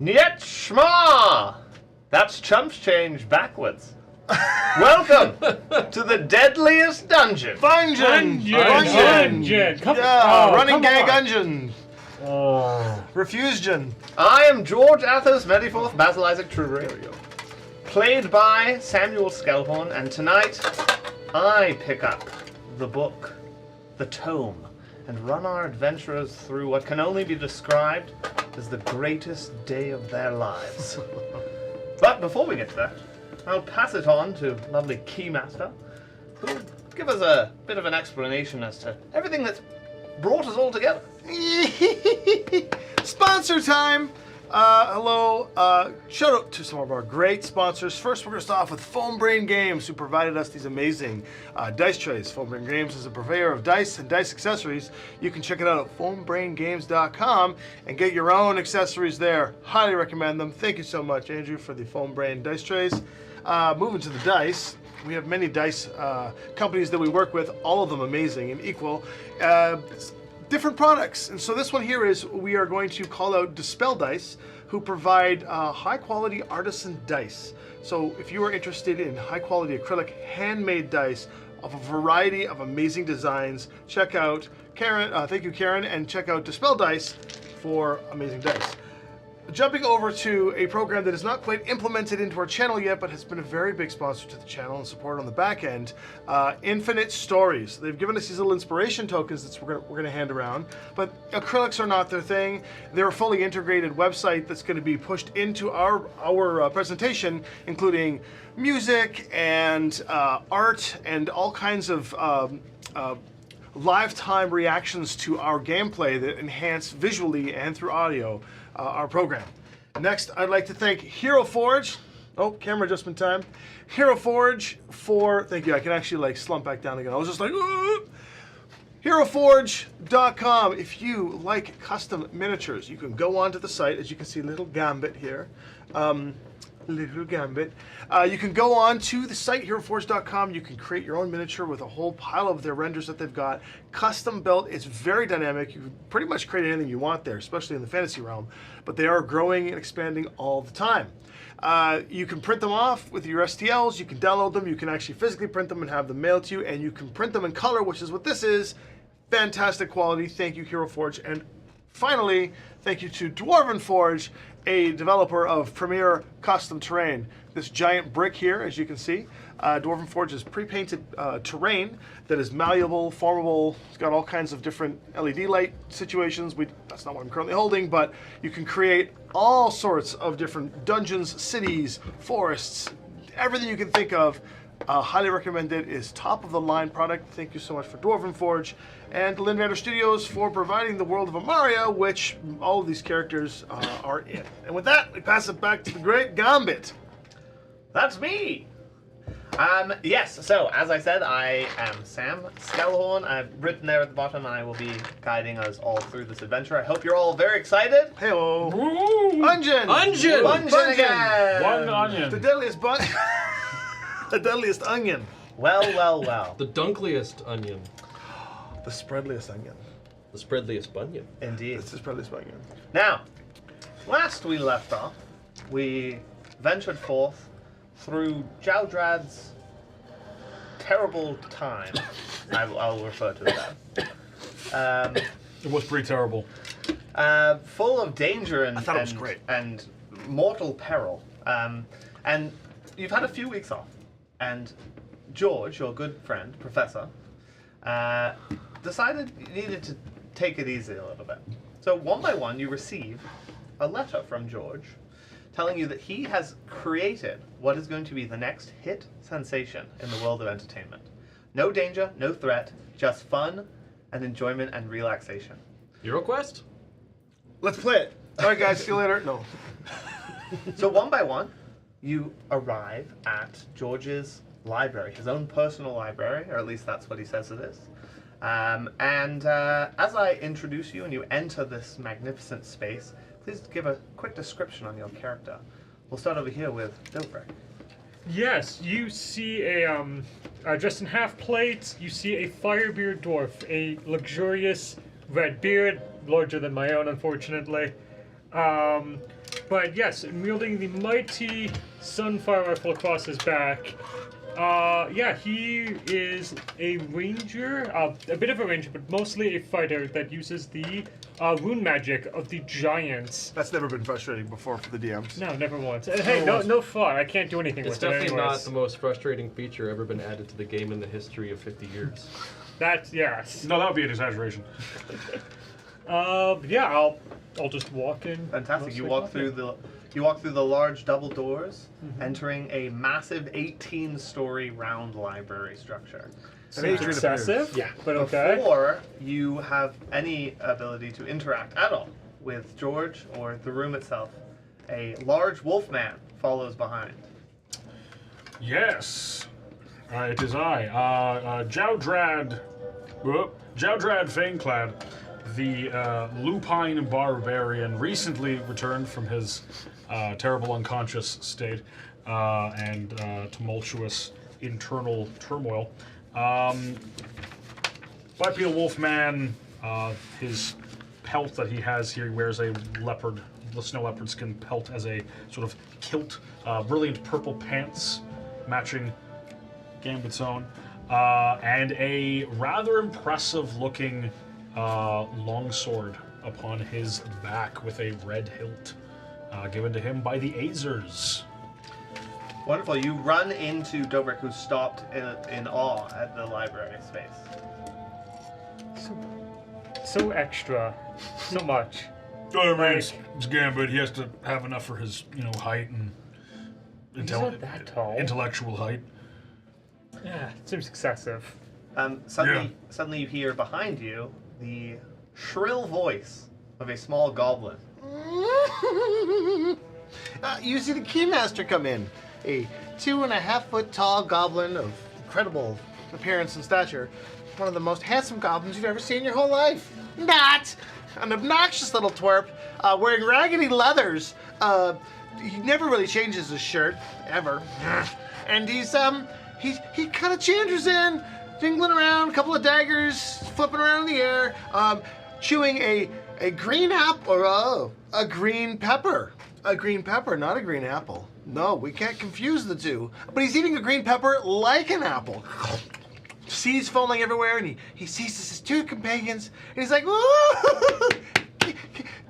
Niet schma! That's Chump's change backwards. Welcome to the Deadliest Dungeon. Dungeon! Come Running come gag on. dungeon. Refusion. I am George Athos Mediforth Basil Isaac Trubery, played by Samuel Skelhorn, and tonight I pick up the book, the tome, and run our adventurers through what can only be described as the greatest day of their lives. But before we get to that, I'll pass it on to lovely Keymaster, who will give us a bit of an explanation as to everything that's brought us all together. Sponsor time! Hello. Shout out to some of our great sponsors. First, we're going to start off with Foam Brain Games, who provided us these amazing dice trays. Foam Brain Games is a purveyor of dice and dice accessories. You can check it out at foambraingames.com and get your own accessories there. Highly recommend them. Thank you so much, Andrew, for the Foam Brain dice trays. Moving to the dice. We have many dice companies that we work with, all of them amazing and equal. Different products. And so this one here is, we are going to call out Dispel Dice, who provide high quality artisan dice. So if you are interested in high quality acrylic handmade dice of a variety of amazing designs, check out Karen, thank you Karen, and check out Dispel Dice for amazing dice. Jumping over to a program that is not quite implemented into our channel yet, but has been a very big sponsor to the channel and support on the back end, Infinite Stories. They've given us these little inspiration tokens that we're going to hand around, but acrylics are not their thing. They're a fully integrated website that's going to be pushed into our presentation, including music and art and all kinds of lifetime reactions to our gameplay that enhance visually and through audio our program. Next, I'd like to thank Hero Forge. Oh, camera adjustment time. Hero Forge for, thank you, I can actually like slump back down again. I was just like, HeroForge.com. If you like custom miniatures, you can go onto the site, as you can see, little Gambit here. Little Gambit. You can go on to the site, HeroForge.com. You can create your own miniature with a whole pile of their renders that they've got. Custom built. It's very dynamic. You can pretty much create anything you want there, especially in the fantasy realm. But they are growing and expanding all the time. You can print them off with your STLs. You can download them. You can actually physically print them and have them mailed to you. And you can print them in color, which is what this is. Fantastic quality. Thank you, Hero Forge. And finally, thank you to Dwarven Forge, a developer of premier custom terrain. This giant brick here, as you can see, Dwarven Forge is pre-painted terrain that is malleable, formable. It's got all kinds of different LED light situations. That's not what I'm currently holding, but you can create all sorts of different dungeons, cities, forests, everything you can think of. Highly recommended. Is top of the line product. Thank you so much for Dwarven Forge and Lynn Vander Studios for providing the world of Amaria, which all of these characters are in. And with that, we pass it back to the great Gambit. That's me! Yes, so as I said, I am Sam Skelhorn. I've written there at the bottom, and I will be guiding us all through this adventure. I hope you're all very excited. Hey-oh. Onion! Onion again! One onion. The deadliest the deadliest onion. Well. The dunkliest onion. The spreadliest onion. The spreadliest bunion. Indeed. It's the spreadliest onion. Now, last we left off, we ventured forth through Jaldrad's terrible time. I'll refer to it as. It was pretty terrible. Full of danger and, I thought it was great. And mortal peril. And you've had a few weeks off. And George, your good friend, Professor, decided you needed to take it easy a little bit. So one by one, you receive a letter from George telling you that he has created what is going to be the next hit sensation in the world of entertainment. No danger, no threat, just fun and enjoyment and relaxation. HeroQuest? Let's play it. All right, guys. See you later. No. So one by one, you arrive at George's library, his own personal library, or at least that's what he says it is. And as I introduce you and you enter this magnificent space, please give a quick description on your character. We'll start over here with Dilbrecht. Yes, you see a, dressed in half plate, you see a firebeard dwarf, a luxurious red beard, larger than my own, unfortunately. But yes, wielding the mighty sunfire rifle across his back. Yeah, he is a ranger, a bit of a ranger, but mostly a fighter that uses the rune magic of the giants. That's never been frustrating before for the DMs. No, never once. Hey, no fun. I can't do anything It's with it definitely not anyways. the most frustrating feature ever been added to the game in the history of 50 years. That's, yes. No, that would be an exaggeration. Yeah, I'll just walk in. Fantastic. You mostly walk through the large double doors, entering a massive 18-story round library structure. Seems excessive, Yeah. but okay. Before you have any ability to interact at all with George or the room itself, a large wolf man follows behind. Yes. It is I, Jowdrad Faneclad, the lupine barbarian, recently returned from his terrible unconscious state and tumultuous internal turmoil. Bipedal Wolfman, his pelt that he has here, he wears a snow leopard skin pelt as a sort of kilt, brilliant purple pants matching Gambit's own, and a rather impressive looking longsword upon his back with a red hilt, given to him by the Azers. Wonderful. You run into Dobrik, who stopped in awe at the library space. So extra. So much. I mean, it's Gambit. He has to have enough for his, height and He's not that tall. intellectual height. Yeah, it seems excessive. Suddenly you hear behind you the shrill voice of a small goblin. You see the Keymaster come in. A 2.5-foot tall goblin of incredible appearance and stature. One of the most handsome goblins you've ever seen in your whole life. Not! An obnoxious little twerp, wearing raggedy leathers. He never really changes his shirt, ever. And he kind of chanters in, jingling around, a couple of daggers, flipping around in the air, chewing a green apple, a green pepper. A green pepper, not a green apple. No, we can't confuse the two. But he's eating a green pepper like an apple. Seeds falling everywhere, and he seizes his two companions, and he's like, "Woo!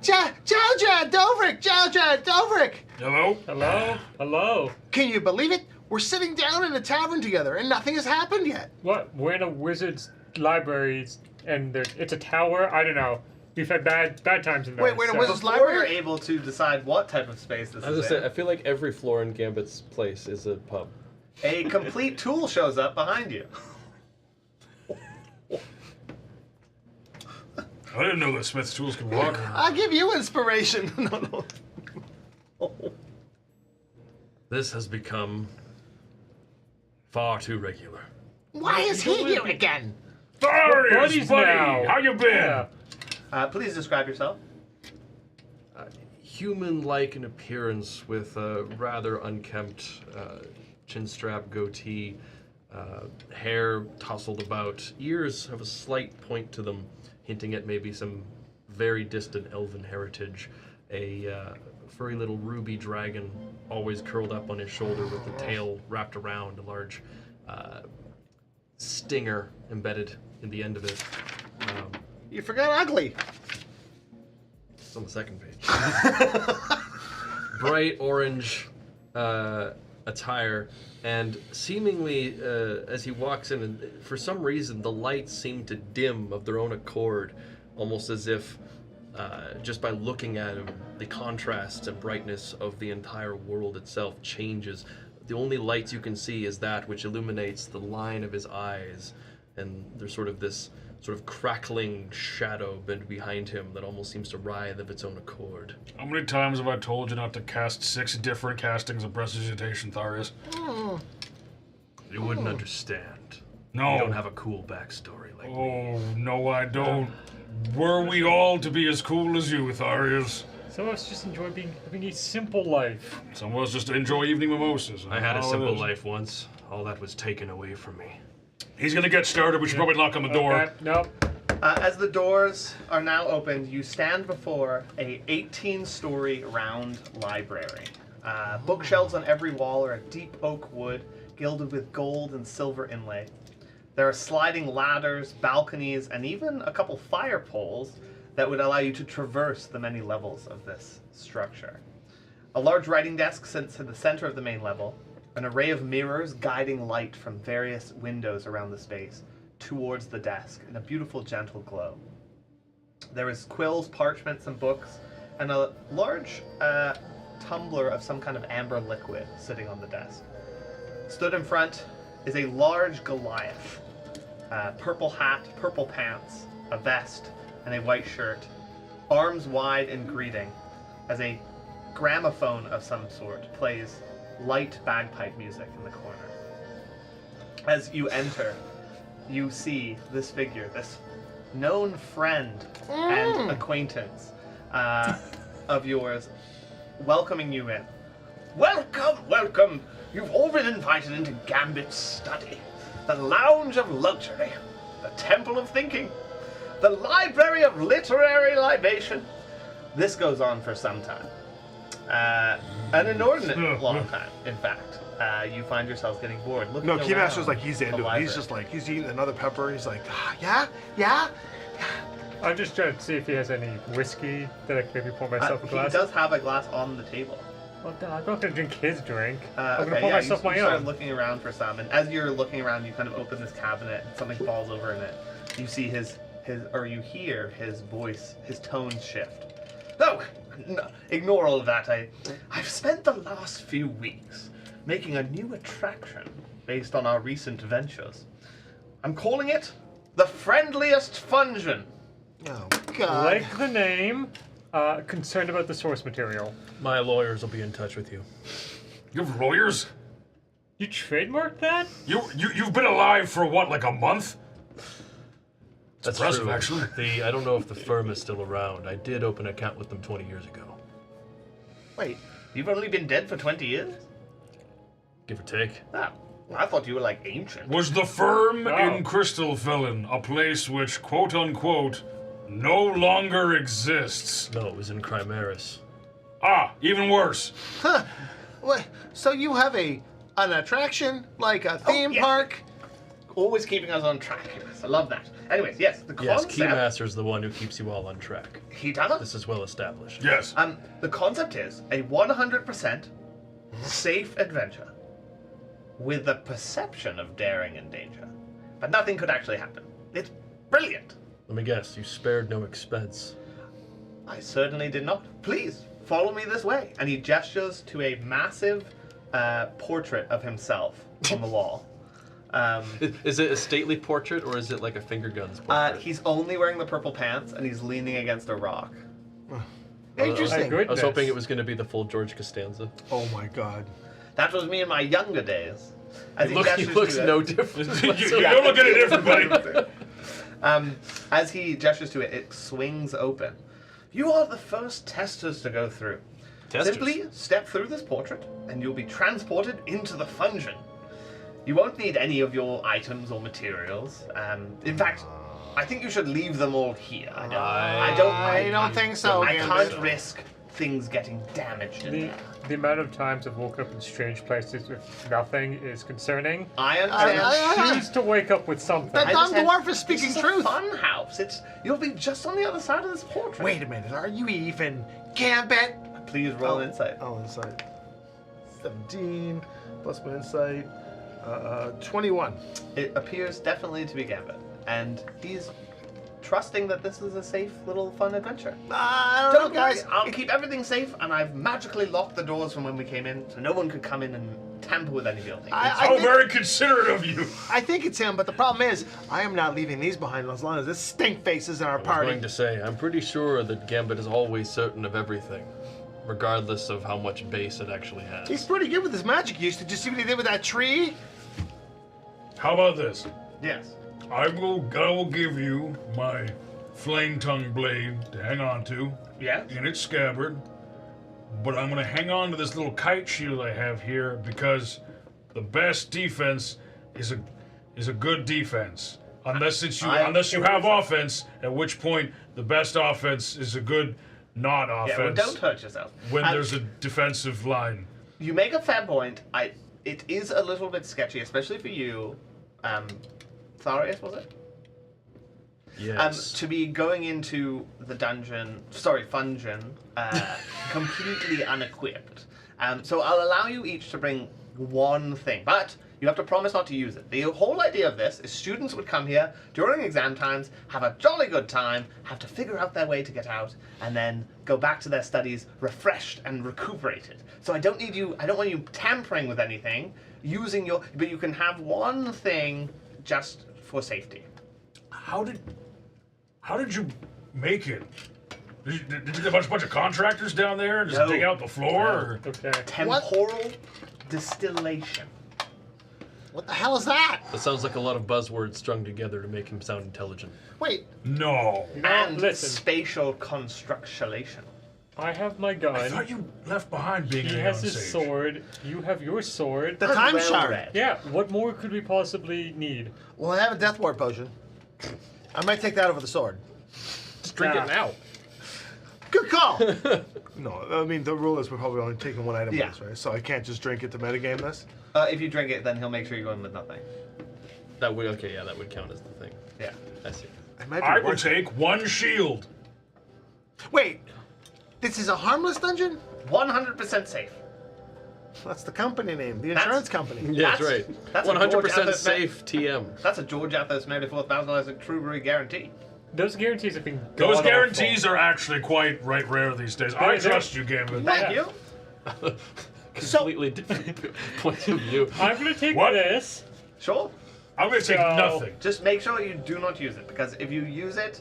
Jowdrad Dobrik! Hello? Hello? Hello? Can you believe it? We're sitting down in a tavern together, and nothing has happened yet. What? We're in a wizard's library, and it's a tower? I don't know. We've had bad times in there. Wait, a wizard's Before you're library? able to decide what type of space this I was is gonna in, say, I feel like every floor in Gambit's place is a pub. a complete tool shows up behind you. I didn't know that Smith's tools could walk. I'll give you inspiration. No. This has become far too regular. Why is he here again? Darius, buddies buddy, now. how you been? Yeah. Please describe yourself. Human-like in appearance with a rather unkempt chin strap goatee, hair tousled about, ears have a slight point to them, hinting at maybe some very distant elven heritage. A furry little ruby dragon always curled up on his shoulder with the tail wrapped around, a large stinger embedded in the end of it. You forgot ugly. It's on the second page. Bright orange attire, and seemingly as he walks in, and for some reason the lights seem to dim of their own accord, almost as if just by looking at him, the contrast and brightness of the entire world itself changes. The only lights you can see is that which illuminates the line of his eyes, and there's sort of this sort of crackling shadow behind him that almost seems to writhe of its own accord. How many times have I told you not to cast 6 different castings of Prestidigitation, Tharius? You wouldn't understand. No. You don't have a cool backstory like me. Oh, no I don't. Were we all to be as cool as you, Tharius? Some of us just enjoy having a simple life. Some of us just enjoy evening mimosas. I had a All it simple is. life once. All that was taken away from me. He's gonna get started. We should probably knock on the door. Okay, nope. As the doors are now opened, you stand before a 18-story round library. Bookshelves on every wall are of deep oak wood, gilded with gold and silver inlay. There are sliding ladders, balconies, and even a couple fire poles that would allow you to traverse the many levels of this structure. A large writing desk sits in the center of the main level, an array of mirrors guiding light from various windows around the space towards the desk in a beautiful, gentle glow. There is quills, parchments, and books, and a large tumbler of some kind of amber liquid sitting on the desk. Stood in front is a large Goliath. Purple hat, purple pants, a vest, and a white shirt, arms wide in greeting, as a gramophone of some sort plays light bagpipe music in the corner. As you enter, you see this figure, this known friend and acquaintance of yours, welcoming you in. Welcome, welcome! You've all been invited into Gambit's study, the lounge of luxury, the temple of thinking, the library of literary libation. This goes on for some time. An inordinate long time, in fact. You find yourselves getting bored. Looking No, around Keymaster's like, he's the into it. He's library. just like, he's eating another pepper. He's like, yeah. I'm just trying to see if he has any whiskey that I can maybe pour myself a glass. He does have a glass on the table. Well, I'm not going to drink his drink. I'm going to Okay, pour yeah, myself you my start own. looking around for some, and as you're looking around, you kind of open this cabinet, and something falls over in it. You see you hear his voice, his tones shift. No, ignore all of that. I've spent the last few weeks making a new attraction based on our recent ventures. I'm calling it the Friendliest Dungeon. Oh, God. Like the name, concerned about the source material. My lawyers will be in touch with you. You have lawyers? You trademarked that? You've been alive for what, like a month? That's impressive, true. actually. I don't know if the firm is still around. I did open an account with them 20 years ago. Wait, you've only been dead for 20 years? Give or take. Oh, I thought you were like ancient. Was the firm Wow. in Crystal Felon a place which, quote unquote, no longer exists? No, it was in Crimeris. Ah, even worse. Huh. What? So you have an attraction, like a theme yes. park? Always keeping us on track. Yes, I love that. Anyways, yes, the Yes, concept. Keymaster's the one who keeps you all on track. He does. This is well established. Yes. The concept is a 100% safe adventure with the perception of daring and danger, but nothing could actually happen. It's brilliant. Let me guess, you spared no expense. I certainly did not. Please follow me this way. And he gestures to a massive portrait of himself on the wall. Is it a stately portrait or is it like a finger guns portrait? He's only wearing the purple pants and he's leaning against a rock. Interesting. My I was hoping goodness. it was going to be the full George Costanza. Oh my God. That was me in my younger days. As He gestures looks to it- no different. you don't look any different, buddy. As he gestures to it, it swings open. You are the first testers to go through. Testers? Simply step through this portrait, and you'll be transported into the dungeon. You won't need any of your items or materials. In fact, I think you should leave them all here. I don't think so, I Gambit. can't risk things getting damaged in there. The amount of times I've woken up in strange places with nothing is concerning. I understand. Choose to wake up with something. That I dumb understand. dwarf is speaking This is truth. a fun house. You'll be just on the other side of this portrait. Wait a minute. Are you even Gambit? Please roll an insight. Oh, insight. 17 plus my insight. 21. It appears definitely to be Gambit, and he's trusting that this is a safe little fun adventure. I don't know, Don't worry, guys. I'll keep everything safe, and I've magically locked the doors from when we came in, so no one could come in and tamper with any of your things. I How think- very considerate of you. I think it's him, but the problem is, I am not leaving these behind as long as this stink face is in our I was party. going to say, I'm pretty sure that Gambit is always certain of everything, regardless of how much base it actually has. He's pretty good with his magic use. Did you see what he did with that tree? How about this? Yes. I will give you my flame tongue blade to hang on to Yes? in its scabbard, but I'm gonna hang on to this little kite shield I have here because the best defense is a good defense. Unless you have offense, at which point the best offense is a good not offense. Yeah, well, don't hurt yourself. When there's a defensive line. You make a fair point. It is a little bit sketchy, especially for you, Tharius, was it? Yes. To be going into the fungeon, completely unequipped. So I'll allow you each to bring one thing, but you have to promise not to use it. The whole idea of this is students would come here during exam times, have a jolly good time, have to figure out their way to get out, and then go back to their studies refreshed and recuperated. So I don't want you tampering with anything, but you can have one thing just for safety. How did you make it? Did you get a bunch of contractors down there and just No. dig out the floor? Or? Okay. Temporal distillation. What the hell is that? That sounds like a lot of buzzwords strung together to make him sound intelligent. Wait, No. And listen. spatial constructulation. I have my I gun. thought you left behind being He an has his sage. sword. You have your sword. the time Well shard. read. Yeah, what more could we possibly need? Well, I have a death ward potion. I might take that over the sword. Just drink it now. Good call. No, I mean, the rule is we're probably only taking one item Yeah. of this, right? So I can't just drink it to metagame this. If you drink it, then he'll make sure you go in with nothing. That would that would count as the thing. Yeah. I see. I might be I will worth it. take one shield. Wait, this is a harmless dungeon? 100% safe. That's the company name, the insurance company. Yeah, that's That's- right. that's a 100% George safe TM. That's a George Athos 94th Basilizing Trueberry guarantee. Those guarantees have been Those god-awful. guarantees are actually quite rare these days. I trust you, Gambit. Thank you. Completely different point of view. I'm gonna take What? this. Sure. I'm going to take So- nothing. Just make sure you do not use it, because if you use it,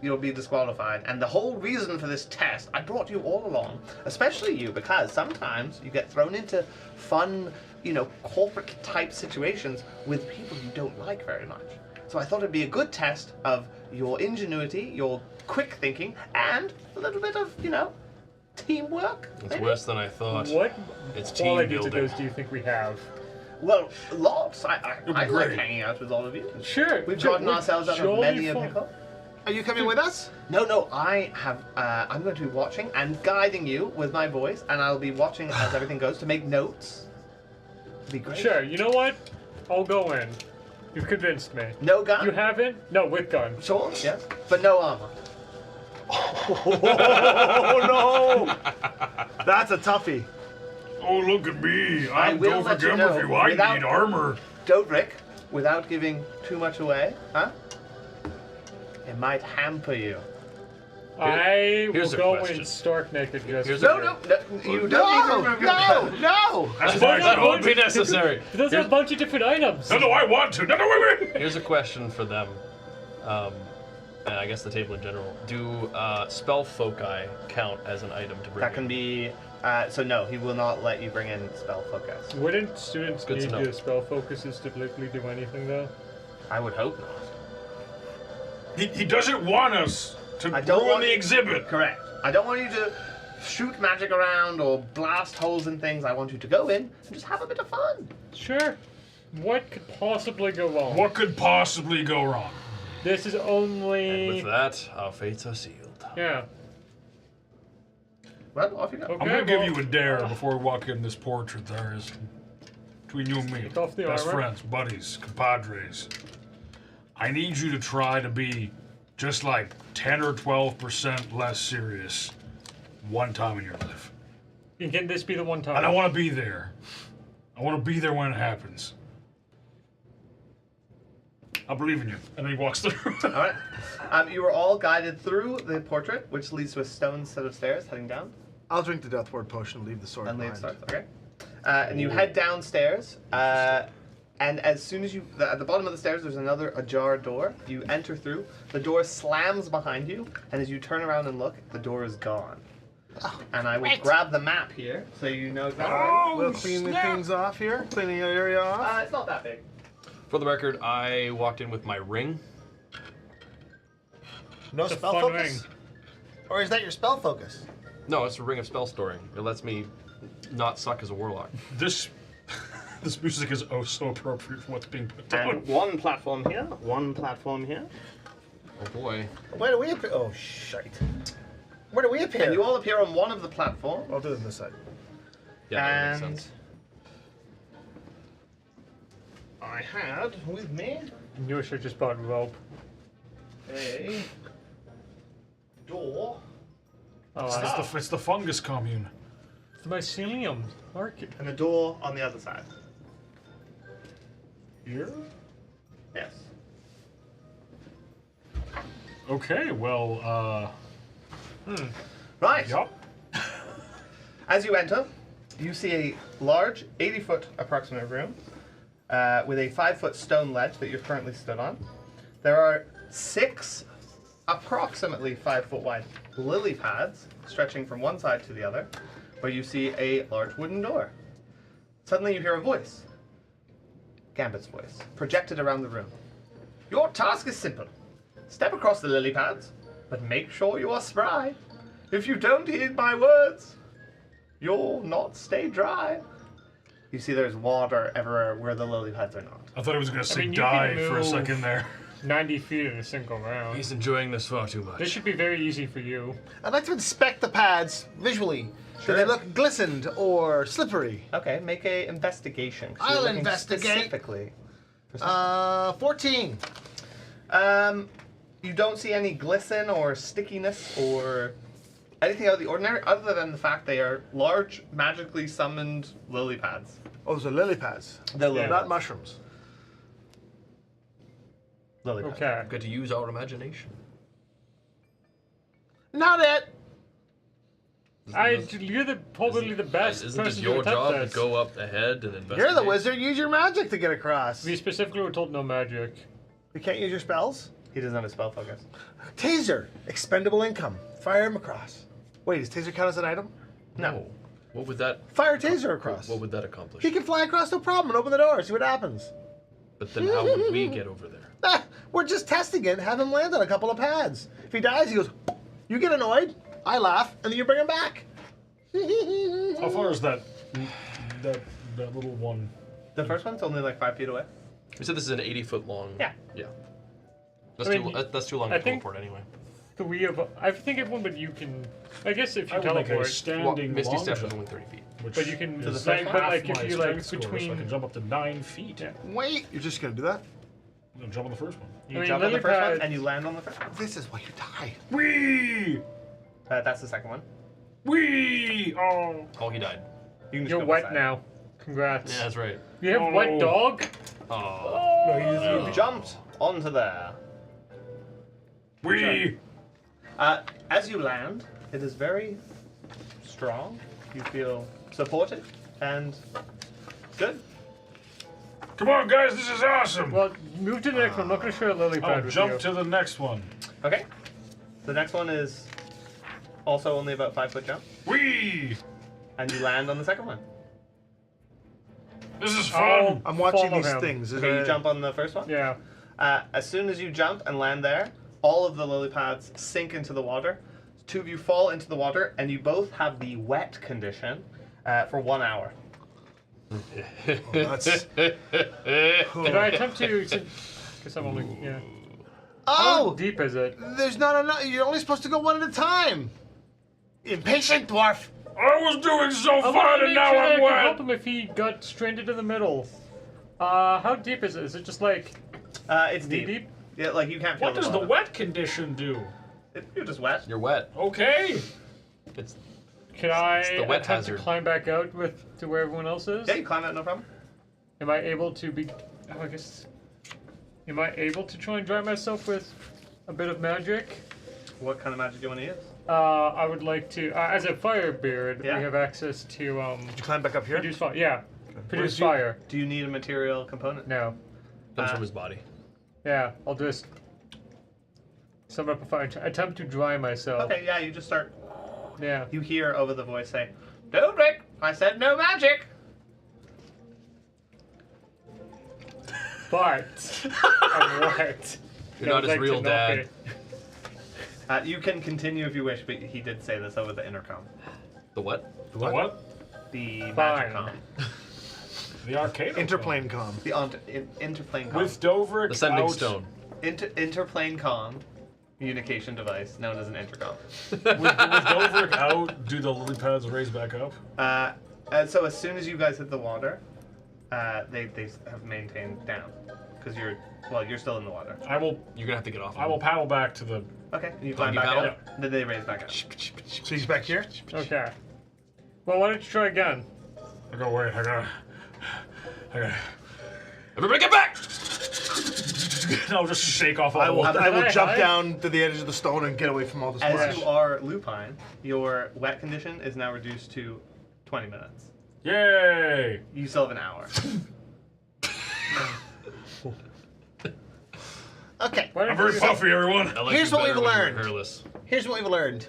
you'll be disqualified. And the whole reason for this test, I brought you all along, especially you, because sometimes you get thrown into fun, corporate type situations with people you don't like very much. So I thought it'd be a good test of your ingenuity, your quick thinking, and a little bit of, teamwork. It's maybe? worse than I thought. What It's team qualities of building. those do you think we have? Well, lots. I be like great. hanging out with all of you. Sure. We've sure, gotten we're ourselves out of jolly many a fun. pickle. Are you coming with us? No, I have. I'm going to be watching and guiding you with my voice, and I'll be watching as everything goes to make notes. Be great. Sure. You know what? I'll go in. You've convinced me. No gun. You haven't? No, with gun. Sure. Yes, but no armor. Oh no! That's a toughie. Oh, look at me. I I'm will over let you gun know with you. I without- need armor. Dodrick, without giving too much away, huh? It might hamper you. I will here's a go question. in stark naked just Here's No, you don't need to No, remove your gun. no. That's That my That job. won't be necessary. Those are a bunch of different items. No, I want to. No, wait. Here's a question for them, and I guess the table in general. Do spell foci count as an item to bring That can in? be. So no, he will not let you bring in spell focus. Wouldn't students Good to need know. to spell focuses to literally do anything though? I would hope not. He doesn't want us to I don't ruin want the you- exhibit. Correct. I don't want you to shoot magic around or blast holes in things. I want you to go in and just have a bit of fun. Sure. What could possibly go wrong? What could possibly go wrong? This is And only. with that, our fates are sealed. Yeah. Well, off you go. Okay, I'm gonna give well, you a dare before we walk in this portrait. There is between you and me, Take off the best armor. friends, buddies, compadres. I need you to try to be just like 10 or 12% less serious one time in your life. And can this be the one time? And I want to be there. I want to be there when it happens. I believe in you. And then he walks through. All right. You were all guided through the portrait, which leads to a stone set of stairs heading down. I'll drink the death ward potion and leave the sword And lead behind. starts. Okay. And you head downstairs. And as soon as at the bottom of the stairs, there's another ajar door. You enter through. The door slams behind you, and as you turn around and look, the door is gone. And I will grab the map here, so you know exactly. We'll clean the things off here. Cleaning the area off. It's not that big. For the record, I walked in with my ring. No It's a spell fun focus? ring. Or is that your spell focus? No, it's a ring of spell storing. It lets me not suck as a warlock. This This music is oh so appropriate for what's being put down. And one platform here, one platform here. Oh boy. Where do we appear? Oh, shite. Where do we appear? And you all appear on one of the platforms. I'll do it on this side. Yeah, that makes And- sense. I had with me You should just bought rope. a door. Oh, It's the fungus commune. the mycelium market. And a door on the other side. Here? Yes. Okay, well, Right. yup. As you enter, you see a large 80-foot approximate room with a 5-foot stone ledge that you're currently stood on. There are 6 approximately 5-foot wide lily pads stretching from one side to the other, where you see a large wooden door. Suddenly you hear a voice. Gambit's voice, projected around the room. Your task is simple. Step across the lily pads, but make sure you are spry. If you don't heed my words, you'll not stay dry. You see there's water everywhere where the lily pads are not. I thought he was gonna say mean, you die can for a move- second there. 90 feet in a single round. He's enjoying this far too much. This should be very easy for you. I'd like to inspect the pads visually. Sure. Do they look glistened or slippery? Okay, make a investigation. 'Cause you're I'll looking investigate. Specifically. for something. 14. You don't see any glisten or stickiness or anything out of the ordinary, other than the fact they are large, magically summoned lily pads. Oh, those are lily pads. They're lily Not pads. mushrooms. Lily pads. Okay. Good to use our imagination. Not it. You're probably the best Isn't person it your to attempt job this. to go up ahead and investigate? You're the wizard. Use your magic to get across. We specifically were told no magic. You can't use your spells? He doesn't have a spell focus. Taser. Expendable income. Fire him across. Wait, does taser count as an item? No. What would that? Fire taser across. What would that accomplish? He can fly across no problem and open the door. See what happens. But then how would we get over there? Ah, we're just testing it. Have him land on a couple of pads. If he dies, he goes, you get annoyed. I laugh, and then you bring him back. How far is that little one? The first one's only like 5 feet away. We said this is an 80-foot long. Yeah. Yeah. That's, I mean, that's too long I to think- teleport anyway. I think everyone but you can. I guess if I you would make a teleport. standing Misty long Step is jump, only 30 feet. which But you can- is To the first but half like, if my you, like, strength score, so I between- can jump up to 9 feet. Yeah. Wait. You're just gonna do that? I'm gonna jump on the first one. You I mean, jump on the lily first one pads- and you land on the first one. This is why you die. Whee! That's the second one. Whee! Oh. Oh, he died. You can just You're go wet beside. now. Congrats. Yeah, that's right. You have wet Oh. dog? Oh. You jumped onto there. Whee! As you land, it is very strong. You feel supported and good. Come on, guys, this is awesome! Well, move to the next one. I'm not going to share a lily pad I'll with jump you. to the next one. Okay. The next one is also only about 5-foot jump, Whee! and you land on the second one. This is Oh, fun! I'm watching follow these him. things. Is Okay, you there- jump on the first one. Yeah. As soon as you jump and land there, all of the lily pads sink into the water. 2 of you fall into the water, and you both have the wet condition for 1 hour. That's, Did I attempt to? Guess I'm only. Yeah. Oh, How deep is it? there's not enough. You're only supposed to go one at a time. Impatient dwarf. I was doing so I want fun to and make now sure I I'm can help wet! him if he got stranded in the middle. How deep is it? Is it just like It's knee deep. deep? Yeah, like you can't feel What does the bottom. wet condition do? You're just wet. You're wet. Okay! It's Can I the wet attempt hazard. to climb back out to where everyone else is? Yeah, you climb out, no problem. Am I able to be? Oh, I guess. Am I able to try and dry myself with a bit of magic? What kind of magic do you want to use? I would like to. As a firebeard, Yeah. we have access to did you climb back up here? produce fire. Yeah, produce do you- fire. Do you need a material component? No. comes from his body. Yeah, I'll just summon up a fire. Attempt to dry myself. Okay, yeah, you just start. Yeah. You hear over the voice say, "Don't drink! I said no magic!" But I'm wet. You're not his real dad. You can continue if you wish, but he did say this over the intercom. The what? The what? The Fine. magicom. The arcade. Interplane com. The interplane com. With Doverick The sending out. stone. Interplane com communication device known as an intercom. With Doverick out, do the lily pads raise back up? So as soon as you guys hit the water, they have maintained down because you're still in the water. I will You're gonna have to get off. I will paddle back to the. Okay, you climb you back paddle? up. Then they raise back up. So he's back here? Okay. Well, why don't you try again? I go wait. I gotta. Everybody get back! I'll just shake off all I the will, water. I will Hi, jump hi. down to the edge of the stone and get away from all the As splash. you are lupine, your wet condition is now reduced to 20 minutes. Yay! You still have an hour. Okay. Why I'm don't very you- puffy, everyone. I like Here's you what better we've when you were learned. hairless. Here's what we've learned.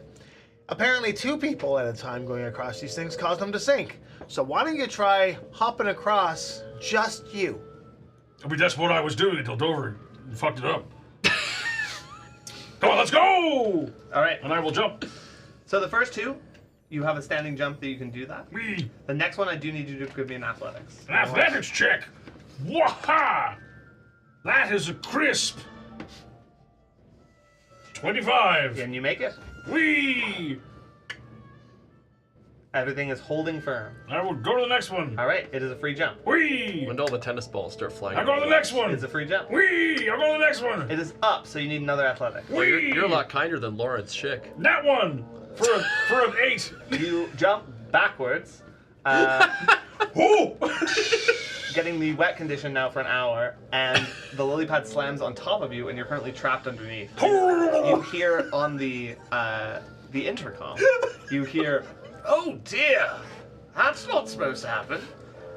Apparently 2 people at a time going across these things caused them to sink. So why don't you try hopping across just you? I mean, that's what I was doing until Dover fucked it up. Come on, let's go! All right. And I will jump. So the first 2, you have a standing jump that you can do that. Wee. The next one, I do need you to give me an athletics. An athletics check. Waha! That is a crisp 25. Can you make it? Wee! Everything is holding firm. I will go to the next one. All right, it is a free jump. Wee! When all the tennis balls start flying. I go to the next one. It's a free jump. Wee! I'll go to the next one. It is up, so you need another athletic. Well, you're a lot kinder than Lawrence Schick. That one for an 8. You jump backwards, Ooh! getting the wet condition now for an hour, and the lily pad slams on top of you, and you're currently trapped underneath. You hear on the intercom, you hear, "Oh dear, that's not supposed to happen,"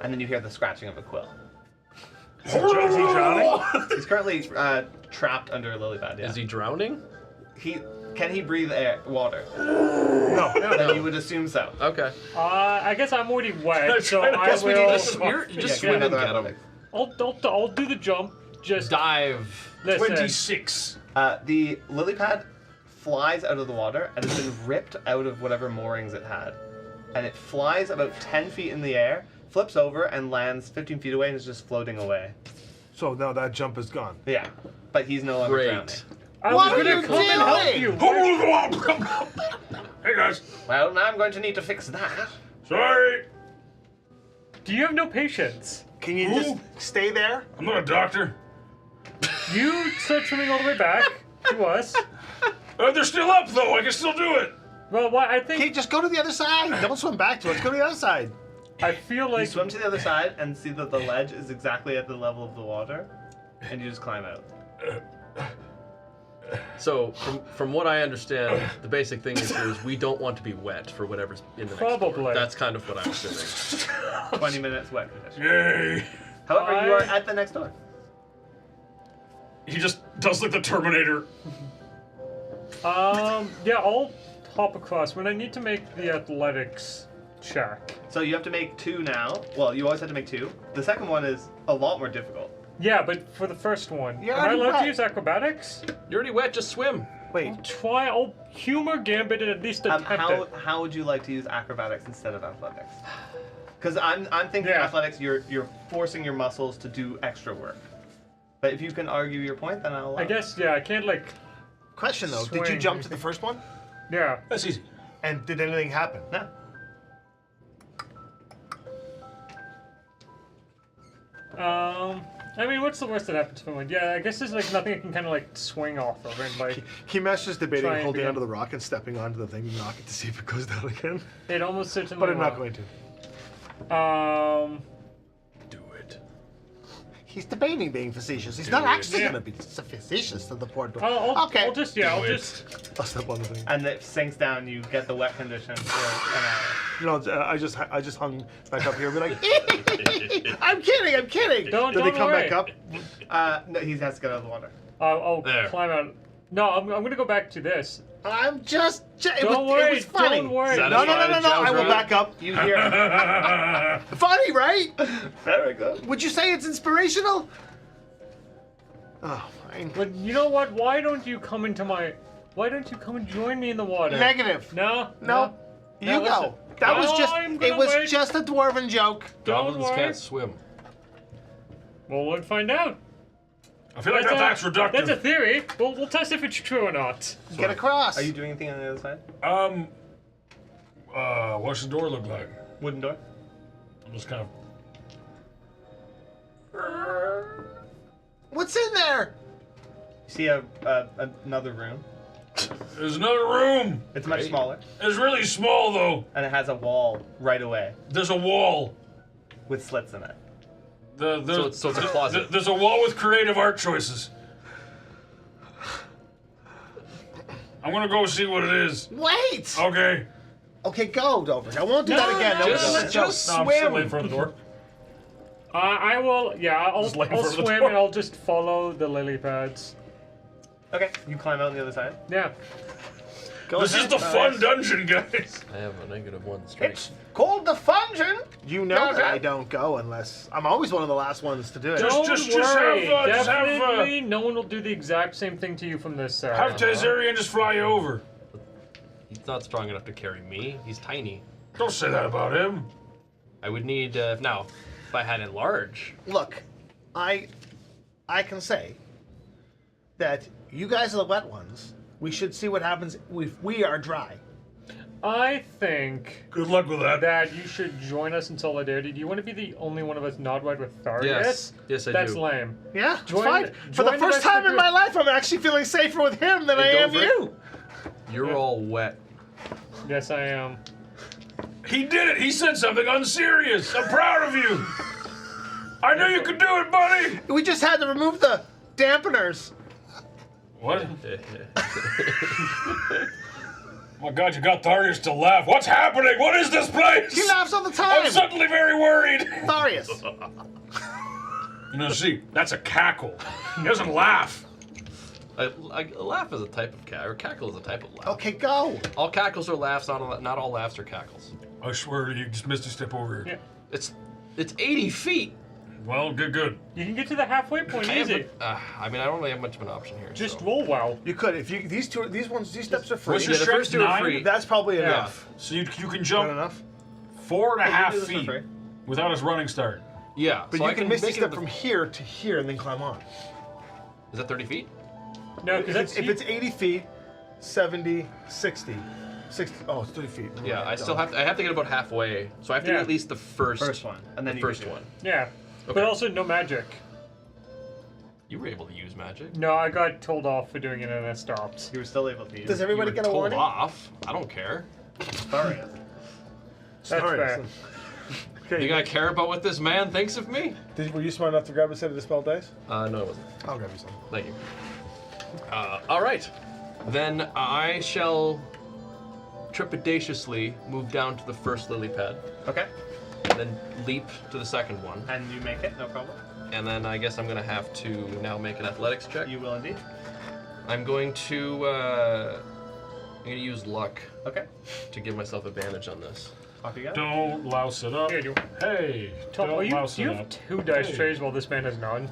and then you hear the scratching of a quill. Is he drowning? He's currently trapped under a lily pad. Yeah. Is he drowning? Can he breathe water? No. Then you would assume so. Okay. I guess I'm already wet, so trying to I guess we need will. to You just Yeah, swim give and me get another him. I'll do the jump. Just Dive. listen. 26. The lily pad flies out of the water and has been ripped out of whatever moorings it had. And it flies about 10 feet in the air, flips over, and lands 15 feet away and is just floating away. So now that jump is gone. Yeah, but he's no longer drowning. Great. I What was are gonna you come and help doing? you. Hey guys. Well, now I'm going to need to fix that. Sorry. Do you have no patience? Can you just stay there? I'm not a doctor. You start swimming all the way back to us. They're still up though. I can still do it. Well, what I Okay, think just go to the other side. Don't swim back to us. Go to the other side. I feel You like swim to the other side and see that the ledge is exactly at the level of the water, and you just climb out. So, from what I understand, the basic thing is we don't want to be wet for whatever's in the next door. Probably. That's kind of what I'm assuming. 20 minutes wet condition. Yay. However, you are at the next door. He just does like the Terminator. yeah, I'll hop across when I need to make the athletics check. So you have to make 2 now. Well, you always have to make 2. The second one is a lot more difficult. Yeah, but for the first one, You're am I already allowed wet. to use acrobatics? You're already wet, just swim. Wait. I'll humor Gambit and at least attempt it. How would you like to use acrobatics instead of athletics? Because I'm thinking Yeah. athletics, you're forcing your muscles to do extra work. But if you can argue your point, then I'll allow I it. guess, yeah, I can't like, Question though. Did you Swing. jump to the first one? yeah. That's easy. And did anything happen? No. I mean, what's the worst that happens to me? Yeah, I guess there's like nothing I can kind of like swing off of and like, Kimesh is debating Try and holding begin. onto the rock and stepping onto the thing and knock it to see if it goes down again. it almost certainly But I'm not will. going to. Do it. He's debating being facetious. He's not actually Yeah. going to be facetious to the poor dwarf. I'll Okay. just Do it. I'll step on the thing. And it sinks down, you get the wet condition for an hour. You know, I just hung back up here and be like, I'm kidding. Don't did they come worry. back up? No, he has to get out of the water. I'll There. climb out. No, I'm gonna go back to this. I'm just. It Don't was, worry, it was funny. don't worry. Is that No. Satisfied, I will Joe? back up. You hear Funny, right? very good. Would you say it's inspirational? Oh, fine. But you know what? Why don't you come and join me in the water? Negative. No. No. You No, go. listen. That was I'm just. gonna It was wait. just a dwarven joke. Don't Goblins worry. can't swim. Well, we'll find out. I feel like that's reductive. That's a theory. We'll test if it's true or not. Get across. Are you doing anything on the other side? What's the door look like? Wooden door? I'm just kind of. What's in there? You see another room. There's another room. It's much smaller, It's really small though. and it has a wall right away There's a wall. with slits in it. So it's a closet. There's a wall with creative art choices. I'm gonna go see what it is. Wait. Okay. Okay, go, Dover. I won't do that again. That was Just a joke. just No, I'm still swim. in front of the door. I will. Yeah, I'll Just lay in I'll front of the swim door. and I'll just follow the lily pads. Okay, you climb out on the other side. Yeah. Go This is ahead. the fun dungeon, guys. I have a -1 strength. It's called the Fungeon. You know that I don't go unless I'm always one of the last ones to do it. Just- Don't just worry. have, Definitely, no one will do the exact same thing to you from this side. Have Tazarian just fly you over. He's not strong enough to carry me. He's tiny. Don't say that about him. I would need now. If I had enlarge, Look, I can say that you guys are the wet ones. We should see what happens if we are dry. I think Good luck with that. that you should join us in solidarity. Do you want to be the only one of us not white with Tharius? Yes, I That's do. lame. Yeah, Join- fine. For the join the first rest of time the in my group. life, I'm actually feeling safer with him than Hey, I am Dover. you. You're all wet. Yes, I am. He did it. He said something unserious. I'm proud of you. I knew you could do it, buddy. We just had to remove the dampeners. What? My God, you got Tharius to laugh. What's happening? What is this place? He laughs all the time. I'm suddenly very worried. Tharius. You know, see, that's a cackle. He doesn't laugh. A laugh is a type of cackle, or cackle is a type of laugh. Okay, go. All cackles are laughs, not all laughs are cackles. I swear to you, just missed a step over here. Yeah. It's 80 feet. Well, good. You can get to the halfway point easy. I mean, I don't really have much of an option here. Just so. roll well. You could if you these steps are free. What's your Yeah, the strength? first two are 9? free. That's probably Yeah. enough. So you can Not jump enough. 4.5 do this for feet free. without his running start. Yeah, But so you I can misty make it step to from the- here to here and then climb on. Is that 30 feet? No, because If it's 80 feet, 70, 60. 60. Oh, it's 30 feet. Yeah, I have to get about halfway, so I have to Yeah. do at least the first one, and then the you can first do it. one. yeah. Okay. But also no magic. You were able to use magic. No, I got told off for doing it and I stopped. You were still able to use Does it. everybody You were get a told warning? off. I don't care. Tharius. That's Sorry. fair. Okay. You gotta care about what this man thinks of me? Were you smart enough to grab a set of dispel dice? No, I wasn't. I'll grab you some. Thank you. All right. Then I shall trepidatiously move down to the first lily pad, Okay, and then leap to the second one, and you make it, no problem. and then I guess I'm gonna have to now make an athletics check. You will indeed. I'm going to use luck Okay, to give myself advantage on this. off you go. Don't louse it up. Here, you. Hey, Tom, don't you louse it have up. 2 dice Hey. trays while this man has none.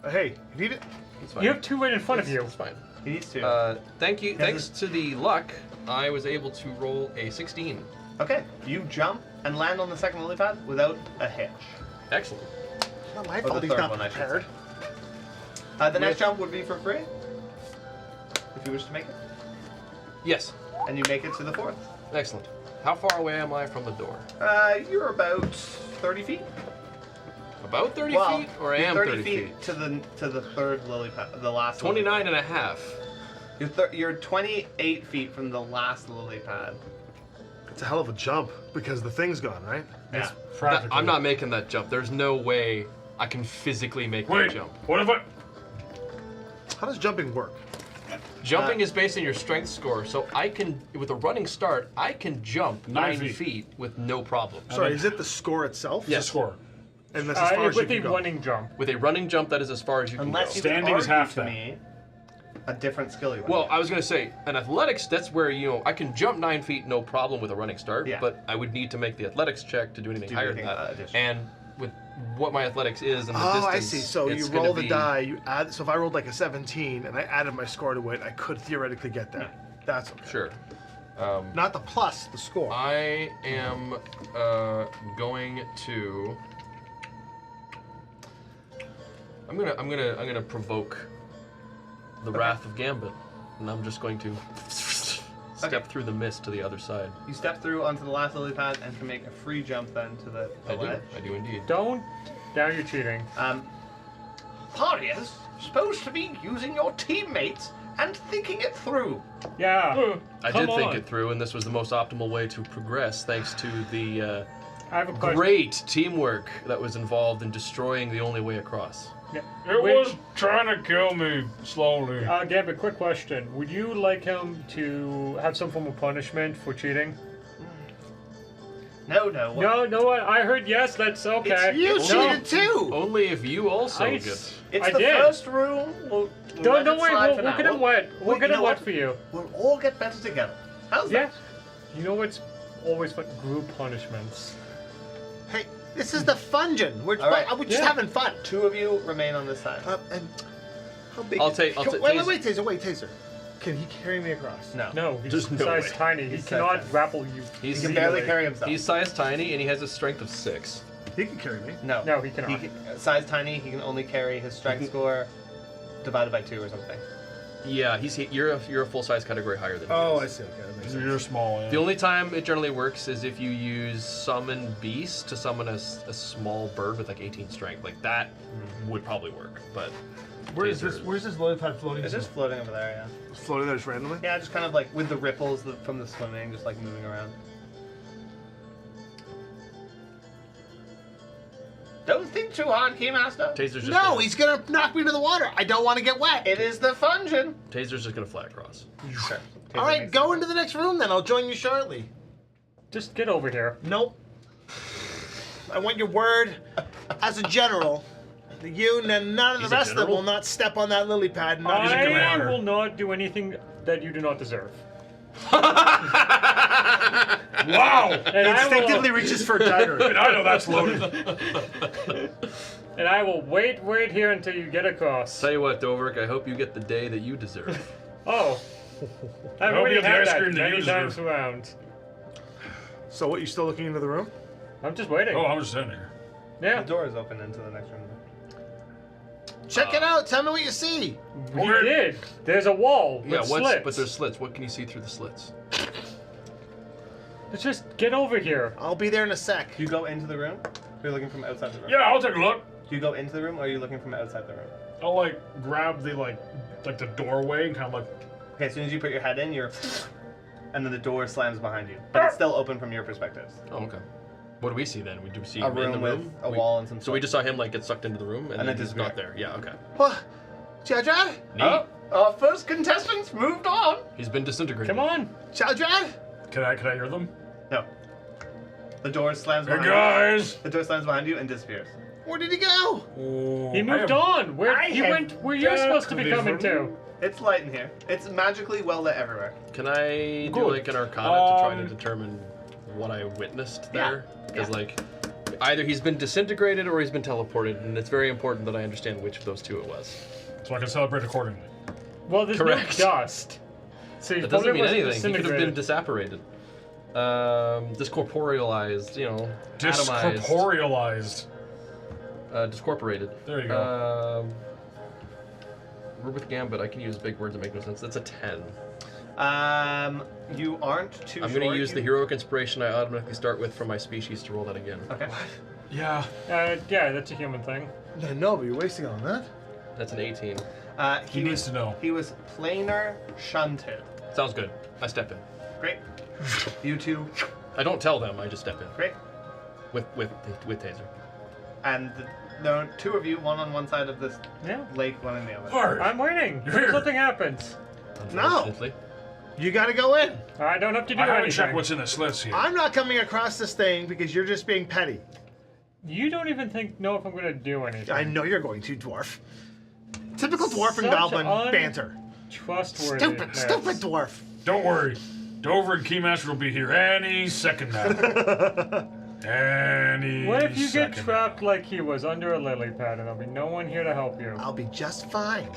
Hey, you need it? It's fine. You have 2 right in front of you. It's fine. He needs to. Thank you. Yeah, Thanks to the luck, I was able to roll a 16. Okay, you jump and land on the second lily pad without a hitch. Excellent. Not my Or fault the he's third not one, I should prepared. The next jump would be for free, if you wish to make it. Yes. And you make it to the fourth. Excellent. How far away am I from the door? You're about 30 feet. About 30 Well, feet, or I you're am 30 feet? to the third lily pad, the last. 29 and a half. You're 28 feet from the last lily pad. It's a hell of a jump because the thing's gone, right? Yeah. Practically. I'm not making that jump. There's no way I can physically make Wait, that jump. what if I... How does jumping work? Jumping is based on your strength score, so I can, with a running start, I can jump 9 9 feet with no problem. Sorry, is it the score itself? Yes. Score. And that's as far as you With a can go. running jump. With a running jump, that is as far as you can Unless go. you Standing could is half argue to that. me a different skill you want. Well, I was going to say, in athletics, that's where, I can jump 9 feet, no problem with a running start, Yeah. but I would need to make the athletics check to do anything Do higher than anything, that. additional. And with what my athletics is and the Oh, distance, I see. So you it's gonna roll the be- die, you add. So if I rolled like a 17 and I added my score to it, I could theoretically get there. That's okay. Sure. Not the plus, the score. I am going to I'm gonna provoke the wrath of Gambit, and I'm just going to step through the mist to the other side. You step through onto the last lily pad and can make a free jump then to the ledge. I do indeed. Don't. Now you're cheating. Party's supposed to be using your teammates and thinking it through. Yeah. I did think it through, and this was the most optimal way to progress, thanks to the I have a question. great teamwork that was involved in destroying the only way across. Yeah. It was trying to kill me slowly. Gambit, quick question. Would you like him to have some form of punishment for cheating? No. No, what? I heard yes, that's okay. You cheated too! Only if you also I get. s- It's I the did. first room. We'll Don't let it worry, slide we'll for get now. him wet. We'll you get know him wet what? for you. We'll all get better together. How's Yeah. that? You know what's always fun? Group punishments. Hey, this is the Fungeon. We're right. just having fun. 2 of you remain on this side. And how big? I'll take- Wait, Taser. Can he carry me across? No. No, he's There's no size way. tiny. He He's cannot size grapple you. He He's can barely easily. carry himself. He's size tiny, and he has a strength of 6. He can carry me. No. No, he cannot. Size tiny, he can only carry his strength score divided by 2 or something. Yeah, you're a full size category higher than he Oh, I is. see. Okay, that makes sense. You're small. Yeah. The only time it generally works is if you use Summon Beast to summon a small bird with like 18 strength. Like that would probably work, but Where's Taser- this lily pad floating? It's just floating over there, yeah. It's floating there just randomly? Yeah, just kind of like with the ripples from the swimming, just like moving around. Don't think too hard, Keymaster. Taser's just No, he's gonna knock me to the water. I don't want to get wet. It is the Fungeon. Taser's just gonna fly across. Sure. All right, go into the next room then. I'll join you shortly. Just get over here. Nope. I want your word as a general. You and none of the He's a rest of them general? will not step on that lily pad. And not he's a I commander. will not do anything that you do not deserve. Wow! And Instinctively reaches for a dagger. And I know that's loaded. And I will wait here until you get across. Tell you what, Doverick, I hope you get the day that you deserve. Oh. I've hope already you get the had ice that cream that you many deserve. times around. So what, you still looking into the room? I'm just waiting. Oh, I'm just sitting here. Yeah. The door is open into the next room. Check it out. Tell me what you see. We did. There's a wall with Yeah, slits. but there's slits. What can you see through the slits? Let's just get over here. I'll be there in a sec. Do you go into the room? Or are you looking from outside the room? Yeah, I'll take a look. Do you go into the room or are you looking from outside the room? I'll like grab the like the doorway and kind of like. Okay, as soon as you put your head in, you're... And then the door slams behind you. But it's still open from your perspective. Oh, okay. What do we see then? Do we see A him in room the with room? a wall and some So we stuff. just saw him like get sucked into the room, and then then he's disappear. not there. Yeah, okay. What? Children? Neat. Oh, our first contestants moved on. He's been disintegrated. Come on. Children? Can I hear them? No. The door slams Hey behind you. guys! The door slams behind you and disappears. Where did he go? He moved on. He went where you're supposed to be coming to. It's light in here. It's magically well lit everywhere. Can I do Good. like an arcana to try to determine what I witnessed there? Because like, either he's been disintegrated or he's been teleported, and it's very important that I understand which of those two it was. So I can celebrate accordingly. Well, there's Correct. no dust. So he That doesn't probably mean wasn't anything. He could have been disintegrated. disapparated. Discorporealized, atomized. Discorporealized. Discorporated. There you go. We're with Gambit. I can use big words that make no sense. That's a 10. You aren't too I'm sure. going to use the heroic inspiration I automatically start with from my species to roll that again. Okay. Yeah. Yeah, that's a human thing. No, but you're wasting it on that. That's an 18. He needs to know. He was planar shunted. Sounds good. I step in. Great. You two. I don't tell them. I just step in Great. with taser. And there are 2 of you, one on one side of this Yeah. lake, one on the other. Hard. I'm waiting. You're here. Something happens. No. Unfortunately. You gotta go in. I don't have to do I haven't anything. checked what's in the slits here. I'm not coming across this thing because you're just being petty. You don't even know if I'm going to do anything. I know you're going to, dwarf. Typical dwarf and Such goblin banter. Trustworthy. Stupid dwarf. Don't worry. Dover and Keymaster will be here any second now. Any What if you get second trapped like he was under a lily pad and there'll be no one here to help you? I'll be just fine.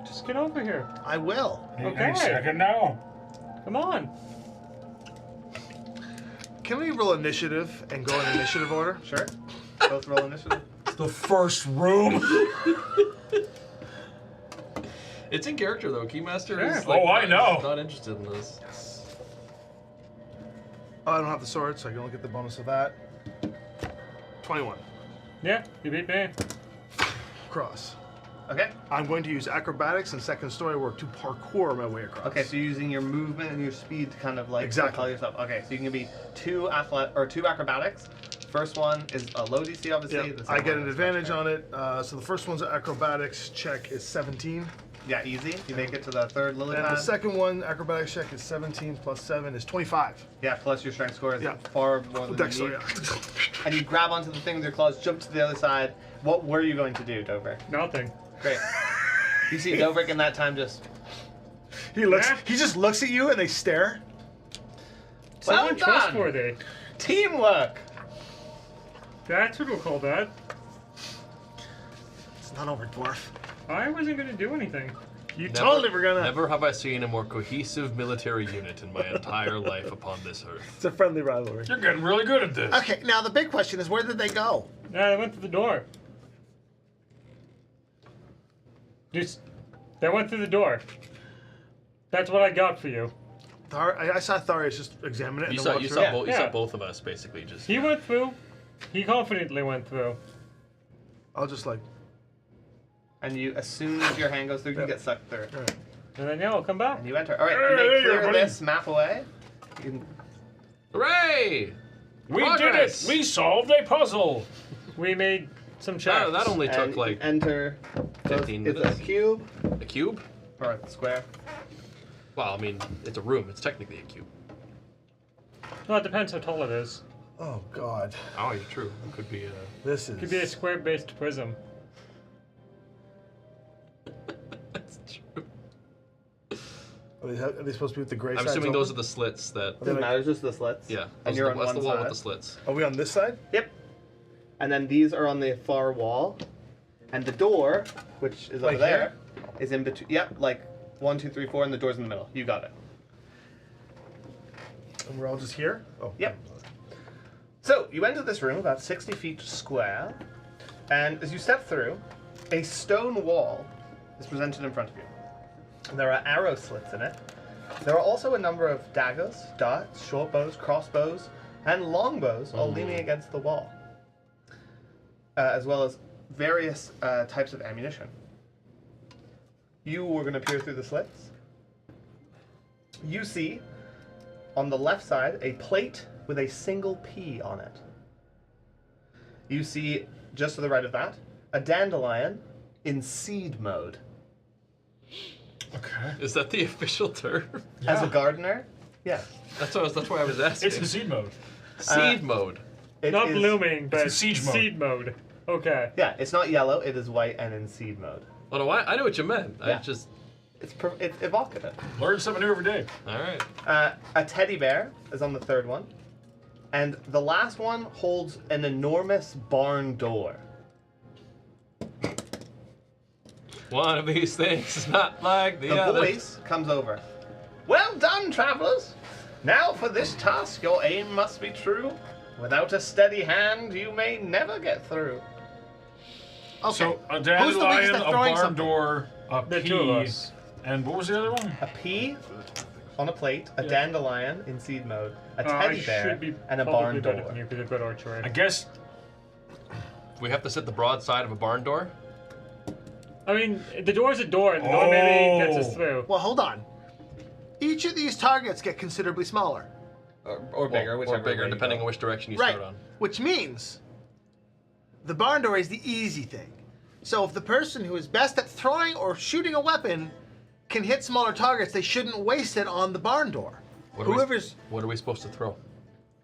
Just get over here. I will. now. Okay. Any second now. Come on. Can we roll initiative and go in initiative order? Sure. Both roll initiative. The first room. It's in character though. Keymaster is Oh, I know. not interested in this. Oh, I don't have the sword, so I can only get the bonus of that. 21. Yeah, you beat me. Cross. Okay. I'm going to use acrobatics and second story work to parkour my way across. Okay, so you're using your movement and your speed to kind of like Exactly. propel yourself. Okay, so you can be two acrobatics. First one is a low DC, obviously. Yeah, The I second get one an is advantage much on it. So the first one's acrobatics check is 17. higher. Yeah, easy. You make it to the third lily And the pad. second one, acrobatics check is 17 plus 7 is 25. Yeah, plus your strength score is Yeah. far more than Dex, you so need. yeah. And you grab onto the thing with your claws, jump to the other side. What were you going to do, Dover? Nothing. Great. You see Dobrik in that time just... He looks. Yeah. He just looks at you and they stare. Well So done! untrustworthy. Teamwork! That's what we'll call that. It's not over, dwarf. I wasn't gonna do anything. You totally were gonna. Never have I seen a more cohesive military unit in my entire life upon this earth. It's a friendly rivalry. You're getting really good at this. Okay, now the big question is, where did they go? They went through the door. They went through the door. That's what I got for you. I saw Tharius just examine it. You and saw, then you walk saw, through. Yeah, you yeah. saw both of us basically just. He went through. He confidently went through. I'll just like. And you, as soon as your hand goes through, you get sucked through. All right. And then yeah, I'll come back. And you enter. Alright, you Hey, may clear everybody. this map away. You can... Hooray! We Progress. did it! We solved a puzzle! We made some checks. That only took and like you enter. 15 It's a minutes. cube a cube. or a square. Well, I mean, it's a room. It's technically a cube. Well, it depends how tall it is. Oh God. Oh, you're true. It could be a. This is. It could be a square-based prism. That's true. Are they supposed to be with the gray I'm sides assuming those are open? the slits that. Doesn't matter, it's just the slits. Yeah. And those you're are on the, that's one the wall side. with the slits. Are we on this side? Yep. And then these are on the far wall. And the door, which is Like over there, is in between. Yep, like 1, 2, 3, 4, and the door's in the middle. You got it. And we're all just here. Oh. Yep. So, you enter this room about 60 feet square, and as you step through, a stone wall is presented in front of you. There are arrow slits in it. There are also a number of daggers, darts, short bows, crossbows, and longbows all leaning against the wall, as well as various types of ammunition. You were going to peer through the slits. You see, on the left side, a plate with a single P on it. You see, just to the right of that, a dandelion in seed mode. Okay. Is that the official term? As a gardener, yes. That's why I was asking. It's in seed mode. Seed mode. It Not is- blooming, but in siege mode. seed mode. Okay. Yeah, it's not yellow, it is white and in seed mode. Oh no, I know what you meant. I Yeah. just. It's evocative. Learn something new every day. All right. A teddy bear is on the third one. And the last one holds an enormous barn door. One of these things is not like the The other. voice comes over. Well done, travelers! Now for this task, your aim must be true. Without a steady hand, you may never get through. Okay. So, a Who's the weakest dandelion, at a throwing barn something? door, a The two of pea, us. and what was the other one? A pea on a plate, a Yeah. dandelion in seed mode, a I teddy bear, should be and a probably barn better door. than you because I've got archery. I guess We have to sit the broad side of a barn door. I mean, the door's a door, and the door maybe gets us Oh. through. Well, hold on. Each of these targets get considerably smaller. Or bigger, or whichever way bigger, you depending go. on which direction you Right. start on. Which means the barn door is the easy thing. So if the person who is best at throwing or shooting a weapon can hit smaller targets, they shouldn't waste it on the barn door. What are we- Whoever's What are we supposed to throw?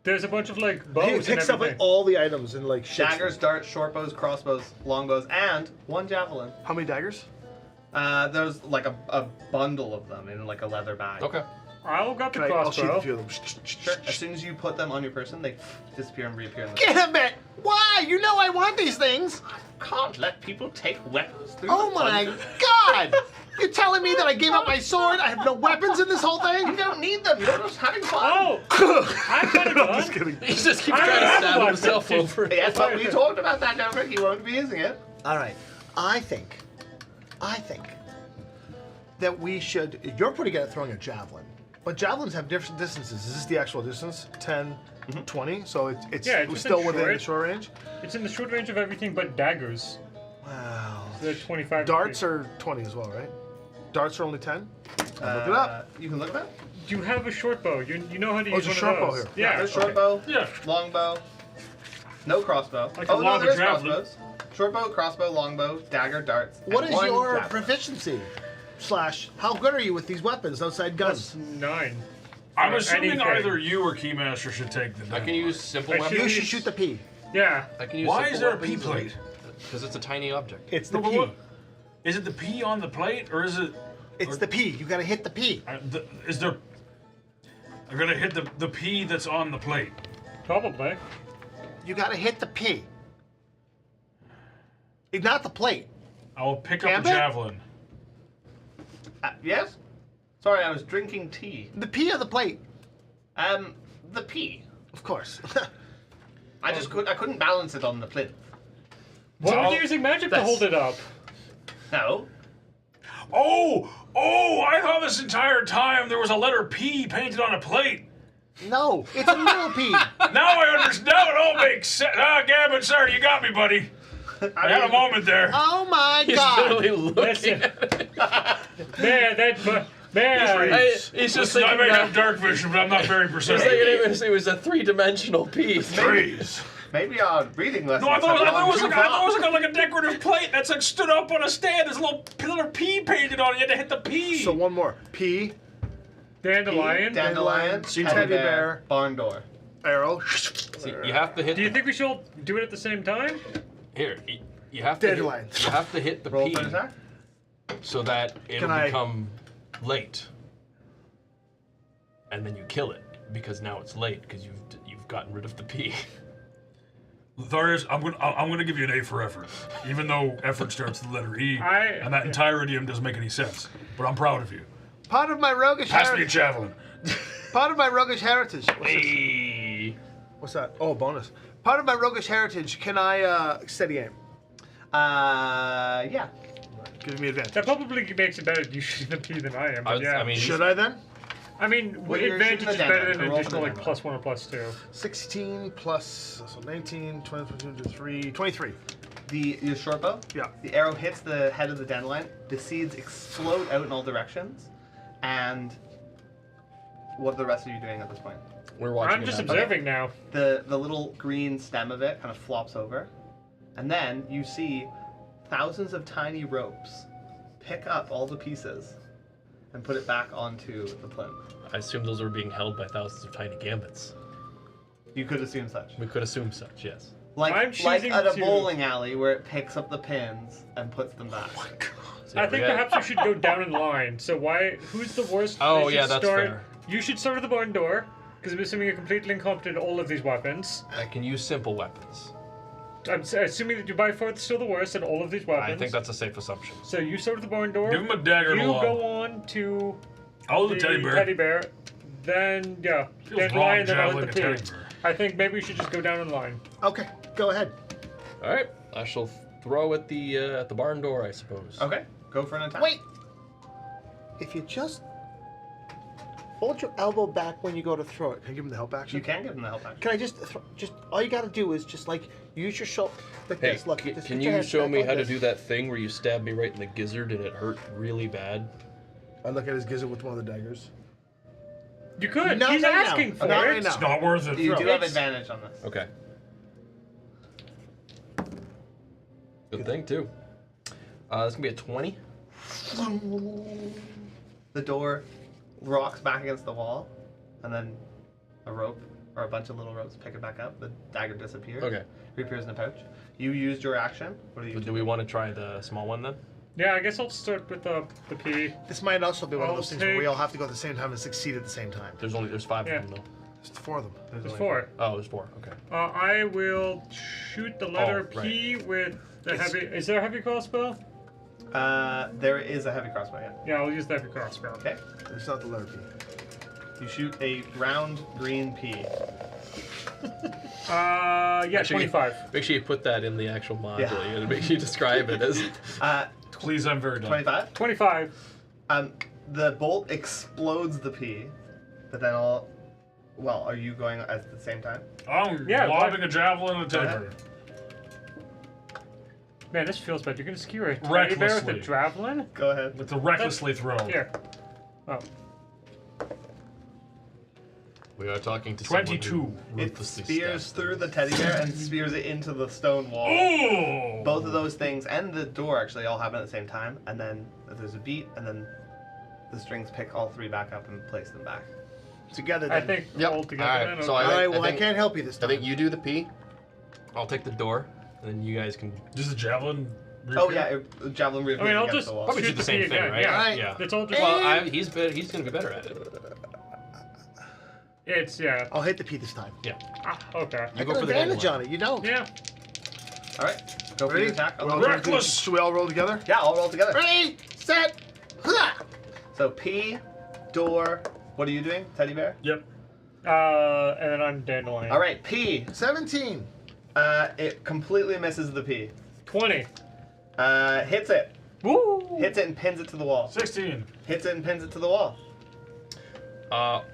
There's a bunch of like He bows and takes up like everything. all the items and like shits Daggers, them. darts, short bows, crossbows, longbows, and one javelin. How many daggers? There's like a bundle of them in like a leather bag. Okay. I'll got the I'll shoot a crossbow. few of them. Sure. As soon as you put them on your person, they disappear and reappear in the Gambit! Why? You know I want these things! Can't let people take weapons through Oh the my dungeon. god! You're telling me that I gave up my sword? I have no weapons in this whole You thing? don't need them. You're just having fun. Oh! I've got a gun. Just kidding. He just keeps I trying to have stab one. himself over. Yes, but we talked about that, Dominic. You won't be using it. Alright. I think that we should. You're pretty good at throwing a javelin, but javelins have different distances. Is this the actual distance? 10, 20? So it's Yeah, it's still within within the short. short range? It's in the short range of everything but daggers. Wow. They're 25. Darts are 20 as well, right? Darts are only 10? Look it up. You can look at that. You have a short bow. You know how to Oh, use it's a one short of bow those. here. Yeah. There's short bow, Yeah. long bow, no crossbow. Like oh a no, longer there's javelin. crossbows. Short bow, crossbow, longbow, dagger, darts. What and is one your javelin. proficiency? / how good are you with these weapons outside guns? Plus 9. I'm Or assuming anything. either you or Keymaster should take the I can use simple I weapons. You should shoot the P. Yeah. I can use Why simple is there a weapons P plate? Because it's a tiny object. It's the No, but P. what- Is it the P on the plate, or is it... It's the P. You gotta hit the P. Is there... I'm gonna hit the P that's on the plate. Probably. You gotta hit the P. Not the plate. I'll pick up Gambit? a javelin. Yes. Sorry, I was drinking tea. The P of the plate. The P. Of course. I couldn't balance it on the plinth. Why I'll- were you using magic to that's- hold it up? No. Oh! I thought this entire time there was a letter P painted on a plate. No, it's a little P. Now I understand. Now it all makes sense. Gambit, sir, you got me, buddy. I had a moment there. Oh my He's God. literally looking Listen. at it. Man, that... Man. He's just Listen, thinking I may that have dark vision, but I'm not very he's precise. thinking it was a three-dimensional piece. Trees. Maybe our reading lessons. No, I thought have it gone was too like a decorative plate that's like stood up on a stand. There's a little letter P painted on it. You had to hit the P. So one more. P, Dandelion. Dandelion, Teddy bear. barn door. arrow. See, you have to hit. Do you the, think we should do it at the same time? here? You have to. Dandelion. You have to hit the Roll P for an attack. so that it'll Can I- become late, and then you kill it because now it's late because you've gotten rid of the P. Tharius, I'm gonna give you an A for effort, even though effort starts with the letter E, and that entire idiom doesn't make any sense. But I'm proud of you. Part of my roguish Pass me a heritage. javelin. Part of my roguish heritage. Hey. What's that? Oh, bonus. Part of my roguish heritage. Can I steady aim? Yeah. Give me advantage. That probably makes it better you shooting the P than I am. But yeah. I mean, Should I then? I mean, Well, you're advantage shooting is the better damage, than an roll for additional the like damage. +1 or +2. 16 plus, so 19, 20, 23, 23. Your short bow. Yeah. The arrow hits the head of the dandelion. The seeds explode out in all directions. And what are the rest of you doing at this point? we're watching. I'm it just happen. observing now. The little green stem of it kind of flops over, and then you see thousands of tiny ropes pick up all the pieces and put it back onto the plinth. I assume those are being held by thousands of tiny gambits. You could assume such. We could assume such, yes. I'm Like choosing at a to- bowling alley where it picks up the pins and puts them back. So, I yeah, think we got- perhaps we should go down in line. So who's the worst? Oh, They should yeah, that's start, fair. You should start at the barn door, because I'm assuming you're completely incompetent at all of these weapons. I can use simple weapons. I'm assuming that you're by far still the worst at all of these weapons. I think that's a safe assumption. So you start at the barn door. Give him a dagger and You a long. go on to Oh, the teddy bear. Teddy bear. Then yeah, Feels then wrong line, then I'll javeling hit a the teddy P. bear. I think maybe we should just go down in line. Okay, go ahead. All right, I shall throw at the barn door, I suppose. Okay, go for an attack. Wait. If you just hold your elbow back when you go to throw it. Can I give him the help action? You can give them the help action. Can I just all you gotta do is just like use your shoulder like Hey, this. Look, can just put your you hands show back me like how to this. do that thing where you stab me right in the gizzard and it hurt really bad? I look at his gizzard with one of the daggers. You could. Not He's right now. asking for Not it. right now. It's not worth it. You do have It's- advantage on this. Okay. Good thing too. This gonna be a 20. The door rocks back against the wall, and then a rope or a bunch of little ropes pick it back up. The dagger disappears. Okay. Reappears in a pouch. You used your action. What do you Do we want to try the small one then? Yeah, I guess I'll start with the P. This might also be one of I'll those things where we take- all have to go at the same time and succeed at the same time. There's 5 Yeah. of them though. There's 4 of them. There's 4. Oh, there's 4. Okay. I will shoot the letter Oh, P with the heavy. Is there a heavy crossbow? There is a heavy crossbow, yeah. Yeah, I'll use the heavy crossbow. Okay. It's not the letter P. You shoot a round green pea. Yeah, Make sure you- 25. Make sure you put that in the actual module. Yeah. You gotta make sure you describe it as. Please, I'm very done. 25. 25. The bolt explodes the P, but then all. Well, are you going at the same time? I'm Yeah, lobbing why- a javelin and a teddy Go bear. Man, this feels bad. You're gonna skewer a teddy bear with Recklessly. a javelin? Go ahead. With a recklessly throw. Here. Oh. We are talking to 22. someone who It ruthlessly spears stabs through the teddy bear and spears it into the stone wall. Oh! Both of those things and the door actually all happen at the same time, and then there's a beat, and then the strings pick all three back up and place them back. Together I then. think Yep. all together. All right, then, so okay. All right, I well, I think- can't help you this I time. think you do the P. I'll take the door, and then you guys can. Does the javelin Oh reappear? yeah, javelin reappears I mean, I'll against just the wall. Probably shoot do the the same P thing, again. right? Yeah. Right. Yeah. It's all just. Well, he's gonna be better at it. It's yeah. I'll hit the P this time. Yeah. Ah, okay. I go got for the advantage dandelion. on it. You don't. Yeah. All right, go for Ready? your attack. We're all Okay. gonna do- Reckless. Should we all roll together? Yeah, all roll together. Ready, set, ha! So P, door. What are you doing, teddy bear? Yep. And then I'm dandelion. All right, P. 17. It completely misses the P. 20. Hits it. Woo! Hits it and pins it to the wall. 16. Hits it and pins it to the wall.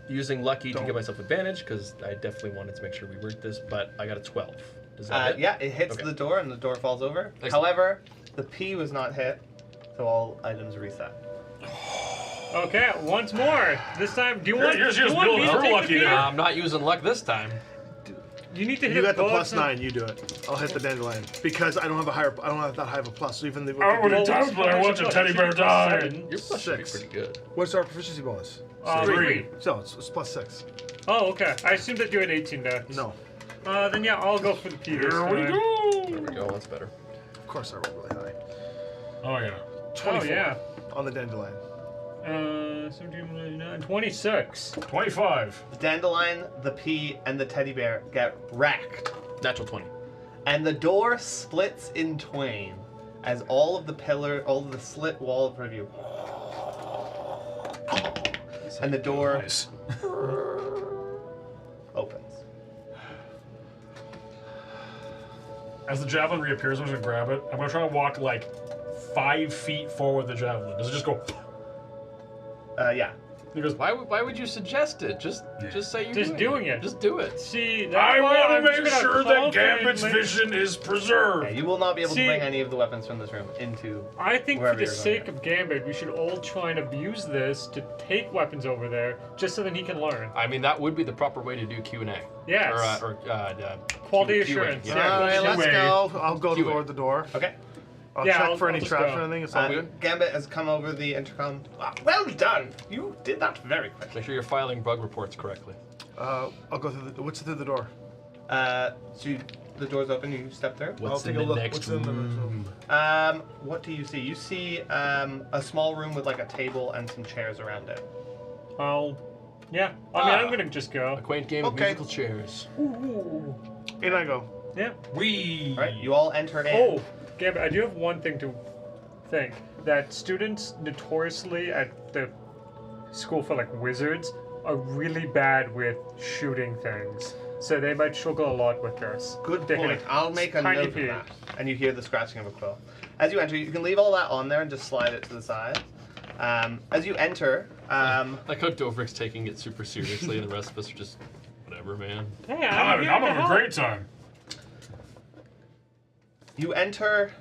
Using lucky to give myself advantage because I definitely wanted to make sure we worked this, but I got a 12. Does that hit? Yeah, it hits Okay. the door and the door falls over. Excellent. However, the P was not hit, so all items reset. Okay, once more. This time, do you want, you're do you just want me building to her take lucky the P? there. I'm not using luck this time. You need to hit You got the both plus of- 9. You do it. I'll hit the dandelion because I don't have a higher. I don't have that high of a plus. So even the. I would have Well, times, but I watch a teddy bear die. 7. Your plus should be 6. pretty good. What's our proficiency bonus? 3. So it's plus 6. Oh, okay. I assumed that you had 18 dex. No, Then yeah, I'll go for the P this Here we time. There go. we go. That's better. of course I rolled really high. Oh, yeah. 24 Oh, yeah. on the dandelion. 17, 26. 25. The dandelion, the P, and the teddy bear get wrecked. Natural 20. And the door splits in twain as all of the slit wall in front of you. And the door Nice. opens. As the javelin reappears, I'm just gonna grab it. I'm gonna try to walk like 5 feet forward with the javelin. Does it just go? Yeah. It goes. Why would you suggest it? Just say you're Just doing it. Just do it. See, that's I why want I'm to just make gonna sure that confidently- Gambit's vision is Yeah, preserved. you will not be able See- to bring any of the weapons from this room into. I think for wherever the you're going. sake of Gambit, we should all try and abuse this to take weapons over there, just so that he can learn. I mean, that would be the proper way to do Q&A. Yes. Or Quality Q&A, assurance. yeah. Yeah. All right, let's QA. go. I'll go QA. toward the door. Okay. I'll Yeah, check I'll- for I'll any just traps go. or anything. It's all good. Gambit has come over the intercom. Well done! You did that very quickly. Make sure you're filing bug reports correctly. I'll go through the. What's through the door? The door's open, you step through. What's take in a the look. next What's in the next room? What do you see? You see a small room with like a table and some chairs around it. Yeah. I mean, I'm gonna just go. A quaint game of Okay. musical chairs. In I go. Yeah. We. All right, you all enter in. Oh, Gambit, I do have one thing to think. That students notoriously at the school for like wizards are really bad with shooting things. So they might struggle a lot with this. Good They hit point. I'll make a tiny note of P. that. And you hear the scratching of a quill. As you enter, you can leave all that on there and just slide it to the side. As you enter, Like how Dobrik's taking it super seriously and the rest of us are just, whatever, man. Hey, I'm here to having a help. great time. you enter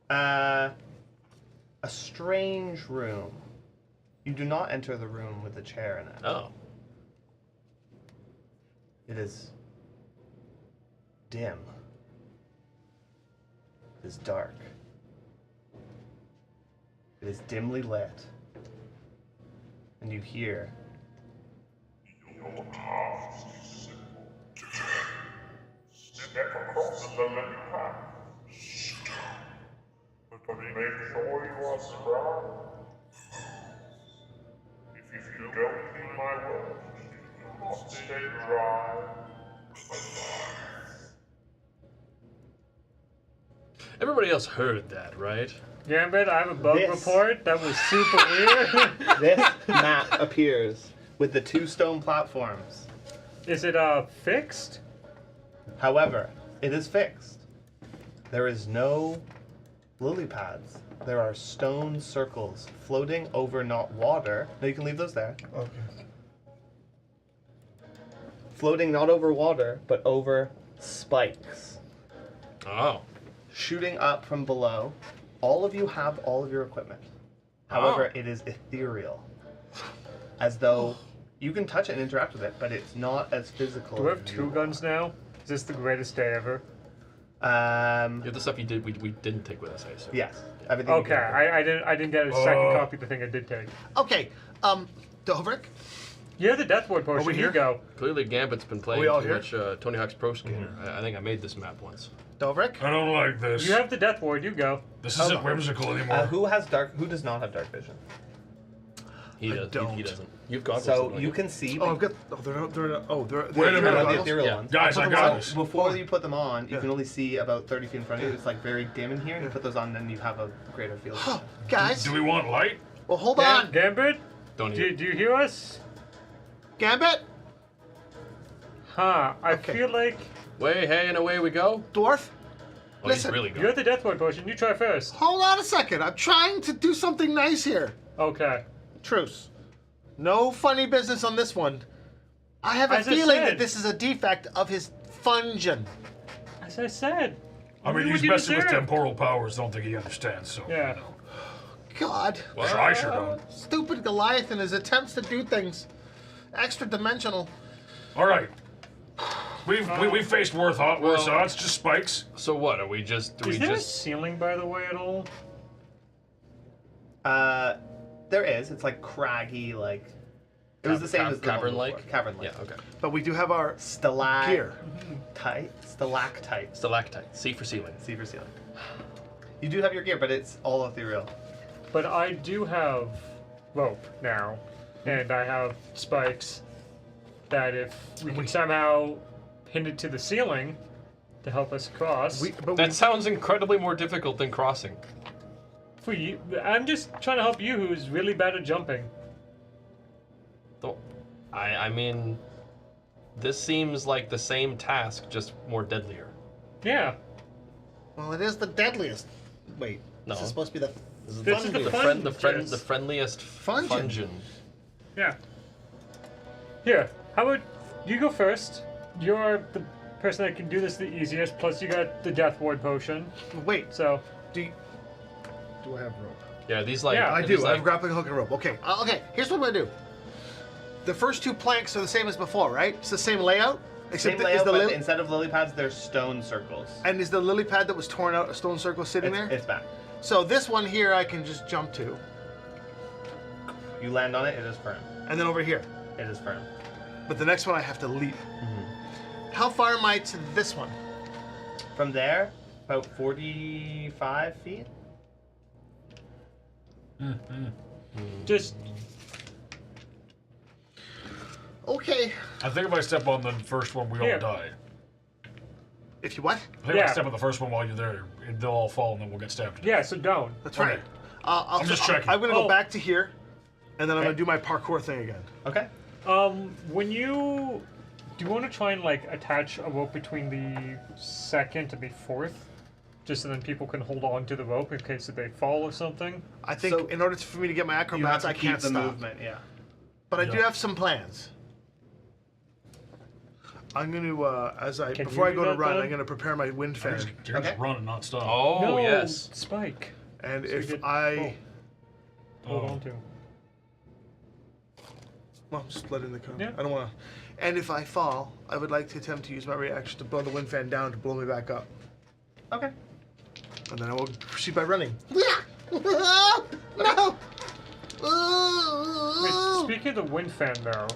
a strange room. You do not enter the room with the chair in it. Oh. It is dim. It is dark. It is dimly lit. And you hear Your task is simple. Step across the lily path. But make sure you are strong. If you don't heed my words, you will not stay dry. Everybody else heard that, right? Gambit, I have a bug This- report. That was super weird. this map appears with the two stone platforms. Is it fixed? However, it is fixed. There is no lily pads there are stone circles floating over not water. No, you can leave those there. Okay. Floating not over water, but over spikes. Oh. Shooting up from below. All of you have all of your equipment. However, it is ethereal. As though you can touch it and interact with it, but it's not as physical. Do we have as two you guns now? Is this the greatest day ever? are. You have the stuff you did we didn't take with us, I assume. Yes. Everything. you Okay, can I didn't get a second copy of the thing I did take. Okay, Dovrik? Yeah, the Death Ward potion. we Here you here? go. Clearly Gambit's been playing we all too here? much Tony Hawk's Pro Skater. I think I made this map once. Dovrik? I don't like this. You have the Death Ward. You go. This isn't whimsical anymore. Who does not have dark vision? He does. don't. He doesn't. You've got So you can see. Oh, I've got. Oh, they're Wait a They're minute. not the goggles? ethereal Yeah. ones. Guys, I got this. Before you put them on, you Yeah. can only see about 30 feet in front of you. It's like very dim in here. You put those on, then you have a greater field. of vision. Guys? Do we want light? Well, hold on. Gambit, Don't do you hear us? Gambit? Huh? I Okay. feel like Way, hey, and away we go. Dwarf? Oh, Listen. he's really you good. have the Death Ward potion. You try first. Hold on a second. I'm trying to do something nice here. Okay. Truce. No funny business on this one. I have a As I feeling said. that this is a defect of his function. As I said. I mean, do he's what you messing with deserve. temporal powers. Don't think he understands. So Yeah. God. I sure don't. Stupid Goliath and his attempts to do things extra dimensional. All right. We faced worse odds. Just spikes. So what? Are we just? Do Is we there just? a ceiling, by the way, at all? There is. It's like craggy, like. It was the same as the one cavern-like. before. Cavern-like. Yeah. Okay. But we do have our gear. Stalactite. Stalactite. C for ceiling. See for ceiling. You do have your gear, but it's all ethereal. But I do have rope now, and I have spikes that if we can somehow pin it to the ceiling to help us cross. That sounds incredibly more difficult than crossing. For you, I'm just trying to help you, who's really bad at jumping. Don't. I mean, this seems like the same task, just more deadlier. Yeah. Well, it is the deadliest. Wait, No. this is supposed to be the. This is This is the the friendliest Fungin. fungin. Yeah. Here, how about you go first? You're the person that can do this the easiest, plus you got the Death Ward potion. Wait, So, Do I have rope? Yeah, these like. Yeah, I these, do. I have Like, grappling hook and rope. Okay. okay, here's what I'm gonna do. The first two planks are the same as before, right? It's the same layout? Same that- layout, the but li- instead of lily pads, there's stone circles. and is the lily pad that was torn out a stone circle sitting there? It's back. So this one here I can just jump to. You land on it, it is firm. And then over here. It is firm. But the next one I have to leap. How far am I to this one? From there, about 45 feet. just Okay. I think if I step on the first one, we all Here. die. If you what? I think if Yeah. I step on the first one while you're there, they'll all fall and then we'll get stabbed. to death. yeah. So don't. That's right. I'm just checking. I'm gonna go Oh. back to here, and then I'm Okay. gonna do my parkour thing again. Okay. When you do, you want to try and like attach a rope between the second and the fourth, just so then people can hold on to the rope in case that they fall or something. I think So- in order for me to get my You have acrobats, to I keep can't the stop. movement, yeah. But I do Yeah. have some plans. I'm gonna Can before you I go do to that, run, then? I'm gonna prepare my wind fan. You're Okay. just run and not stop. oh no, yes. Spike. And So you if get- I Hold Oh. on to. well, just let in the come. Yeah. I don't want to. And if I fall, I would like to attempt to use my reaction to blow the wind fan down to blow me back up, Okay. and then I will proceed by running. No. Wait, speaking of the wind fan, though,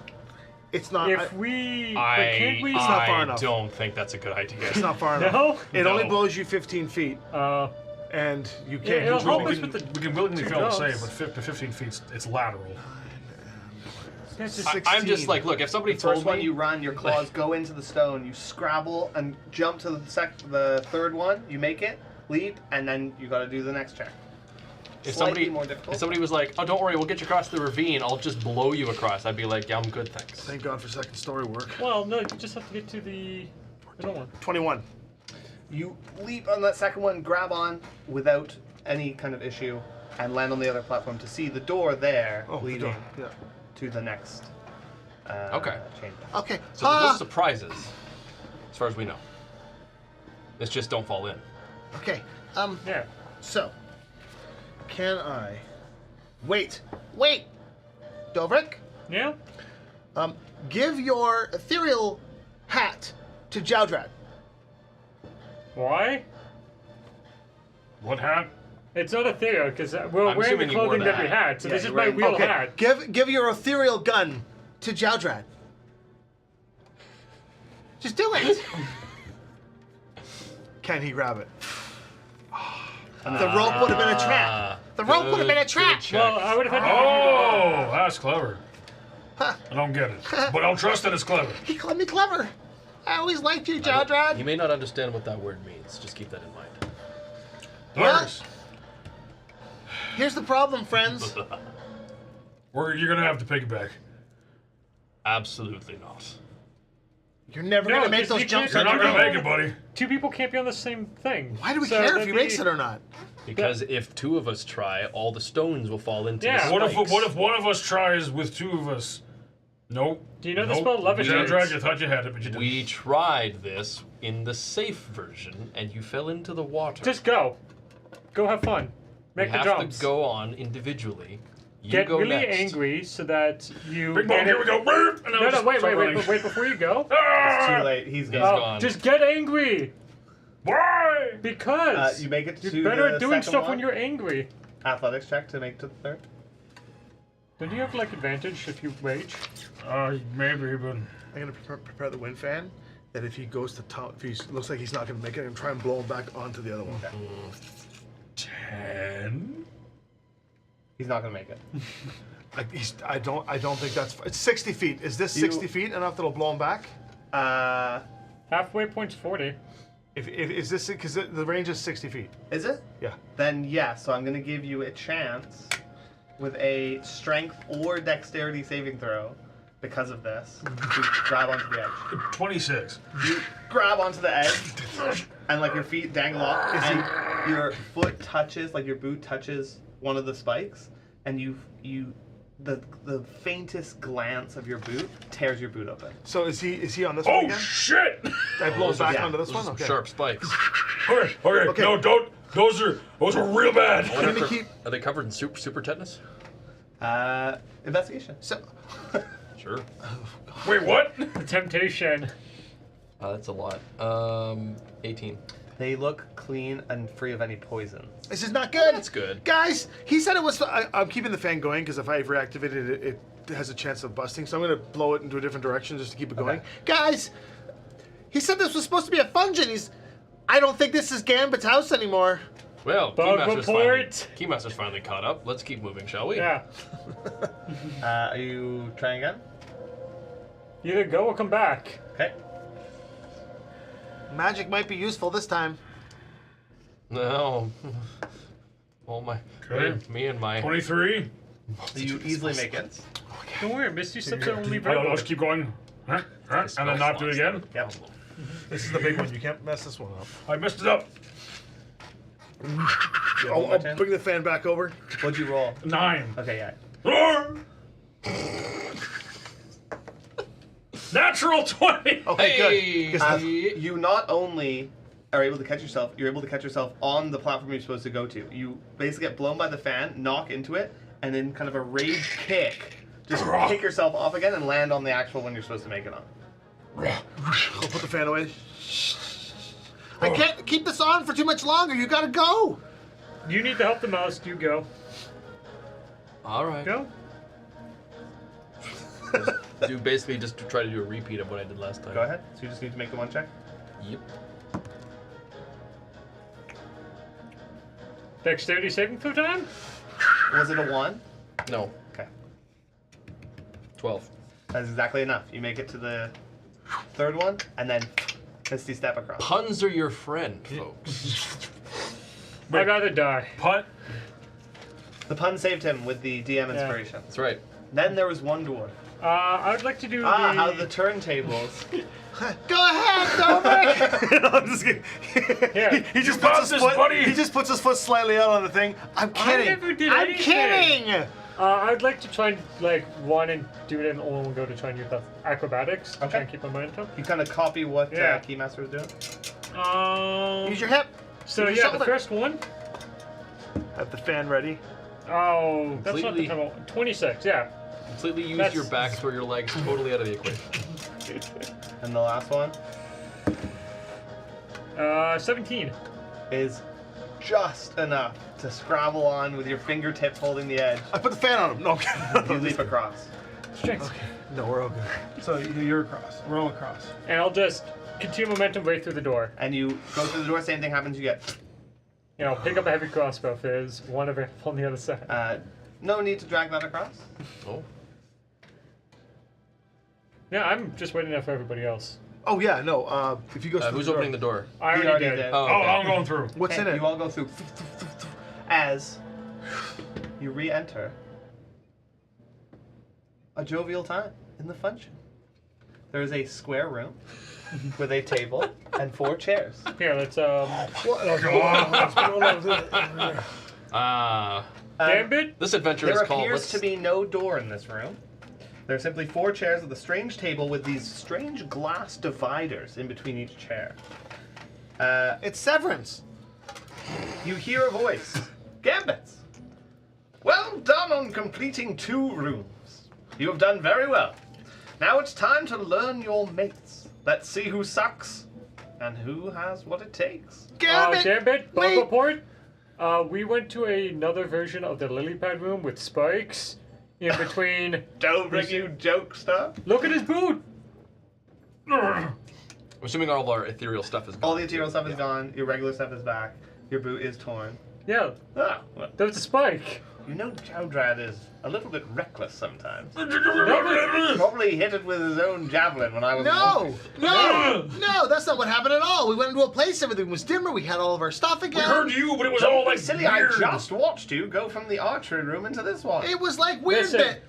It's not. if we, but I, can't we? not far enough. don't think that's a good idea. It's not far enough. No. It only No. blows you 15 feet, and you can't. it'll control help it. us with the. We can willingly two fail to dogs. save, but to 15 feet, it's lateral. That's just, I'm just 16. like, look, if somebody The told first one me you run, your claws go into the stone, you scrabble and jump to the third one, you make it, leap, and then you gotta do the next check. if Slightly somebody more difficult. if somebody was like, oh, don't worry, we'll get you across the ravine, I'll just blow you across, I'd be like, yeah, I'm good, thanks. Thank God for second story work. well, no, you just have to get to the middle one. 21. You leap on that second one, grab on without any kind of issue and land on the other platform to see the door there Oh, the leading door, yeah. to the next Okay. chamber. Okay. So there's no surprises, as far as we know. It's just don't fall in. Okay. Yeah. So, can I... Wait! Dovrik, Yeah? give your ethereal hat to Jaudrad. Why? What hat? It's not ethereal, because we're I'm wearing the assuming you wore clothing the that we hat. had, so Yeah, this is you're my wearing- real Okay, hat. give your ethereal gun to Jaudrad. Just do it. Can he grab it? The rope would have been a trap. The rope would have been a trap. Well, I would have had to Oh, that's clever. I don't get it, but I'll trust that it's clever. He called me clever. I always liked you, You Jaudrad. may not understand what that word means. Just keep that in mind. Well- Doris, Here's the problem, friends. you're gonna have to piggyback. Absolutely not. You're never No, gonna make because those you jumps. You're can't- on not your gonna own. make it, buddy. Two people can't be on the same thing. Why do we So care if that'd he be- makes it or not? Because if two of us try, all the stones will fall into Yeah. the What spikes. if one of us tries with two of us? Nope. Do you know the nope. spell levitate? Drag, you thought you had it, but you didn't. We tried this in the safe version, and you fell into the water. Just go. Go have fun. Make we the have jumps. to go on individually. You Get go really next. angry so that you. Big ball, get here it- we go. And No, I'll no, just wait, start running. wait, before you go. Ah! Too late. He's He's gone. gone. Just get angry! Why? Because You make it to you're better the at doing second stuff one? when you're angry. Athletics check to make it to the third. Don't you have like advantage if you rage? Maybe, but I'm gonna prepare the wind fan. That if he goes to top, if he looks like he's not gonna make it, I'm gonna try and blow him back onto the other one. 10. He's not gonna make it. I don't think that's. It's 60 feet. Is this 60 feet enough that'll blow him back? Halfway point's 40. If is this because the range is 60 feet? Is it? Yeah. Then yes. So I'm gonna give you a chance with a strength or dexterity saving throw because of this to grab onto the edge. 26. You grab onto the edge and like your feet dangle off and your foot touches, like your boot touches one of the spikes, and the faintest glance of your boot tears your boot open. So is he on this one Oh again? shit! I blow him back yeah. onto this Those one. are some Okay. sharp spikes. Okay. No, don't. Those are real bad. I'm gonna keep. Are they covered in super tetanus? Investigation. So, Sure. Wait, what? The temptation. That's a lot. 18. They look clean and free of any poison. this is not good. That's good. Guys, He said it was. I'm keeping the fan going because if I reactivate it, it has a chance of busting. So I'm gonna blow it into a different direction just to keep it going. guys, he said this was supposed to be a function. I don't think this is Gambit's house anymore. Well, Bug report. Keymaster's finally caught up. Let's keep moving, shall we? Yeah. Are you trying again? Either go or come back. Okay. Magic might be useful this time. No. All my. Okay. Me and my. 23. You easily make it. Don't worry, Misty steps are only I'll just keep going. Huh? And then not do it again. Yep. This is the big one. You can't mess this one up. I messed it up. I'll bring the fan back over. What'd you roll? 9. Okay, yeah. Natural 20. Okay, Hey! good. 'Cause You not only are able to catch yourself, you're able to catch yourself on the platform you're supposed to go to. You basically get blown by the fan, knock into it, and then kind of a rage kick, just kick yourself off again and land on the actual one you're supposed to make it on. I'll put the fan away. I can't keep this on for too much longer. You gotta go. You need the help the most. You go. All right. Go. Do basically just to try to do a repeat of what I did last time. Go ahead. So you just need to make the one check. Yep. Dexterity saving throw time? Was it a 1? No. Okay. 12. That's exactly enough. You make it to the third one, and then Misty step across. Puns are your friend, folks. I'd rather die. Punt. The pun saved him with the DM inspiration. That's right. Then there was one dwarf. I would like to do How the turntables. Go ahead, Dobrik! I'm just kidding. Yeah. He just got puts his this, foot. buddy. He just puts his foot slightly out on the thing. I'm I kidding. never did I'm anything. kidding! I would like to try and run and do it in all one go to try and use the acrobatics to try and keep my momentum. You kind of copy what Yeah. Keymaster was doing. Use your hip. So Use your yeah, the shoulder. first one. Have the fan ready. Oh, that's not the Completely- time. 26. Yeah. Completely use That's- your back, throw your legs totally out of the equation. And the last one 17. is just enough to scrabble on with your fingertips holding the edge. I put the fan on him. No, I'm kidding. You leap across. Strength. No, we're all good. So you're across. We're all across. And I'll just continue momentum right through the door. And you go through the door, same thing happens, you get... Pick up a heavy crossbow if there's one available on the other side. No need to drag that across. Oh. Yeah, I'm just waiting there for everybody else. Oh yeah, no. If you go through Who's the door. opening the door? I He already did. Oh, Oh, okay. I'm going through. What's in Okay, it? You all go through as you re-enter a jovial time in the function. There is a square room with a table and 4 chairs. Here, let's Gambit. This adventure There is called. appears to be no door in this room. There are simply 4 chairs with a strange table with these strange glass dividers in between each chair. It's Severance. You hear a voice. Gambit! Well done on completing 2 rooms. You have done very well. Now it's time to learn your mates. Let's see who sucks and who has what it takes. Gambit. Bug wait. report. We went to another version of the lily pad room with spikes in between. Don't bring you jokester. Look at his boot. I'm assuming all of our ethereal stuff is gone. All the ethereal stuff is gone. Your regular stuff is back. Your boot is torn. Yeah, Ah, well, there was a spike. you know Jowdrad is a little bit reckless sometimes. No, Probably hit it with his own javelin when I was No, that's not what happened at all. We went into a place, everything was dimmer, we had all of our stuff We again. heard you, but it was all like silly. weird. I just watched you go from the archery room into this one. It was like weird Listen. bit.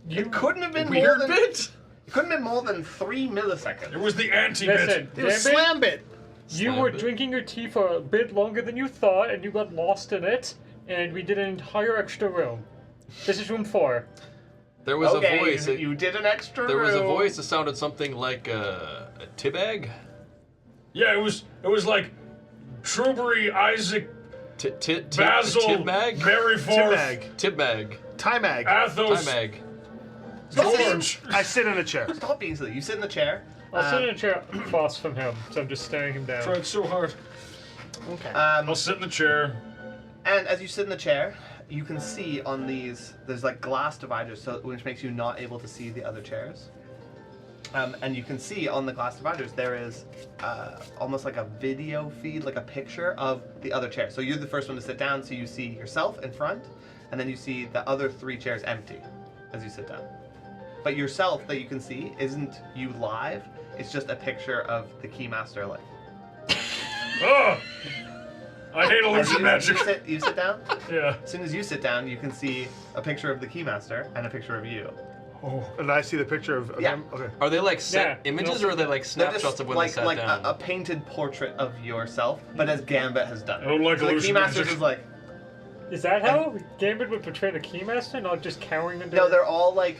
It couldn't have been Weird more than bit. It couldn't have been more than 3 milliseconds. It was the anti-bit. Listen, It was Gambit, slam bit. you Slam were it. drinking your tea for a bit longer than you thought, and you got lost in it, and we did an entire extra room. This is room 4. There was Okay, a voice. you did an extra There was a room. voice that sounded something like a Tibag. Yeah, it was like Trubery, Isaac, Basil, Tibag. Maryforth, Timag. Tibag. Timag. Athos, Timag. George. I sit in a chair. Stop being silly. You sit in the chair. I'll sit in a chair across from him, so I'm just staring him down. Tried so hard. Okay. I'll sit in the chair. And as you sit in the chair, you can see on these, there's like glass dividers, so which makes you not able to see the other chairs. And you can see on the glass dividers there is almost like a video feed, like a picture of the other chair. So you're the first one to sit down, so you see yourself in front, and then you see the other 3 chairs empty as you sit down. But yourself that you can see isn't you live, it's just a picture of the Keymaster like. Ugh! I hate illusion magic. You sit down? Yeah. As soon as you sit down, you can see a picture of the Keymaster and a picture of you. Oh. And I see the picture of Yeah. him. Okay. Are they like set Yeah, images no. or are they like They're snapshots just of when like they sat down? a painted portrait of yourself, but as Gambit has done. I don't like so the illusion Keymaster magic. is like, Is that how Gambit would portray the Keymaster, not just cowering under? no, they're all like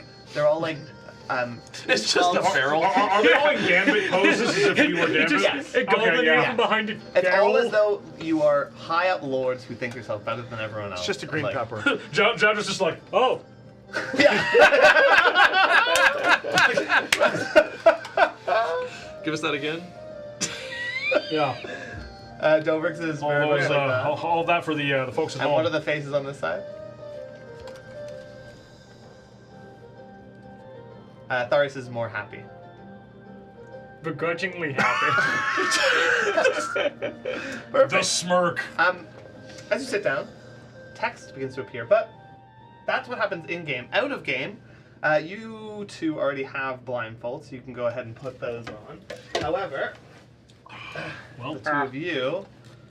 It's just a feral. Are they all in Gambit poses as if you were Gambit? Yes. A golden Okay, yeah. from behind it. It's all barrel. as though you are high up lords who think yourself better than everyone else. It's just a green Like- pepper. John was just like, Oh, Give us that again. yeah. Dobrix is All very much those, like that. all that for the folks at And home. what are the faces on this side? Tharius is more happy. begrudgingly happy. The smirk. As you sit down, text begins to appear, but that's what happens in game. Out of game, you two already have blindfolds, so you can go ahead and put those on. However, Well, the two of you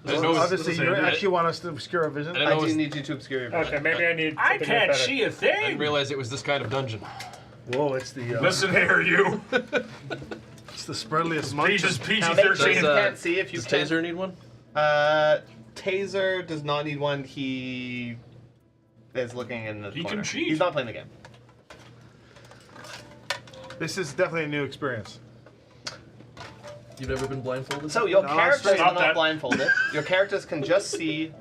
I know Obviously, you actually want us to obscure our vision? I I know do it's- need you to obscure your vision. Okay, maybe I need. I something can't better. see a I thing. didn't realize it was this kind of dungeon. Whoa, it's the Listen here, you. it's the spreadliest monk. Peaches, Now, make sure you PG-13. can't see if you Does can. Taser need one? Taser does not need one. He is looking in the He corner. can cheat. He's not playing the game. This is definitely a new experience. You've never been blindfolded? So your No, characters straight are up not that. blindfolded. Your characters can just see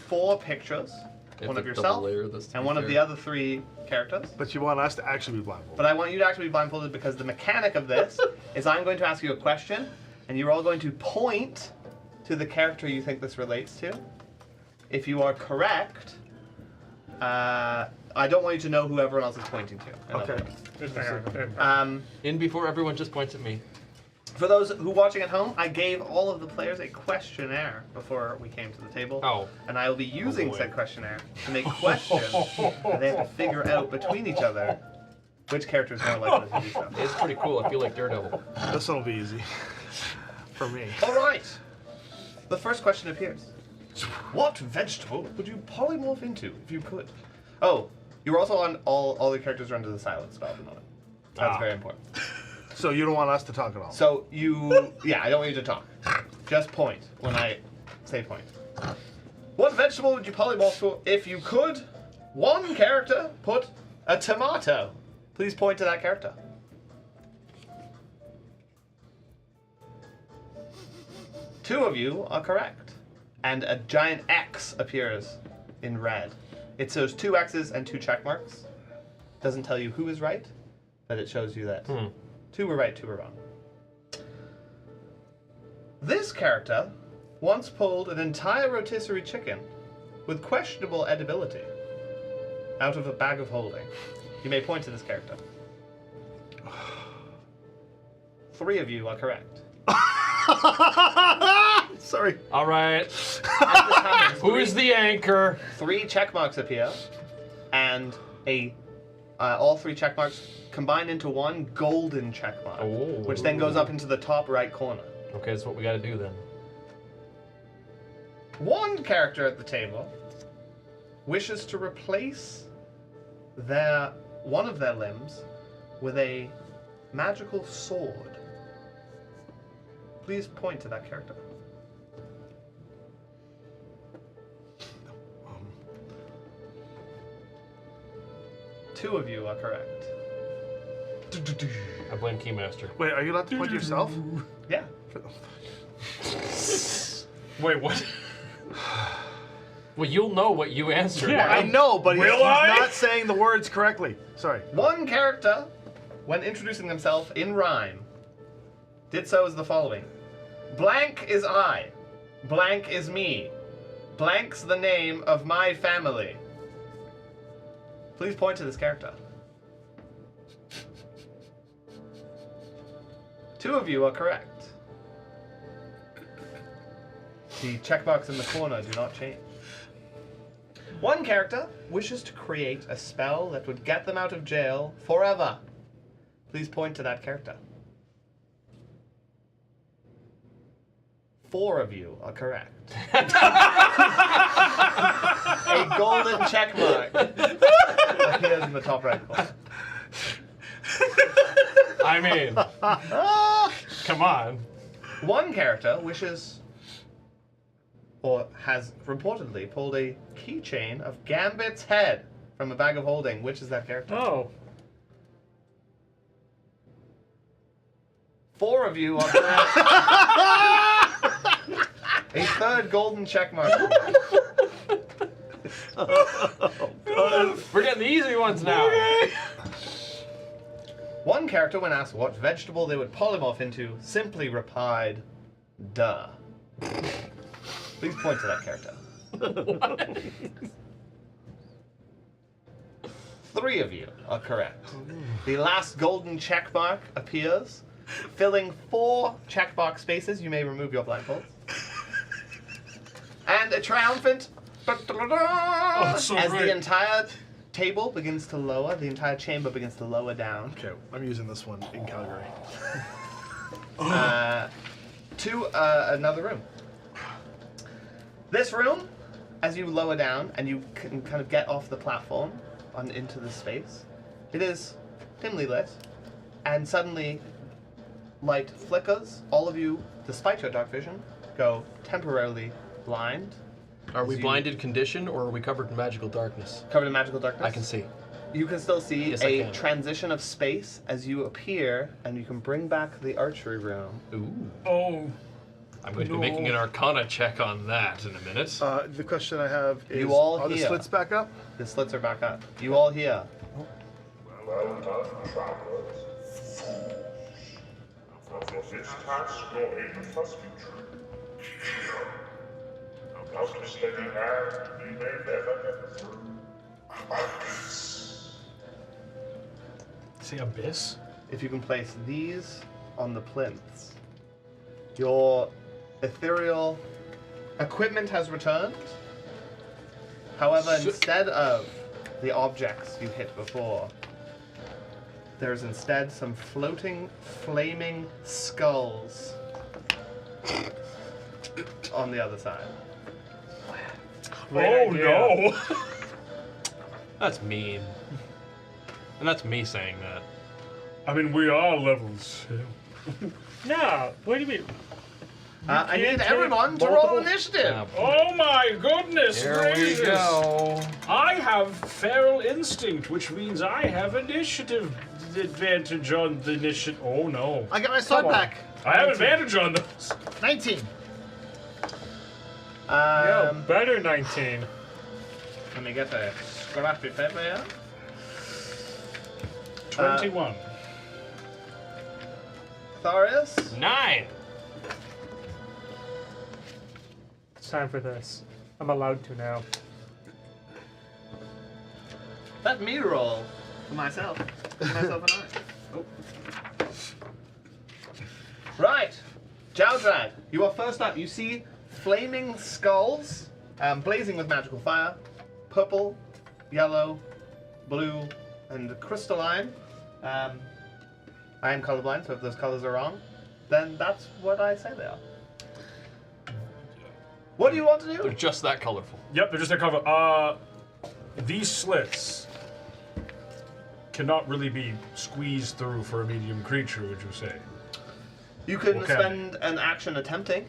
4 pictures, You have one to of double yourself layer this to and be one of fair. the other 3 characters. But you want us to actually be blindfolded. But I want you to actually be blindfolded because the mechanic of this is I'm going to ask you a question, and you're all going to point to the character you think this relates to. If you are correct, I don't want you to know who everyone else is pointing to. in other Okay. words. Just hang on. In before everyone just points at me. For those who are watching at home, I gave all of the players a questionnaire before we came to the table. Oh. And I will be using boy. said questionnaire to make questions that they have to figure out between each other which character is more likely to do so. It's pretty cool. I feel like Daredevil. This one will be easy. For me. All right. The first question appears. What vegetable would you polymorph into if you could? Oh, you're also on all the characters are under the silence spell at the moment. That's very important. So you don't want us to talk at all? So yeah, I don't want you to talk. Just point when I say point. What vegetable would you polymorph to if you could? One character put a tomato. Please point to that character. Two of you are correct. And a giant X appears in red. It shows 2 X's and 2 check marks. Doesn't tell you who is right, but it shows you that 2 were right, 2 were wrong. This character once pulled an entire rotisserie chicken with questionable edibility out of a bag of holding. You may point to this character. 3 of you are correct. Sorry. All right. As this happens, Who is the anchor? 3 check marks appear, and all 3 check marks combine into one golden check mark, Oh. which then goes up into the top right corner. Okay, that's what we got to do then. One character at the table wishes to replace one of their limbs with a magical sword. Please point to that character. Two of you are correct. I blame Keymaster. Wait, are you allowed to point to yourself? Yeah. Wait, what? Well, you'll know what you answered. Yeah, I know, but he's Will I? not saying the words correctly. Sorry. One character, when introducing himself in rhyme, did so as the following. Blank is I. Blank is me. Blank's the name of my family. Please point to this character. Two of you are correct. The checkbox in the corner do not change. One character wishes to create a spell that would get them out of jail forever. Please point to that character. 4 of you are correct. A golden checkmark appears in the top right corner. I mean, come on. One character wishes, or has reportedly pulled a keychain of Gambit's head from a bag of holding. Which is that character? Oh. 4 of you are correct. A third golden checkmark. We're getting the easy ones now. One character, when asked what vegetable they would polymorph into, simply replied, duh. Please point to that character. 3 of you are correct. The last golden checkmark appears, filling 4 checkbox spaces. You may remove your blindfolds. And a triumphant so as great. the entire table begins to lower, the entire chamber begins to lower down Okay, I'm using this one in Calgary. to another room. This room, as you lower down and you can kind of get off the platform on into the space, it is dimly lit, and suddenly light flickers. All of you, despite your dark vision, go temporarily blind. Are we you- blinded condition or are we covered in magical darkness? Covered in magical darkness. I can see. You can still see Yes, I a can. transition of space as you appear, and you can bring back the archery room. Ooh. Oh, I'm going to be making an Arcana check on that in a minute. The question I have is, You all are the hear. slits back up? The slits are back up. You all hear. Well done, travelers. Fools. For this task, your aim must be true. Without a steady hand, we may never get through. Say abyss? If you can place these on the plinths, your ethereal equipment has returned. However, instead of the objects you hit before, there's instead some floating, flaming skulls on the other side. Great Oh idea. no! That's mean. And that's me saying that. I mean, we are levels. No, what do you mean? I can't need take everyone to roll multiple- initiative. Oh my goodness There we gracious! go. I have feral instinct, which means I have initiative advantage on the initiative. Oh no. I got my sword Come on. back. I have advantage on those. 19. Yo, better 19. Let me get a scrappy paper here. 21. Tharius? 9. It's time for this. I'm allowed to now. Let me roll for myself. For myself and I. Oh. Right. Jowdrad, you are first up. You see flaming skulls blazing with magical fire. Purple, yellow, blue, and crystalline. I am colorblind, so if those colors are wrong, then that's what I say they are. What do you want to They're do? just that colorful. Yep, they're just that cover. These slits cannot really be squeezed through for a medium creature, would you say? You can Okay. spend an action attempting.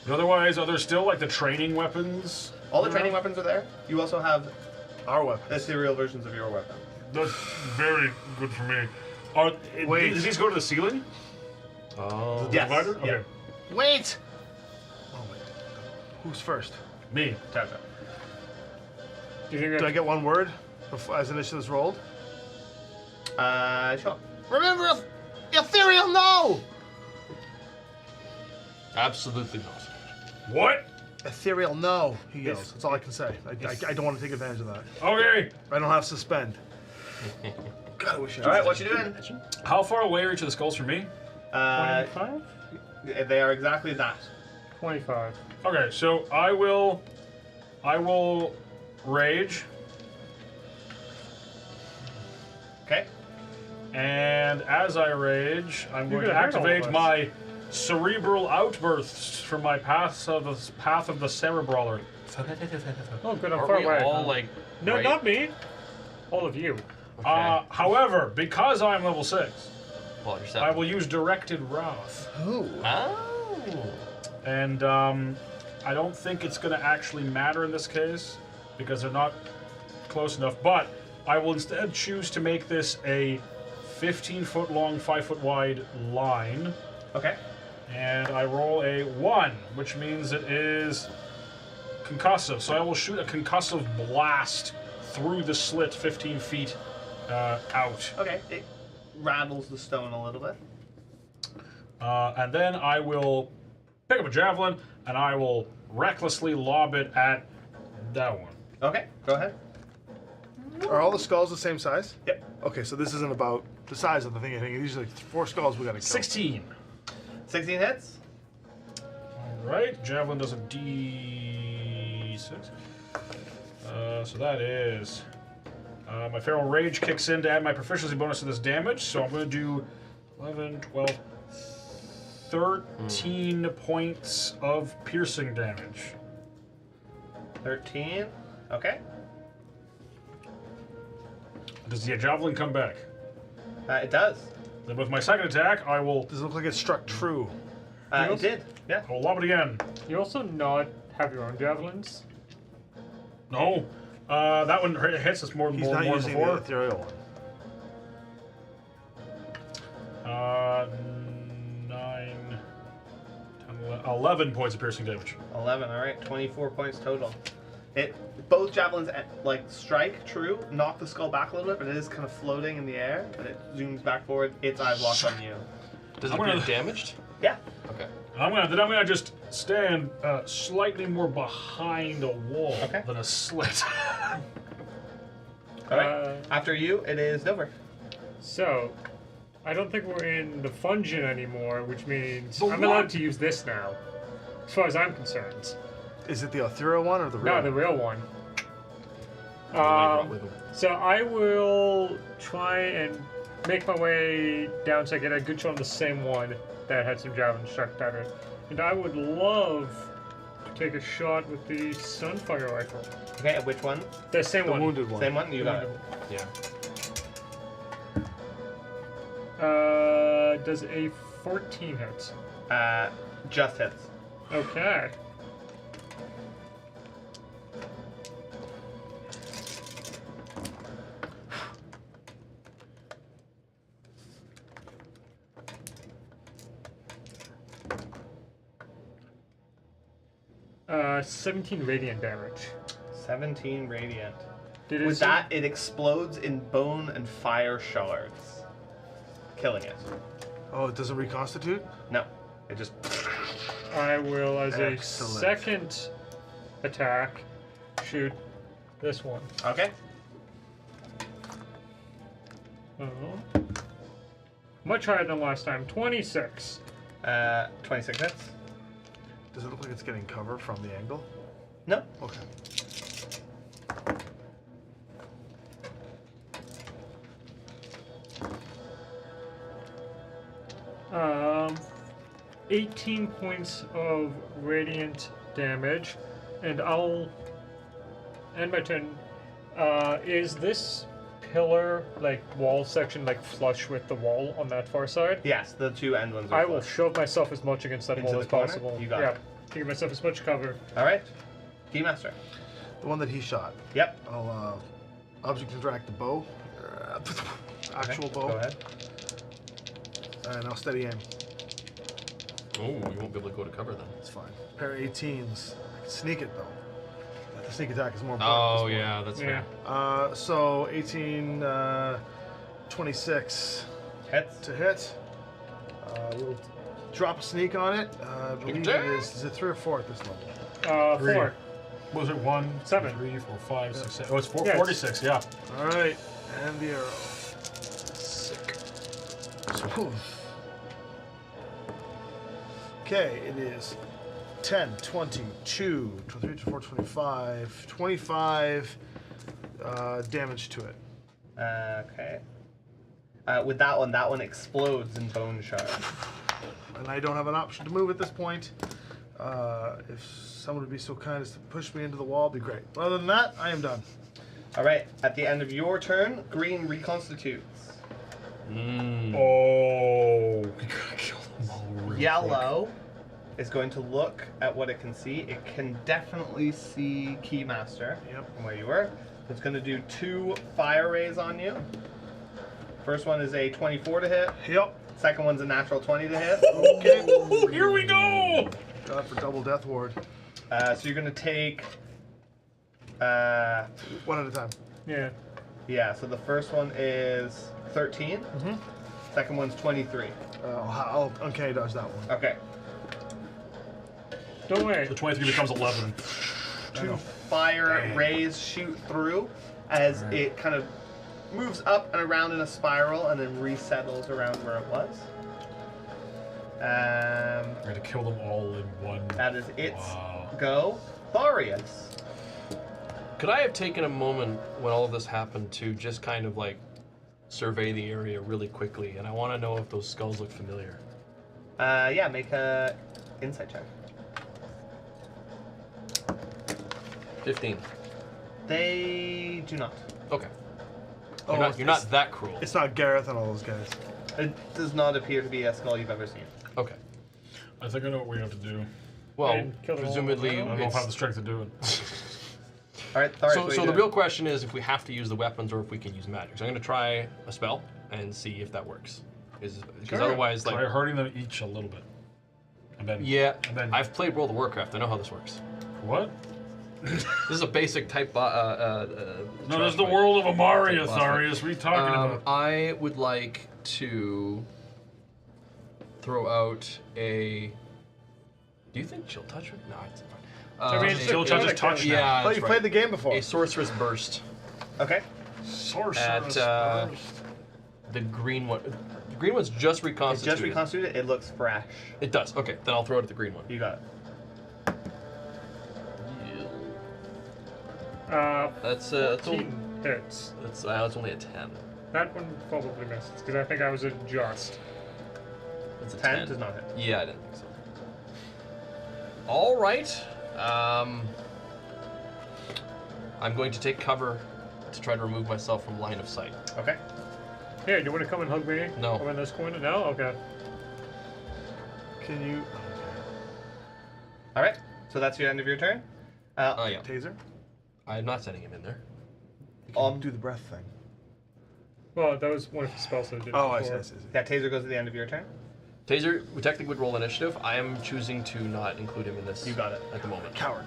But otherwise, are there still like the training weapons? All the training weapons are there. You also have Our weapon. ethereal versions of your weapon. That's very good for me. Are Wait. Does these go to the ceiling? Oh. Yes. Divider? Yeah. Okay. Wait! Oh my. Who's first? Me. Jowdrad. Do you think Do I get one word as initiatives rolled? Sure. Remember, ethereal, no! Absolutely not. What? Ethereal, no, he yells. That's all I can say. I don't want to take advantage of that. Okay. I don't have suspend. God, I wish I All right, what you doing? How far away are each of the skulls from me? 25? They are exactly that. 25. Okay, so I will rage, Okay. and as I rage, I'm You're going to gonna hurt all of activate us. my cerebral outbursts from my path of the cerebraller. Oh, good, I'm Are far we away. all like? No, right? not me. All of you. Okay. However, because I'm level 6, Well, you're I seven. will use directed wrath, Oh. and I don't think it's going to actually matter in this case because they're not close enough. But I will instead choose to make this a 15-foot long, 5-foot wide line. Okay. And I roll a 1, which means it is concussive. So I will shoot a concussive blast through the slit 15 feet out. Okay. It rattles the stone a little bit. And then I will pick up a javelin and I will recklessly lob it at that one. Okay. Go ahead. Are all the skulls the same size? Yep. Okay, so this isn't about the size of the thing. I think these are like 4 skulls we gotta kill. 16. 16 hits. All right, javelin does a D6. So that is my feral rage kicks in to add my proficiency bonus to this damage. So I'm going to do 11, 12, 13 points of piercing damage. 13. Okay. Does the javelin come back? It does. Then with my second attack, I will Does it look like it struck true? It did. Yeah. lob it again. You also not have your own javelins. No. That one hits us more than He's not more using before. the ethereal one. 9, 10, 11 points of piercing damage. 11. All right. 24 points total. Both javelins like strike true, knock the skull back a little bit, but it is kind of floating in the air, and it zooms back forward. Its eyes lock on you. Does it I'm gonna- appear damaged? Yeah. Okay. I'm gonna just stand slightly more behind a wall Okay. than a slit. All right. After you, it is Dover. So, I don't think we're in the function anymore, which means The I'm what? allowed to use this now, as far as I'm concerned. Is it the ethereal one or the real No, one? the real one. Right with him. So I will try and make my way down so I get a good shot on the same one that had some javelin struck at it. And I would love to take a shot with the Sunfire rifle. Okay. Which one? The same The one. wounded one. Same one. You got it. Yeah. Does a 14 hit? Just hits. Okay. Uh, 17 radiant damage. 17 radiant. Did it With seem- that, it explodes in bone and fire shards, killing it. Oh, it doesn't reconstitute? No, it just. I will, as a Excellent. second attack, shoot this one. Okay. Oh. Much higher than last time. 26. 26 hits. Does it look like it's getting cover from the angle? No. Okay. 18 points of radiant damage, and I'll end my turn. Is this pillar, like wall section, like flush with the wall on that far side? Yes, the two end ones are I will flush. shove myself as much against that Into wall the as corner? possible. You got yeah, it. to give myself as much cover. All right. Keymaster. The one that he shot. Yep. I'll object interact the bow. Actual bow. Go ahead. And I'll steady aim. Oh, you won't be able to go to cover then. It's fine. Pair of 18s. I can sneak it though. The sneak attack is more important. at Oh this point. yeah, that's Yeah. fair. So 18, 26 Hits. to hit. We'll drop a sneak on it. I believe it is it 3 or 4 at this level? 4. What was it? 1, 7. 3, 4, 5, 6, 7. Oh, it's Yeah, 46, yeah. All right, and the arrow. Sick. Okay, it is 10, 22, 23, 24, 25, 25 damage to it. Okay. With that one explodes in bone shards. And I don't have an option to move at this point. If someone would be so kind as to push me into the wall, it'd be great. But other than that, I am done. All right. At the end of your turn, green reconstitutes. Oh, we gotta kill them all real Yellow is going to look at what it can see. It can definitely see Keymaster Yep. from where you were. It's going to do 2 fire rays on you. First one is a 24 to hit. Yep. Second one's a natural 20 to hit. Okay. quick. Here we go! God for double death ward. So you're going to take. One at a time. Yeah. Yeah. So the first one is 13. Second one's 23. I'll uncanny dodge that one. Okay. Don't worry. The 23 becomes 11. 2 fire rays shoot through as it kind of moves up and around in a spiral and then resettles around where it was. We're gonna kill them all in one. That is its Wow. go. Tharius. Could I have taken a moment when all of this happened to just kind of like survey the area really quickly? And I want to know if those skulls look familiar. Yeah, make a insight check. 15. They do not. Okay. Oh, You're not that cruel. It's not Gareth and all those guys. It does not appear to be a skull you've ever seen. Okay. I think I know what we have to do. Well, And kill them all. presumably, I don't know if I have it's- the strength to do it. All right. Tharius, so what are so you the doing? real question is if we have to use the weapons or if we can use magic. So I'm going to try a spell and see if that works. Because Sure. otherwise, Try like, hurting them each a little bit. And then, yeah, And then- I've played World of Warcraft. I know how this works. What? This is a basic type. No, there's the world of Amaria, Tharius. What are you talking about? I would like to throw out a. Do you think Chill Touch would? No, it's fine. I mean, it's Chill a Touch is comedic touch thing. now. Yeah, Oh, that's you right. played the game before. A Sorceress Burst. Okay. Sorceress. at, Burst. The green one. The green one's just It's reconstituted. just reconstituted. It looks fresh. It does. Okay, then I'll throw it at the green one. You got it. That's 14 hits. that's only a 10. That one probably misses because I think I was a just. That's a 10 does not hit. Yeah, I didn't think so. All right. I'm going to take cover to try to remove myself from line of sight. Okay. Here, you want to come and hug me? No. Come in this corner? No? Okay. Can you All right. So that's your end of your turn. Oh yeah. taser? I'm not sending him in there. Do the breath thing. Well, that was one of the spells that I did Oh, I before. see. That taser goes at the end of your turn. Taser, we technically would roll initiative. I am choosing to not include him in this. You got it. At the moment. Coward.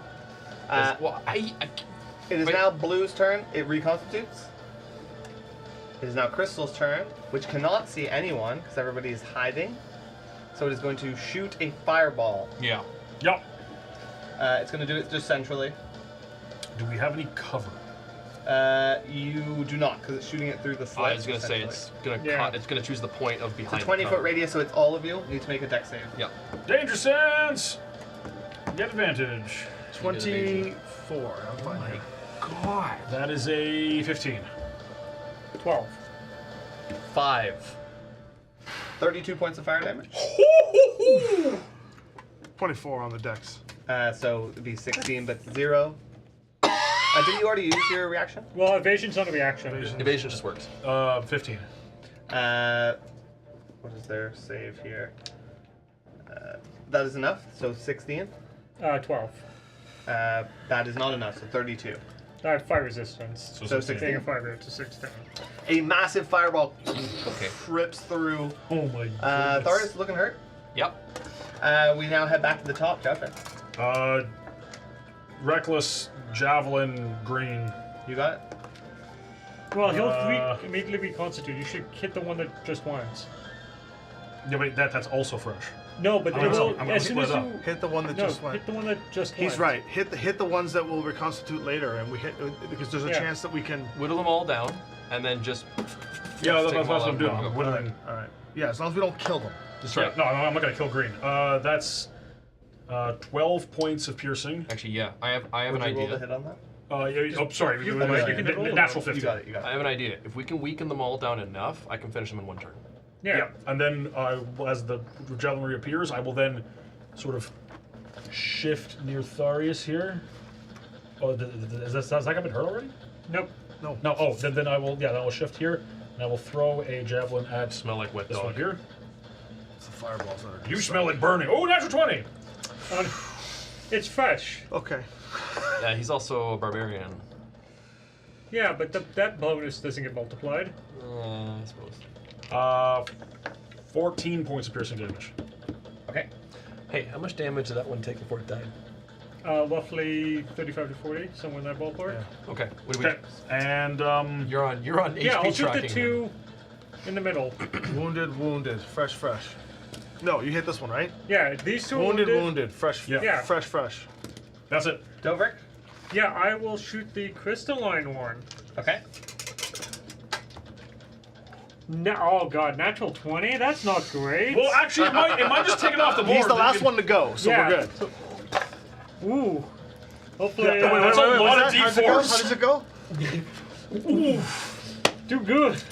Well, I It is Wait. now Blue's turn. It reconstitutes. It is now Crystal's turn, which cannot see anyone because everybody is hiding. So it is going to shoot a fireball. yeah. Yep. It's going to do it just centrally. Do we have any cover? You do not because it's shooting it through the slit. I was gonna say it's gonna Yeah. it's gonna choose the point of It's a behind. 20-foot cover. radius, so it's all of you. Need to make a dex save. Yeah. Danger sense! Get advantage. 24. I'm fine. God. That is a 15. 12. 5. 32 points of fire damage. 24 on the dex. So it'd be 16, but 0. Did you already use your reaction? Well, evasion's not a reaction. Evasion just works. 15. What is their save here? That is enough. So 16. 12. That is not enough. So 32. I have fire resistance. So So 16. Being a fighter, it's a 16. A massive fireball Okay. rips through. Oh my Tharius looking hurt. Yep. We now head back to the top. Jeffrey, Reckless, Javelin, Green. you got it. Well, he'll immediately reconstitute. You should hit the one that just once. Yeah, but that's also fresh. No, but I'm they gonna- will, I'm gonna as soon as split you... up. Hit the one that No, just went. hit the one that just went. He's right. Hit the ones that will reconstitute later, and we hit because there's a Yeah. chance that we can. Whittle them all down, and then just. Yeah, take that's them what all I'm out doing. and I'm go. whittling. All right. Yeah, as long as we don't kill them. That's Yeah, right. no, I'm not gonna kill Green. That's 12 points of piercing. Actually, yeah. I have an Would you roll the idea. hit on that? Oh, sorry. you can roll Natural You 50. got it. You got I it. have an idea. If we can weaken them all down enough, I can finish them in one turn. Yeah. Yeah, and then as the javelin reappears, I will then sort of shift near Tharius here. Oh, is that Gambit hurt already? Nope. No. Oh, then I will. Yeah, then I will shift here, and I will throw a javelin at Smell like wet this one dog. here. It's the fireballs that are. You smell like burning. Oh, natural 20. It's fresh. Okay. Yeah, he's also a barbarian. Yeah, but that bonus doesn't get multiplied. I suppose. 14 points of piercing damage. Okay. Hey, how much damage did that one take before it died? Roughly 35 to 40, somewhere in that ballpark. Yeah. Okay. What do we? Okay, and You're on HP Yeah, I'll shoot tracking. the two in the middle. Wounded. Fresh. No, you hit this one, right? Yeah, these two are Wounded. Fresh. Yeah. Fresh. that's it. Dobrik. Yeah, I will shoot the crystalline one. Okay. No, oh god, natural 20? That's not great. Well, actually, it might just take it off the board. He's the last one to go, so yeah. we're good. Ooh. Hopefully, Yeah, That's a lot what's of that? How D4s. does it go? do good.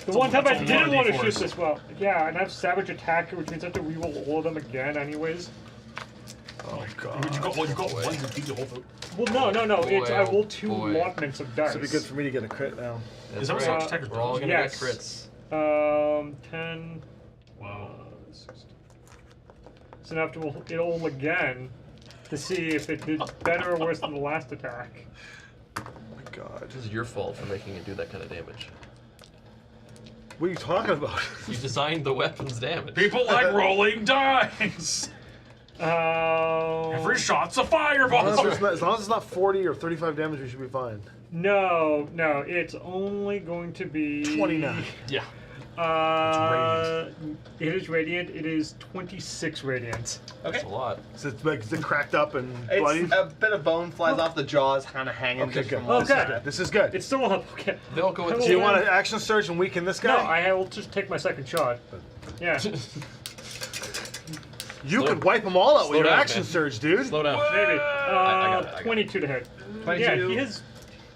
The one time that's I a lot didn't of want to D4s. shoot this well. Yeah, and I have Savage Attacker, which means I have to reroll all of them again anyways. Oh god. You got one. You the whole thing. Well, no. It's I roll 2 boy. allotments of dice. This would be good for me to get a crit now. Is that what right. attackers We're all do? gonna Yes. get crits. 10. Wow. 16. So now I have to roll it all again to see if it did better or worse than the last attack. Oh my god. This is your fault for making it do that kind of damage. What are you talking about? You designed the weapon's damage. People like rolling dice. Every shot's a fireball. As long as it's not 40 or 35 damage, we should be fine. No, it's only going to be 29. Yeah. It is radiant. It is 26 radiant. Okay. That's a lot. So is it cracked up and bloody? It's a bit of bone flies off the jaws, kind of hanging. Okay, just good. from one Okay. side. This is good. It's still up. Okay. They'll go with Do you want to action surge and weaken this No, guy? I will just take my second shot. Yeah. You could wipe them all out with your down, action man. surge, dude. Slow down. Maybe. I got it. 22 to hit. 22. Yeah, he has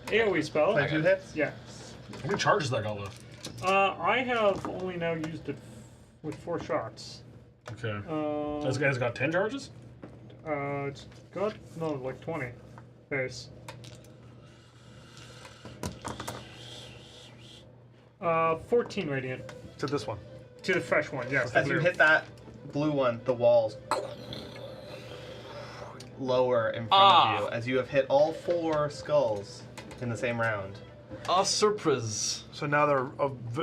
AoE spell. 22 hits. Yeah. How many charges that got left? I have only now used it with 4 shots. Okay. This guy's got 10 charges? It's got, no, like 20 base. 14 radiant. To this one. To the fresh one, yes. the As you blue. hit that blue one, the walls lower in front of you, as you have hit all 4 skulls in the same round. A surprise. So now they're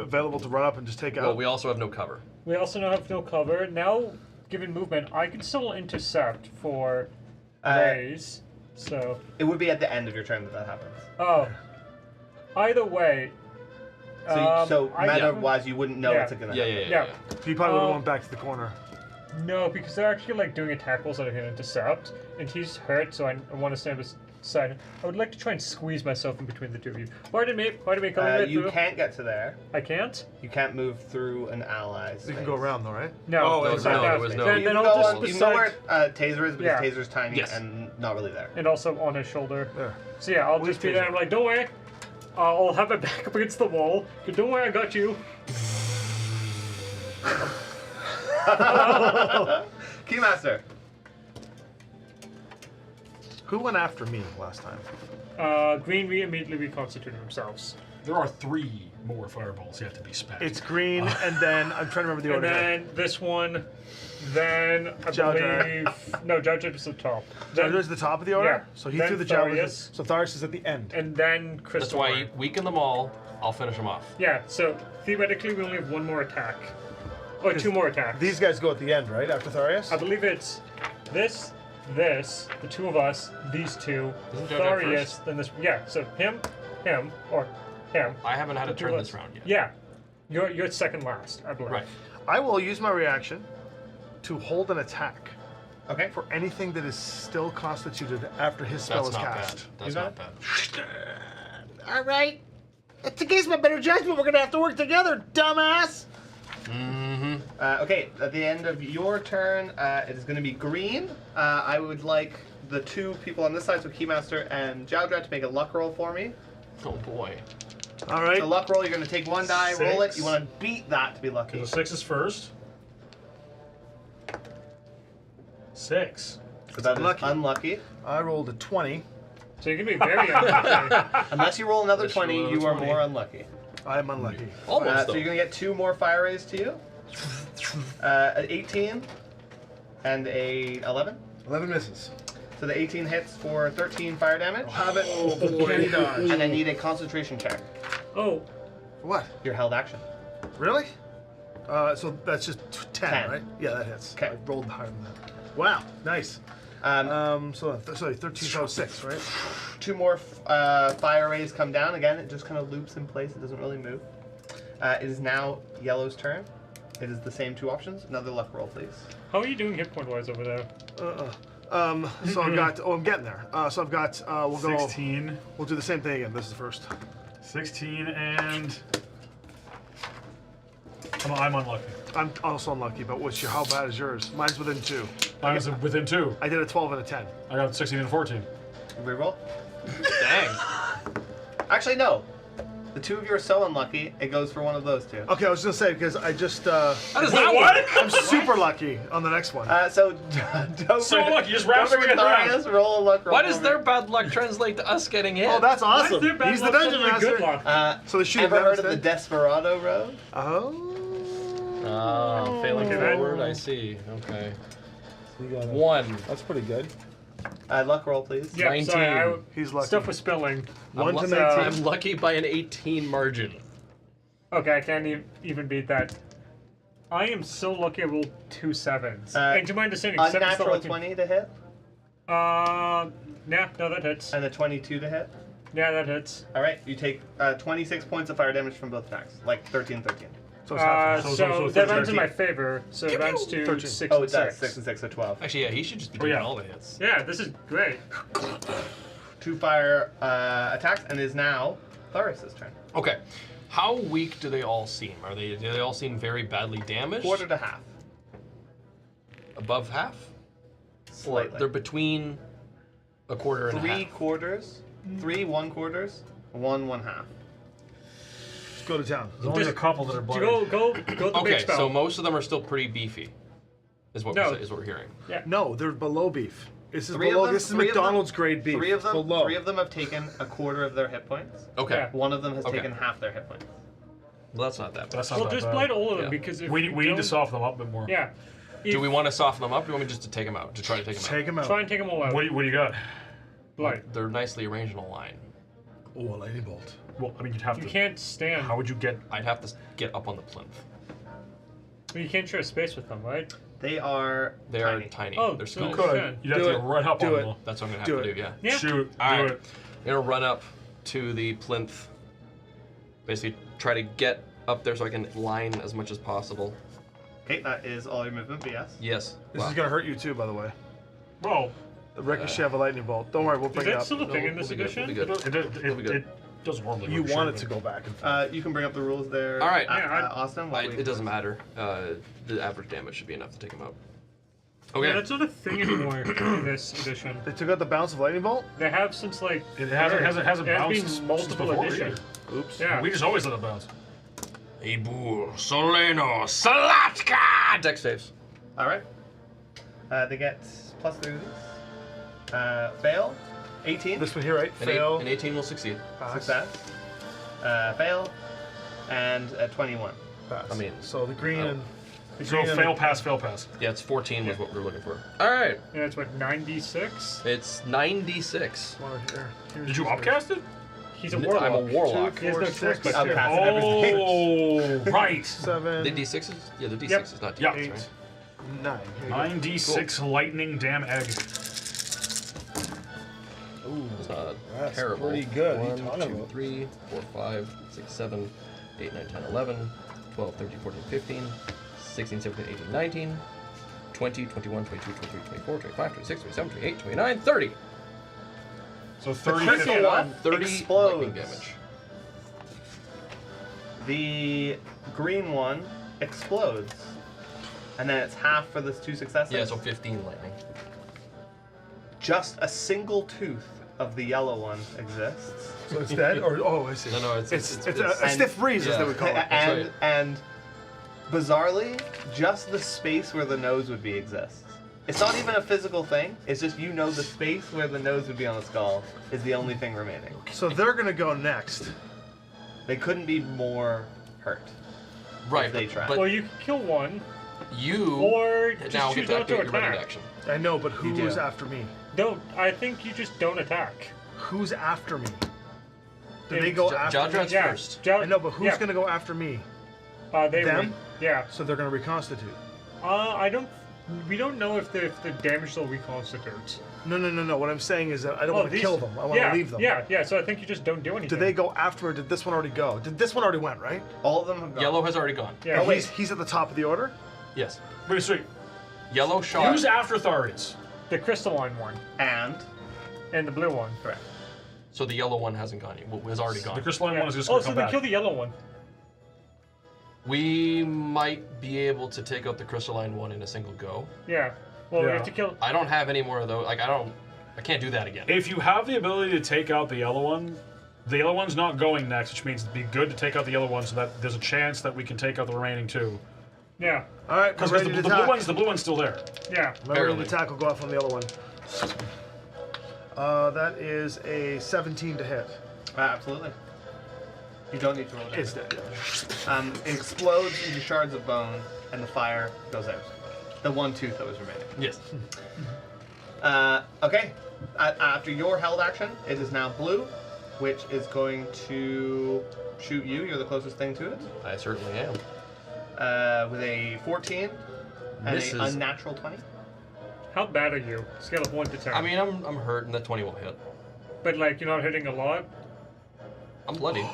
available to run up and just take out. Well, we also have no cover. We also now have no cover. Now, given movement, I can still intercept for raise. So, It would be at the end of your turn that happens. oh. Either way. So I meta-wise, you wouldn't know Yeah. it's gonna Yeah. happen. You probably would have went back to the corner. No, because they're actually like doing attack rolls that I can intercept, and he's hurt, so I want to stand beside. I would like to try and squeeze myself in between the two of you. Pardon me, coming right You through. can't get to there. I can't. You can't move through an ally's. You can go around though, right? No, Oh, no, it's no, not. there was no- Then, You then can I'll go just on, you can go beside, where Taser is, because Yeah. Taser's tiny Yes. and not really there. and also on his shoulder. There. So yeah, I'll Where's just be there. Taser? I'm like, don't worry. I'll have my back up against the wall. Don't worry, I got you. Keymaster. Who went after me last time? Green immediately reconstituted themselves. There are 3 more fireballs you have to be spent. It's green, and then I'm trying to remember the And order. then this one, then I Jaudra. believe no, Jaudra is at the top. There's the top of the order. Yeah. So he Then threw the javelin. Tharius. So Tharius is at the end. And then That's Crystal. why you weaken them all. I'll finish them off. Yeah, so theoretically we only have 1 more attack. Oh, 2 more attacks. These guys go at the end, right? After Tharius? I believe it's this, the 2 of us, these 2, Isn't Jaudra Tharius, first? then this. Yeah, so him, or him. I haven't had a The two turn of this us. round yet. Yeah, you're second last, I believe. Right. I will use my reaction to hold an attack Okay. for anything that is still constituted after his spell That's is not cast. bad. That's not bad. All right. It's against my better judgment. We're gonna have to work together, dumbass. Okay, at the end of your turn, it is going to be green. I would like the 2 people on this side, so Keymaster and Jaudra, to make a luck roll for me. Oh boy. All right. The luck roll, you're going to take 1 die, roll it. 6. You want to beat that to be lucky. The 6 is first. 6. So that is Unlucky. unlucky. I rolled a 20. So you can be very unlucky. Unless you roll another Unless you 20, roll you are 20. more unlucky. I am unlucky. Almost So though. you're going to get 2 more fire rays to you. An 18 and a 11. 11 misses. So the 18 hits for 13 fire damage. Have it. Oh boy. And I need a concentration check. Oh, What? Your held action. Really? So that's just 10, 10. right? Yeah, that hits. 'Kay. I rolled higher than that. Wow, nice. Sorry, 13, so 6, right? 2 more fire rays come down. Again, it just kind of loops in place. It doesn't really move. It is now Yellow's turn. It is the same 2 options. Another luck roll, please. how are you doing hit point wise over there? So I've got, I'm getting there. So I've got, we'll go, 16. we'll do the same thing again. This is the first. 16 and... I'm unlucky. I'm also unlucky, but how bad is yours? Mine's within 2. I was within 2. I did a 12 and a 10. I got 16 and 14. Reroll. Dang. Actually, no. The two of you are so unlucky, it goes for one of those two. Okay, I was gonna say because I just How does that work? I'm super lucky on the next one. So, don't So lucky, just don't wraps forget everything around. Darius, roll a luck roll. Why does for their me. bad luck translate to us getting hit? Oh, that's Why is awesome. there bad He's the luck dungeon suddenly master. good luck? So they shoot Ever him heard of the instead? Desperado Road? Oh. Failing Okay, that- forward, I see. Okay. You got it. 1. That's pretty good. Luck roll, please. Yeah, 19. sorry, He's lucky. stuff was spilling. 1 to I'm 19. I'm lucky by an 18 margin. Okay, I can't even beat that. I am so lucky I rolled 2 7s. And do you mind understanding? 7's the Unnatural lucky- 20 to hit, Yeah, no, that hits. and a 22 to hit. Yeah, that hits. All right, you take 26 points of fire damage from both attacks, like 13, 13. So it's half. So that runs in 13. my favor. So it runs to 13. 6 Oh, and it does. 6. 6 and 6, so 12. Actually, yeah, he should just be Oh, doing yeah. all the hits. Yeah, this is great. 2 fire attacks, and is now Claris's turn. Okay. How weak do they all seem? Do they all seem very badly damaged? Quarter to half. Above half? Slightly. Or they're between a quarter and a 3 half. quarters, 3 1/4, 1 1/2. Go to town. There's only a couple that are bloody. Go the big Okay, spell. so most of them are still pretty beefy. Is what No. we're hearing. No, they're below beef. This is Three of below. them- This is three of them- McDonald's grade beef. Three of them. Below. 3 of them have taken a quarter of their hit points. Okay. Yeah. One of them has Okay. taken half their hit points. Well, that's not that bad. That's not Well, that just bad. blight all of them Yeah. because if We you need to don't- soften them up a bit more. Yeah. Do we want to soften them up? Or do we want me just to take them out? To try to take them Take him out. Try and take them all out. What do you got? Blight. out? They're nicely arranged in a line. Oh, a lightning bolt. Well, I mean, you'd have You to. can't stand. How would you get? I'd have to get up on the plinth. You can't share space with them, right? They are They tiny. are tiny. Oh, They're so small. you Could. can. You'd have Do to it. run up Do on it. them. That's what I'm gonna Do have to it. do. Yeah. Yeah. Shoot. All do right. it. I'm gonna run up to the plinth. Basically, try to get up there so I can line as much as possible. Okay, that is all your movement, but yes. Yes. This Wow. is gonna hurt you too, by the way. Bro, The ricochet of a lightning bolt. Don't worry, we'll Is bring it that up. still a thing No, in this we'll be good, edition? we'll be good. it does horribly. You for want sure, it to but- go back and forth. You can bring up the rules there. All right. Yeah, Austin. while we- It doesn't matter. The average damage should be enough to take him out. Yeah, Okay. that's not a thing anymore in this edition. They took out the bounce of lightning bolt. They have since like It hasn't it has bounced been since multiple before edition. either. Oops. Yeah. We just always let it bounce. Ebur, Soleno, Salatka! Dex saves. All right. They get +3 to these. Fail. 18. This one here, right? An, Fail. an 18 will succeed. Pass. Success. Fail. And 21. Pass. I mean- so the green Oh. and the So green and fail, pass, fail, pass. Yeah, it's 14 was what we were looking for. All right. Yeah, it's what 96. It's 96. One here. Here's Did you this one. upcast it? He's a warlock. I'm a warlock. He has no 2, 4, choice but 6, to. Upcast. Everything. Oh, right. 7, The D6s? Yeah, the D6 Yep. is not D6, Yep. 8, right? 9. Here you go. 9d6 lightning damn egg. Ooh, It's not that's terrible. pretty good. What are you 1, talking 2, about? 3, 4, 5, 6, 7, 8, 9, 10, 11, 12, 13, 14, 15, 16, 17, 18, 19, 20, 21, 22, 23, 24, 25, 26, 27, 28, 29, 30. So 30, critical 50. one 30 explodes. lightning damage. The green one explodes. And then it's half for this 2 successes. Yeah, so 15 lightning. Just a single tooth of the yellow one exists. So it's dead? Or, oh, I see. No, it's a stiff breeze, as they would call it. and right. and bizarrely, just the space where the nose would be exists. It's not even a physical thing. It's just the space where the nose would be on the skull is the only thing remaining. So they're gonna go next. They couldn't be more hurt. right. they try. Well, But you can kill one, you or just now choose get to not to activate your ready attack. action. I know, but who do. is after me? Don't. I think you just don't attack. Who's after me? Do Yeah, they go Ja- after Jadrad's me? first. I know, but who's yeah. gonna go after me? They Them? Yeah. So they're gonna reconstitute. I don't. We don't know if the damage they'll reconstitute. No. What I'm saying is that I don't want to these- kill them. I want to yeah, leave them. Yeah. So I think you just don't do anything. Did they go after, or did this one already go? Did this one already went, right? All of them have gone. Yellow has already gone. Yeah. Oh, he's at the top of the order? Yes. Wait, sweet. Yellow shot. Who's after Tharius? The crystalline one And and the blue one. correct. So the yellow one hasn't gone yet. Has already gone. The crystalline Yeah. one is just Oh, gonna so come they back. kill the yellow one. We might be able to take out the crystalline one in a single go. Yeah. Well, we Yeah. have to kill. I don't have any more of those. Like I can't do that again. If you have the ability to take out the yellow one, The yellow one's not going next, which means it'd be good to take out the yellow one so that there's a chance that we can take out the remaining two. Yeah. All right, Because ready to the attack. blue one's still there. Yeah. Ready to Barely. attack will go off on the other one. That is a 17 to hit. Absolutely. You don't need to roll It's damage. dead. It explodes into shards of bone, and the fire goes out. The one tooth that was remaining. Yes. Okay. After your held action, it is now blue, which is going to shoot you. You're the closest thing to it. I certainly am. With a 14 and Misses. an unnatural 20. How bad are you? Scale of 1 to 10. I mean, I'm hurt, and that 20 won't hit. but like you're not hitting a lot. I'm bloody.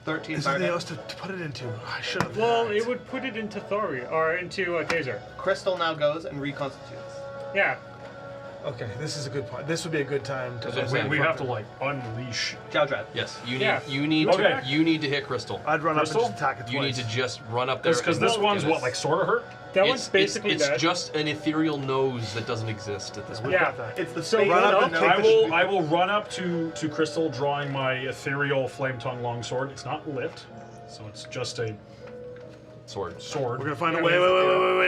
13 There's fire something damage. else to put it into. I should have. Well, it would put it into Thori or into Taser. Crystal now goes and reconstitutes. Yeah. Okay, this is a good point. This would be a good time to. We have to like unleash. Jowdrad. Yes, you need Yeah. Okay. you need to hit Crystal. I'd run Crystal? up and just attack it twice. You need to just run up there. Because and this get one's us- what, like sort of hurt? That one's basically it's dead. just an ethereal nose that doesn't exist at this point. We've Yeah. got that. It's the So space run of up the and nose. I will run up to Crystal, drawing my ethereal flame tongue longsword. It's not lit, so it's just a Sword. sword. We're gonna find a Yeah, way.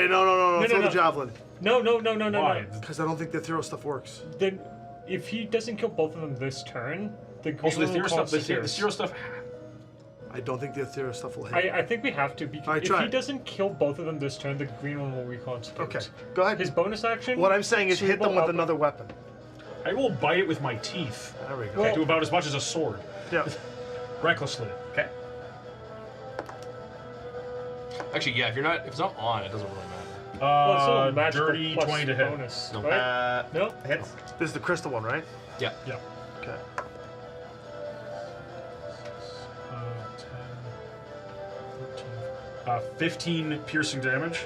Wait! No! No, Throw no. the javelin. No. Why? Because I don't think the ethereal stuff works. Then, if he doesn't kill both of them this turn, the Also, the green ethereal will stuff. The constitute. ethereal stuff. I don't think the ethereal stuff will hit. I think we have to because Alright, if try he it. doesn't kill both of them this turn, the green one will reconstitute. Okay, go ahead. His bonus action. What I'm saying is hit them Suitable with up- another weapon. I will bite it with my teeth. There we go. Well- Do about as much as a sword, Yeah. recklessly. Okay. Actually, yeah. If it's not on, it doesn't really matter. Well, it's still a magical Dirty plus 20 to hit. bonus, No. right? No. Hits. This is the crystal one, right? Yeah. Yeah. Okay. 15 piercing damage.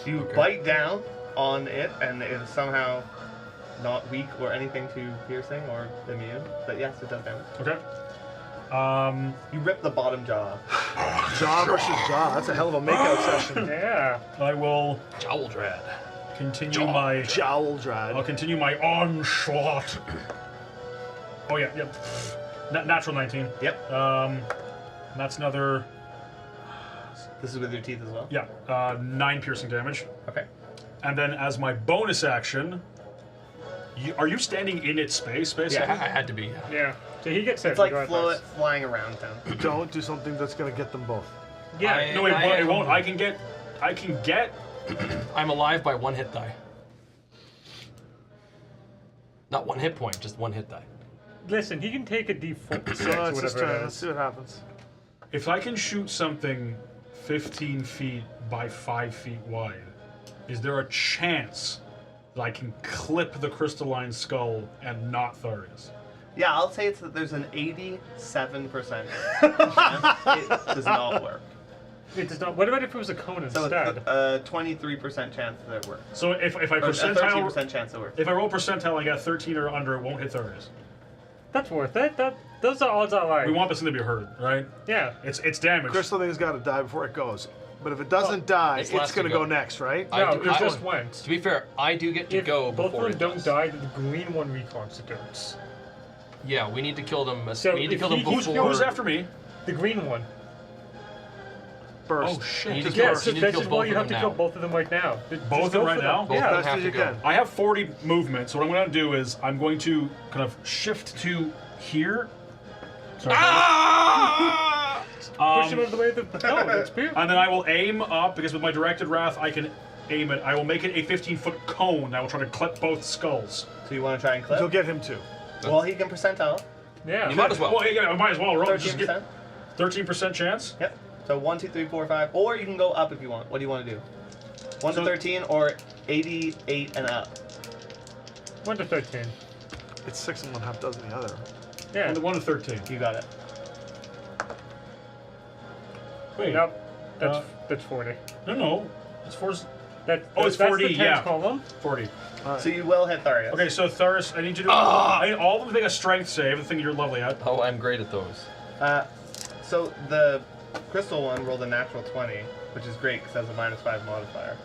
You bite down on it, and it is somehow not weak or anything to piercing or immune. But yes, it does damage. Okay. You rip the bottom jaw. Jaw versus jaw. That's a hell of a makeout session. Yeah. I will Jowldrad. continue my. Jowl dread. I'll continue my onslaught. Oh yeah, yep. Natural 19. Yep. That's another This is with your teeth as well. yeah, 9 piercing damage. Okay. And then as my bonus action, are you standing in its space, basically? Yeah, I had to be. Yeah. So he gets hit. It's like regardless. flying around town. Don't do something that's gonna get them both. Yeah. No, it won't. I can get. I'm alive by 1 hit die. Not 1 hit point, just 1 hit die. Listen, he can take a D4 So or it's his whatever turn. it Let's is. see what happens. If I can shoot something 15 feet by 5 feet wide, is there a chance that I can clip the crystalline skull and not Tharius? Yeah, I'll say it's that there's an 87% chance it does not work. It does not. What about if it was a cone So instead? it's a 23% chance that it works. So if I Or a percentile, 13% chance it works. if I roll percentile, I got 13 or under, it won't hit Tharius. That's worth it. Those are odds I like. We want this thing to be heard, right? Yeah. It's damage. Crystal thing's got to die before it goes. But if it doesn't die, it's it's last gonna to go go. next, right? No, do- it I- just went. To be fair, I do get to If go both before of it them don't does. die, then the green one reconstitutes. Yeah, we need to kill them. So we need to if kill them he- before. Who's after me? The green one. Burst. Oh shit! You need to Yeah, kill- so you need to this kill is both why you of have to them kill now. both of them right now. Both of them right now? Both Yeah. of them Best have as to you go. can. I have 40 movement, so what I'm going to do is I'm going to kind of shift to here. Sorry. Push him out of the way of the. No, that's beautiful. And then I will aim up, because with my directed wrath, I can aim it. I will make it a 15-foot cone. I will try to clip both skulls. So you want to try and clip? You'll get him too. Well, he can percentile. Yeah. You might as well. Well, yeah, I might as well roll. Just 13%. get 13% chance. Yep. So 1, 2, 3, 4, 5. Or you can go up if you want. What do you want to do? 1 So- to 13 or 88 and up? 1 to 13. It's 6 and 1/2 dozen the other. Yeah. 1 to 13. You got it. Wait. Nope. That's Uh, that's 40. No. It's 4. Oh, it's that's 40, the 10th yeah. column. 40. So you will hit Tharius. Okay, so Tharis, I need you to. I need all of them to make a strength save, the thing you're lovely at. Oh, I'm great at those. So the crystal one rolled a natural 20, which is great because it has a -5 modifier.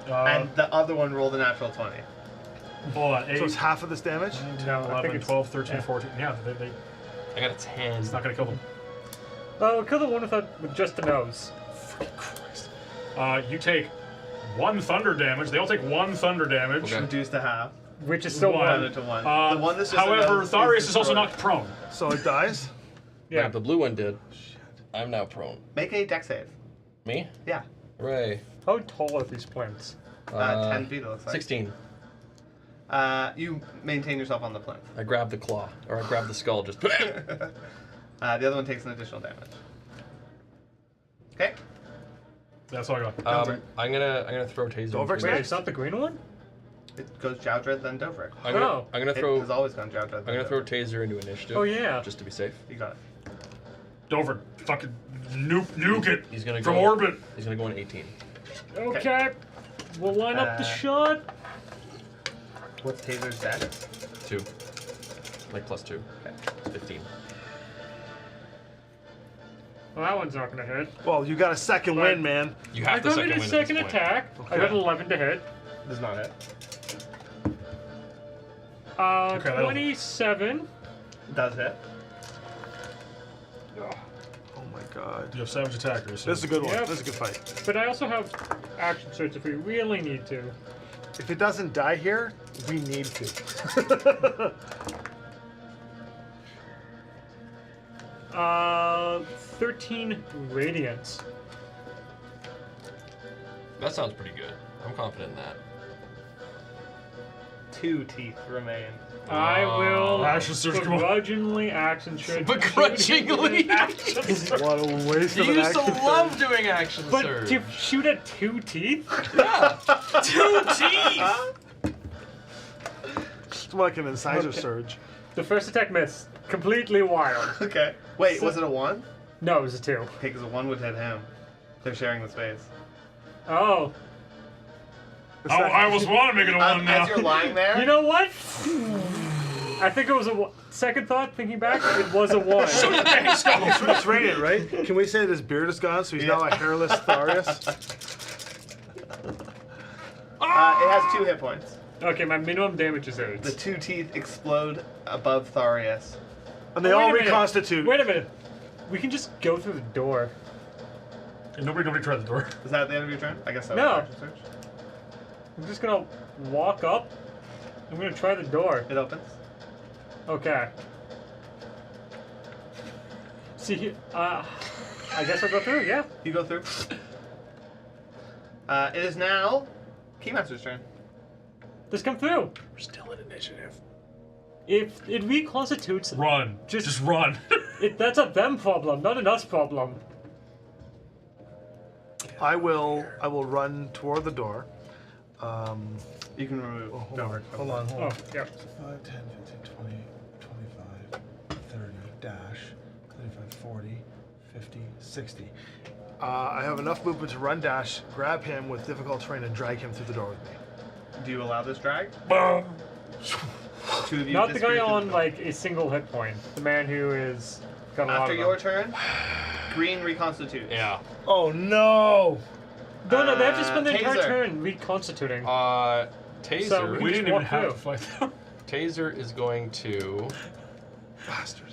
And the other one rolled a natural 20. Hold on. 8, So it's half of this damage? No, I think 11, it's 12, 13, yeah. 14. Yeah, they I got a 10. It's not gonna kill them. Oh, kill the one with just the nose. You take 1 thunder damage. They all take 1 thunder damage. Okay. Reduced to half. Which is still One. one. Down to 1. Uh, The one that's just however, is Tharius is also destroyed. knocked prone. So it dies? Yeah. Right, the blue one did. I'm now prone. Make a dex save. Me? Yeah. Hooray. How tall are these plants? 10 feet it looks like. 16. You maintain yourself on the plinth. I grab the claw, or I grab the skull, just. The other one takes an additional damage. Okay. That's all I got. I'm gonna throw taser. Dobrik's Wait, next? it's not the green one? It goes Jowdred, then Dovrik. I'm gonna, Oh. I'm gonna It throw. has always gone Jowdred. I'm gonna throw taser into initiative. Oh, yeah. Just to be safe. You got it. Dover, fucking nuke it He's gonna from go- orbit. He's gonna go on 18. Okay. We'll line up the shot. What's Taser's dex? 2. Like +2. Okay. 15. Well, that one's not gonna hit. Well, you got a second Right. win, man. You I have to got second in a win second at this point. attack. I got 11 to hit. Does not hit. Okay, that'll- 27. Does hit. Oh my god. You have savage attackers. So. This is a good one. Yep. This is a good fight. But I also have action surge if we really need to. If it doesn't die here, we need to. 13 radiance. That sounds pretty good. I'm confident in that. 2 teeth remain. I will Action surge, come on. begrudgingly action surge. Begrudgingly What a waste You of an used to action love surge. doing action But surge. to shoot at 2 teeth? Yeah. 2 teeth. It's like an incisor Okay. surge. The first attack missed. Completely wild. Okay. Wait, So- was it a 1? No, it was a 2. Okay, because a 1 would hit him. They're sharing the space. Oh. I was want to make it a 1 now. As you're lying there, You know what? I think it was a second thought, thinking back, it was a 1. It's radiant, right? Can we say that his beard is gone, so he's now a hairless Tharius? it has 2 hit points. Okay, my minimum damage is 8. The 2 teeth explode above Tharius. And they Oh, all wait a minute. reconstitute. Wait a minute. We can just go through the door. Nobody tried the door. Is that the end of your turn? I guess that No. was action search. I'm just gonna walk up. I'm gonna try the door. It opens. Okay. See, I guess I'll go through, yeah. You go through. It is now Keymaster's turn. Just come through. We're still in initiative. If it reconstitutes, Run. Just run. that's a them problem, not an us problem. I will run toward the door. You can remove. Hold on. Oh, yeah. 5, 10, 15, 20, 25, 30, dash, 35, 40, 50, 60. I have enough movement to run dash, grab him with difficult terrain, and drag him through the door with me. Do you allow this drag? 2 of you Not the disappear guy through on the- like a single hit point. The man who is got a lot After of your them. turn, green reconstitutes. Yeah. Oh no! No, they have to spend the entire Taser. turn reconstituting. Taser. So We just didn't even walk have to through. fight them. Taser is going to. Bastard.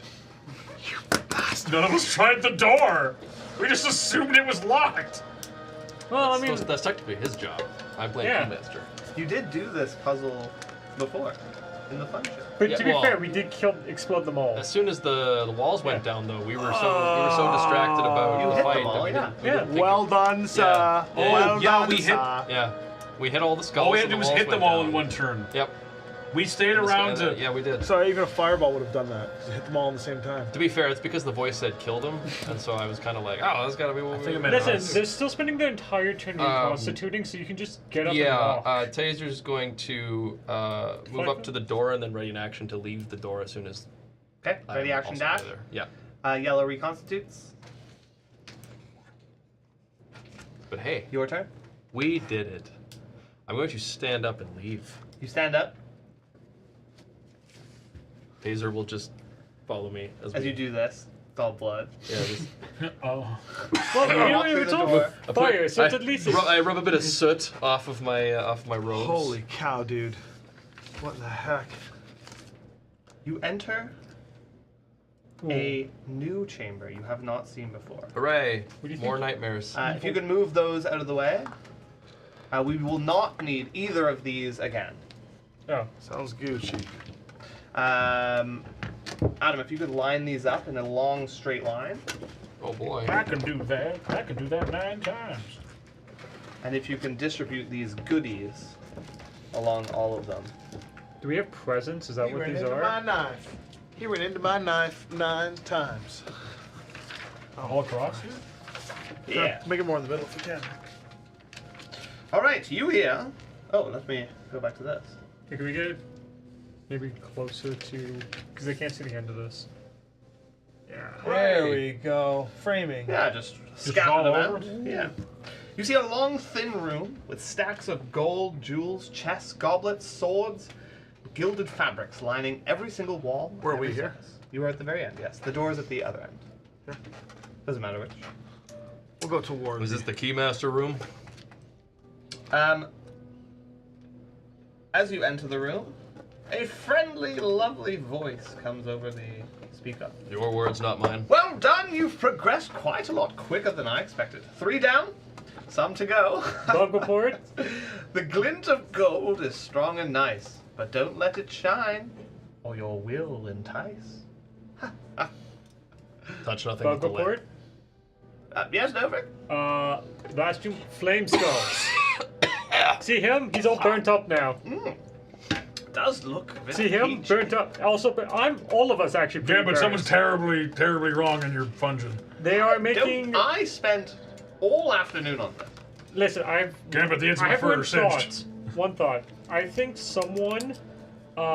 None of us tried the door. We just assumed it was locked. Well, I mean, That's technically his job. I blame Yeah. Keymaster. You did do this puzzle before in the fun show. but Yeah, to be well- fair, we did explode them all. As soon as the walls went down, though, we were so distracted about You the hit fight them all, that we yeah. didn't. We didn't think Well of- done, sir. Yeah. Oh, Well yeah, done, we hit- sir. Yeah, we hit all the skulls. All we had to and do the was hit walls them went all in down. one turn. Yep. We stayed around to. Yeah, we did. Sorry, even a fireball would have done that. 'Cause it hit them all at the same time. To be fair, it's because the voice said killed him, and so I was kind of like, oh, that's gotta be what we. think it meant Listen, us. they're still spending their entire turn reconstituting, so you can just get up Yeah, and walk. Taser's going to move up to the door and then ready in action to leave the door as soon as. Okay, ready I'm action also dash. there. Yeah, Yellow reconstitutes. but hey, Your turn. we did it. I'm going to stand up and leave. You stand up Taser will just follow me as we, you do this. It's all blood. Yeah, just. Oh. Well, You you know, walk through it's the all door. fire, so it's at least I rub a bit of soot off of my robes. Holy cow, dude. What the heck? You enter a new chamber you have not seen before. Hooray! What do you More think? nightmares. If you can move those out of the way, we will not need either of these again. Oh. Sounds Gucci. Adam, if you could line these up in a long straight line, Oh boy. I can do that. I can do that 9 times. and if you can distribute these goodies along all of them. Do we have presents? Is that He what ran these into my are? knife. He ran into my knife 9 times. All across. Yeah. Make it more in the middle if you can. All right, you here. Oh, let me go back to this. Hey, can we get maybe closer to... Because they can't see the end of this. Yeah. There we go. Framing. Yeah, just all scatter them over? out. Yeah. You see a long, thin room with stacks of gold, jewels, chests, goblets, swords, gilded fabrics lining every single wall. Where are we every here? surface. You are at the very end, yes. The door is at the other end. Yeah. Doesn't matter which. We'll go towards. Was this the Keymaster room? As you enter the room, a friendly, lovely voice comes over the speaker. Your words, not mine. Well done, you've progressed quite a lot quicker than I expected. 3 down, some to go. Bug report? The glint of gold is strong and nice, but don't let it shine, or your will entice. Touch nothing Bug with the lid. report? Yes, Novik? Last two flame skulls. See him? He's all burnt up now. Does look a bit See him? peachy. Burnt up. Also, all of us actually. Yeah, but burnt. someone's terribly, terribly wrong in your function. They are making. Don't I spent all afternoon on this. Listen, Gambit, the I instant have fur one singed. thought. One thought. I think someone,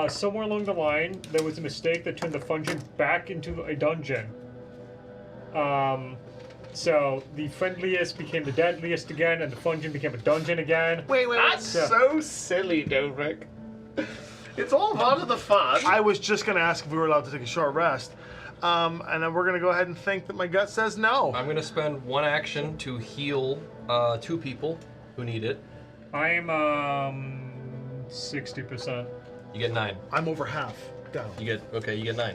somewhere along the line, there was a mistake that turned the function back into a dungeon. So the friendliest became the deadliest again, and the function became a dungeon again. Wait. That's so silly, Novik. It's all part of the fun. I was just going to ask if we were allowed to take a short rest. And then we're going to go ahead and think that my gut says no. I'm gonna spend 1 action to heal 2 people who need it. I'm 60%. You get 9. I'm over half down. You get 9.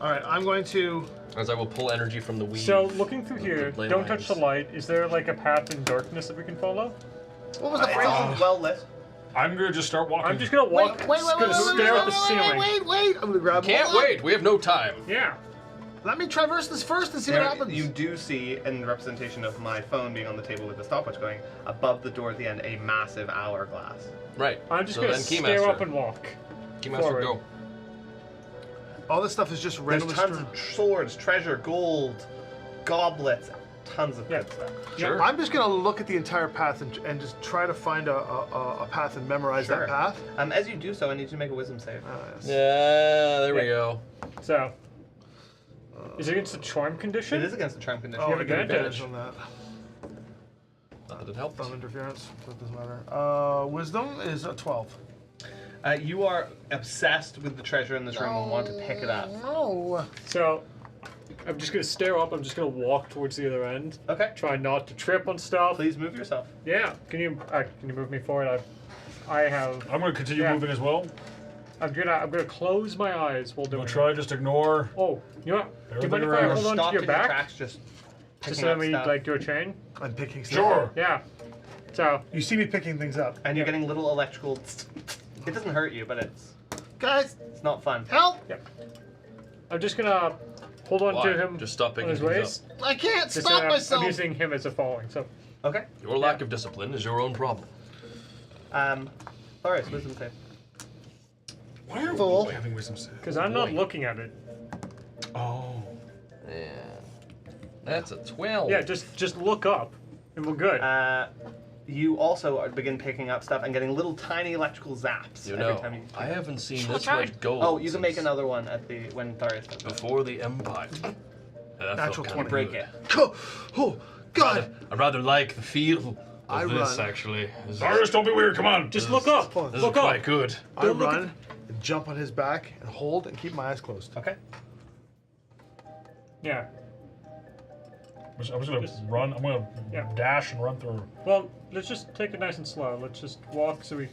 All right, I'm going to. As I will pull energy from the weave. So looking through here, ley don't touch the lines. light. Is there like a path in darkness that we can follow? What was the It's phrase? all well lit. I'm gonna just start walking. I'm just gonna walk. Wait, just gonna stare at the ceiling. wait. I'm gonna grab Can't hold on. wait. We have no time. Yeah. Let me traverse this first and see what happens. You do see, in representation of my phone being on the table with the stopwatch going, above the door at the end, a massive hourglass. Right. I'm just so gonna then stare Keymaster. up and walk. Keymaster, forward. go. All this stuff is just There's randomly tons strewn. of swords, treasure, gold, goblets, tons of Yeah. good stuff. Sure. I'm just going to look at the entire path and just try to find a path and memorize Sure. that path. As you do so, I need you to make a wisdom save. Yes. Yeah, there we Yeah. go. So, is it against the charm condition? It is against the charm condition. Oh, have I get advantage. on that. Not that it helped. Thumb interference. So it doesn't matter. Wisdom is a 12. You are obsessed with the treasure in this room and want to pick it up. No. So, I'm just gonna stare up. I'm just gonna walk towards the other end. Okay. Try not to trip on stuff. Please move yourself. Yeah. Can you move me forward? I have. I'm gonna continue Yeah. moving as well. I'm gonna close my eyes while doing. We'll it. try just ignore. Oh, you know what? Do you mind if I Everything hold on Stopped to your in your back? tracks, just Just picking let up me stuff. like do a chain. I'm picking stuff. Sure. Yeah. So You see me picking things up. And you're getting little electrical. It doesn't hurt you, but it's Guys, not fun. help! I'm just gonna hold on Why? to him Just stop on picking his things waist. I can't Just stop I'm myself. using him as a following. So Okay. up. Your lack of discipline is your own problem. Alright, wisdom save. Why are Fool. we having wisdom save? because I'm not looking at it. Oh. Yeah. That's a 12. Yeah, just look up, and we're good. You also begin picking up stuff and getting little tiny electrical zaps You every know, time you. I haven't seen Shut this up. much gold. Oh, you can make since another one at the when Tharius does it. Before the Empire. That Natural felt 20. kinda Break good. it. Oh, God. I rather like the feel of I this, run. actually. This Cyrus, don't be weird. Come on. Just look up. Hold on. is Look quite up. good. I Don't look run and jump on his back and hold and keep my eyes closed. Okay. Yeah. I'm just gonna run. I'm gonna Yeah. dash and run through. Well, let's just take it nice and slow. Let's just walk so we.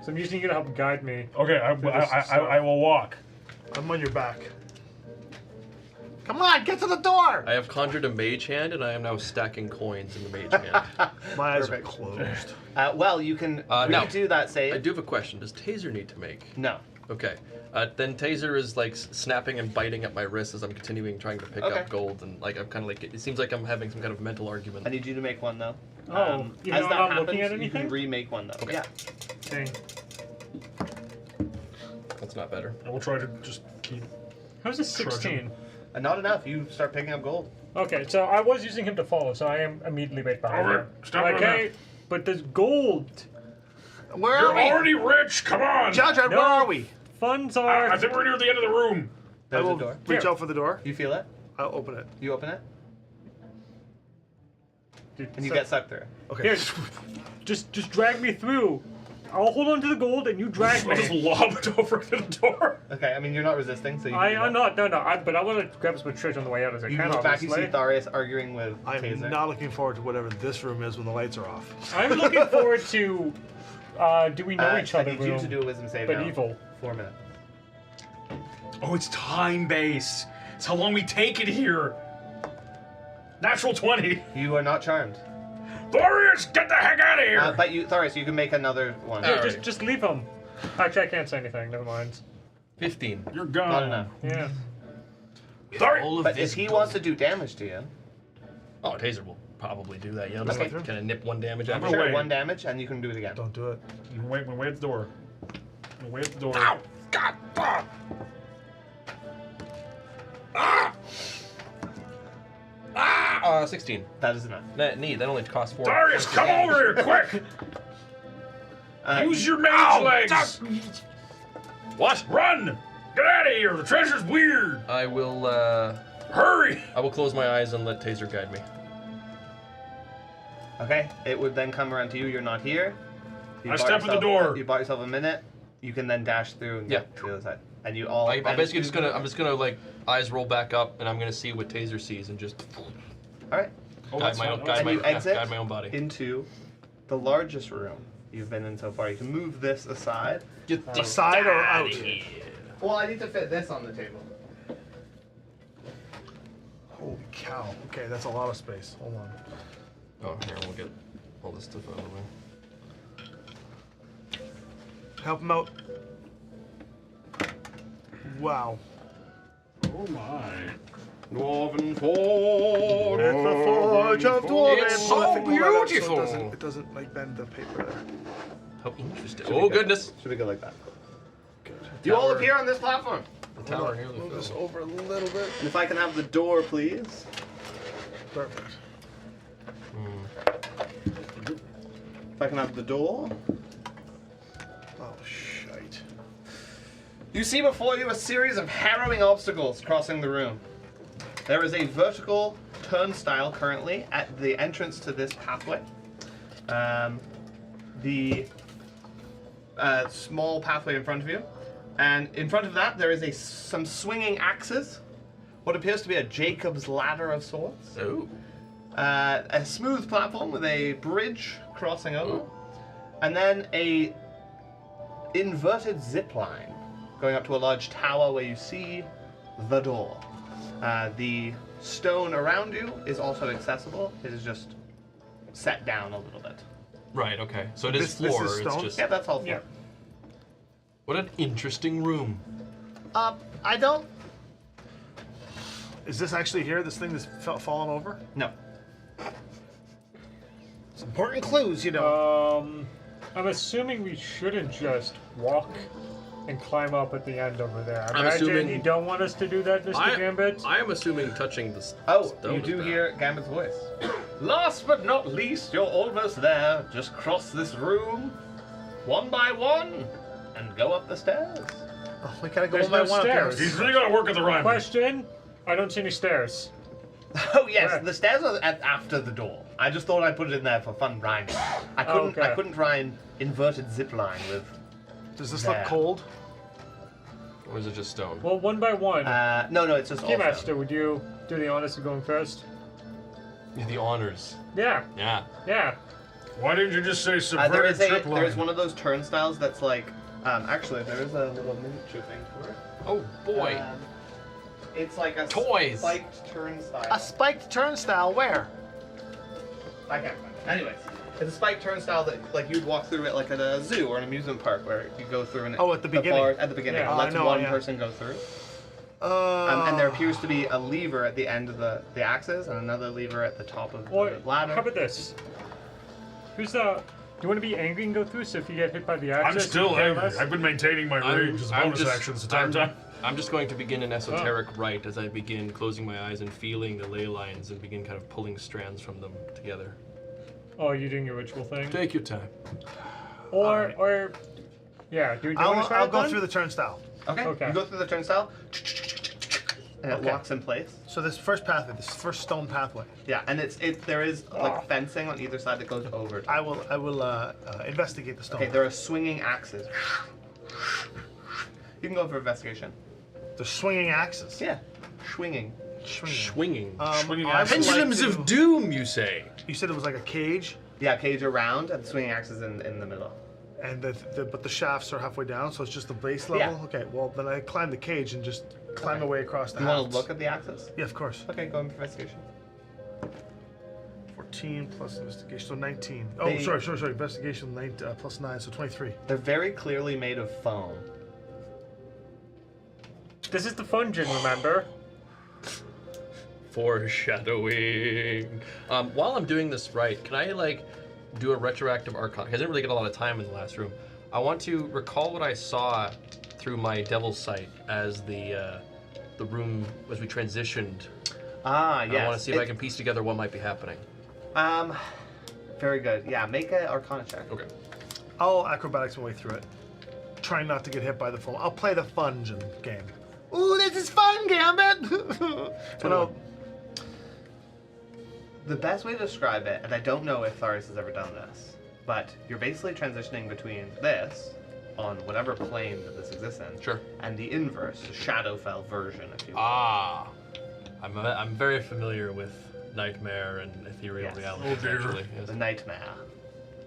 So I'm using you to help guide me. Okay, I Through this will walk. I'm on your back. Come on, get to the door! I have conjured a mage hand, and I am now stacking coins in the mage hand. My eyes Perfect. are closed. Well, you can now, redo that save. I do have a question. Does Taser need to make? No. Okay. Then Taser is like snapping and biting at my wrist as I'm continuing trying to pick Okay. up gold, and like I'm kind of like it seems like I'm having some kind of mental argument. I need you to make one though. Oh, even as though that I'm not happens, looking at you can anything? remake one though. Okay. Yeah. Dang. That's not better. I will try to just keep. How's a 16? And not enough. You start picking up gold. Okay, so I was using him to follow, so I am immediately right behind Over. him. Stop doing Okay, but there's gold. Where You're are we? already rich. Come on. Judge, where No. are we? Funds I are. think we're near the end of the room. I There's will a door. reach Here. out for the door. You feel it? I'll open it. You open it, Dude, and you so- get sucked through. Okay. Here, just drag me through. I'll hold on to the gold and you drag I'll just me. lob it over to the door. Okay. I mean, you're not resisting, so you. I'm not. No. But I want to grab as much treasure on the way out as I You can. look back. You see Obviously. Tharius arguing with I'm Taser. not looking forward to whatever this room is when the lights are off. I'm looking forward to. Do we know each I other? need you room, to do a wisdom save but now. evil. 4 minutes. Oh, it's time based. It's how long we take it here. Natural 20. You are not charmed. Thorius, get the heck out of here. But you, Tharius, you can make another one. Yeah, Alright. just leave him. Actually, I can't say anything. Never mind. 15. You're gone. Not enough. Yeah. Thorius. All of But this if he gold. wants to do damage to you, Oh, Taser will probably do that. Yeah, just Okay. like kind of nip one damage out. No sure, way. 1 damage, and you can do it again. Don't do it. Wait at the door. Wait at the door. Ow! God! Ah! Ah! Ah! 16. That is enough. That only costs 4. Darius, come over here, quick! Use your mage Ow! legs! What? Run! Get out of here! The treasure's weird! I will. Hurry! I will close my eyes and let Taser guide me. Okay, it would then come around to you. You're not here. You I bought step in the yourself- door. You bought yourself a minute. You can then dash through and get to the other side. And you all. I'm managed basically to- I'm just gonna like eyes roll back up, and I'm gonna see what Taser sees, and just All right. Oh, guide that's my fine. own, guide And my, you yeah, exit guide my own body. into the largest room you've been in so far. You can move this aside. Get this Aside or out? Well, I need to fit this on the table. Holy cow. Okay, that's a lot of space. Hold on. Oh, here we'll get all this stuff out of the way. Help him out. Wow. Oh my. Dwarven fort. It's so It beautiful. doesn't like bend the paper there. How interesting. be Oh good. goodness. Should we go like that? Good. You all Tower. appear on this platform. The tower nearly Move this fell. over a little bit. And if I can have the door, please. Perfect. If I can have the door. Oh, shite. You see before you a series of harrowing obstacles crossing the room. There is a vertical turnstile currently at the entrance to this pathway. The small pathway in front of you. And in front of that, there is some swinging axes. What appears to be a Jacob's ladder of sorts. Oh. A smooth platform with a bridge crossing over. And then a inverted zip line going up to a large tower where you see the door. The stone around you is also accessible. It is just set down a little bit. Right. Okay. So it is This is floor. It's stone? just. Yeah, that's all. Yeah. What an interesting room. I don't. Is this actually here? This thing that's fallen over? No. It's important clues, you know. I'm assuming we shouldn't just walk and climb up at the end over there. I I'm imagine assuming- you don't want us to do that, Mr. Gambit. I am assuming touching the Oh, stone you is do bad. hear Gambit's voice. Last but not least, you're almost there. Just cross this room, one by one, and go up the stairs. Oh, we gotta go There's one by no one up stairs. there. He's really gotta work at the rhyme. Question: I don't see any stairs. Oh yes, Correct. the stairs are after the door. I just thought I'd put it in there for fun rhyming. I couldn't. I okay. couldn't rhyme inverted zip line with. Does this There. look cold? Or is it just stone? Well, one by one. No, it's just all stone. Keymaster, would you do the honors of going first? The honors. Yeah, Yeah. yeah. Why didn't you just say There subverted is trip line? there's one of those turnstiles that's like Actually, there is a little miniature thing for it. Oh boy. It's like a Toys. spiked turnstile. A spiked turnstile where? I can't find it. Anyways, it's a spiked turnstile that like you'd walk through it like at a zoo or an amusement park where you go through and Oh, at the beginning. at the beginning, Yeah. it Oh, I lets know, one yeah. person go through. And there appears to be a lever at the end of the axis and another lever at the top of Or the ladder. how about this? Who's the? Do you want to be angry and go through? So if you get hit by the axis, I'm still you care angry. less? I've been maintaining my rage as a bonus action this entire time. I'm just going to begin an esoteric rite as I begin closing my eyes and feeling the ley lines and begin kind of pulling strands from them together. Oh, you're doing your ritual thing. Take your time. Or, yeah. Do you want to try I'll it go then? through the turnstile. Okay. Okay. You go through the turnstile, and it Okay. locks in place. So this first pathway, this first stone pathway. Yeah, and there is like fencing on either side that goes over. I will investigate the stone. Okay, there are swinging axes. You can go for investigation. The swinging axes. Yeah, swinging. Swinging. Swinging I would axes. like Pendulums to- of doom, you say? You said it was like a cage, Yeah, cage around and the swinging axes in the middle. and but the shafts are halfway down, so it's just the base level. Yeah. Okay, well then I climb the cage and just climb my way across the You halves. want to look at the axes? Yeah, of course. Okay, go in for investigation. 14 plus investigation, so 19. Oh, They- sorry. Investigation plus 9, so 23. They're very clearly made of foam. This is the fun gin, remember? Foreshadowing. While I'm doing this right, can I like do a retroactive arcana? 'Cause I didn't really get a lot of time in the last room. I want to recall what I saw through my devil's sight as the room as we transitioned. Ah, And yes. I want to see if I can piece together what might be happening. Very good. Yeah, make an Arcana check. Okay. I'll acrobatics my way through it, trying not to get hit by the foam. I'll play the fun game. Ooh, this is fun, Gambit! And I'll, The best way to describe it, and I don't know if Tharius has ever done this, but you're basically transitioning between this, on whatever plane that this exists in, Sure. and the inverse, the Shadowfell version, if you will. Ah, I'm very familiar with nightmare and ethereal Yes. reality. Oh, dear. Actually, yes. The Nightmare.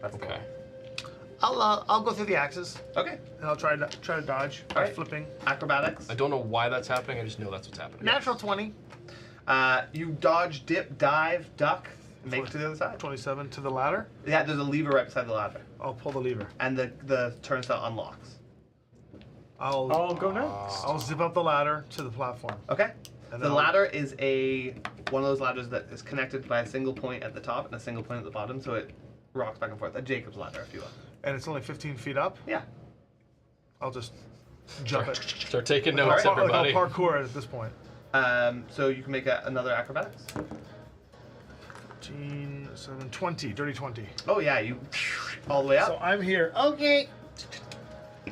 That's the Okay. one. I'll go through the axes, Okay. and I'll try to dodge by Alright. flipping. Acrobatics. I don't know why that's happening. I just know that's what's happening. Natural 20, You dodge, dip, dive, duck, make it to the other side. 27 to the ladder. Yeah, there's a lever right beside the ladder, I'll pull the lever. and the turnstile unlocks. I'll go next. I'll zip up the ladder to the platform. Okay. And The then ladder is one of those ladders that is connected by a single point at the top and a single point at the bottom, so it rocks back and forth. A Jacob's ladder, if you will. And it's only 15 feet up. Yeah. I'll just jump it. Start taking notes, Alright. everybody. I'll parkour it at this point. So you can make another acrobatics. 15, 7, 20, dirty 20. Oh yeah, you all the way So up. I'm here. Okay.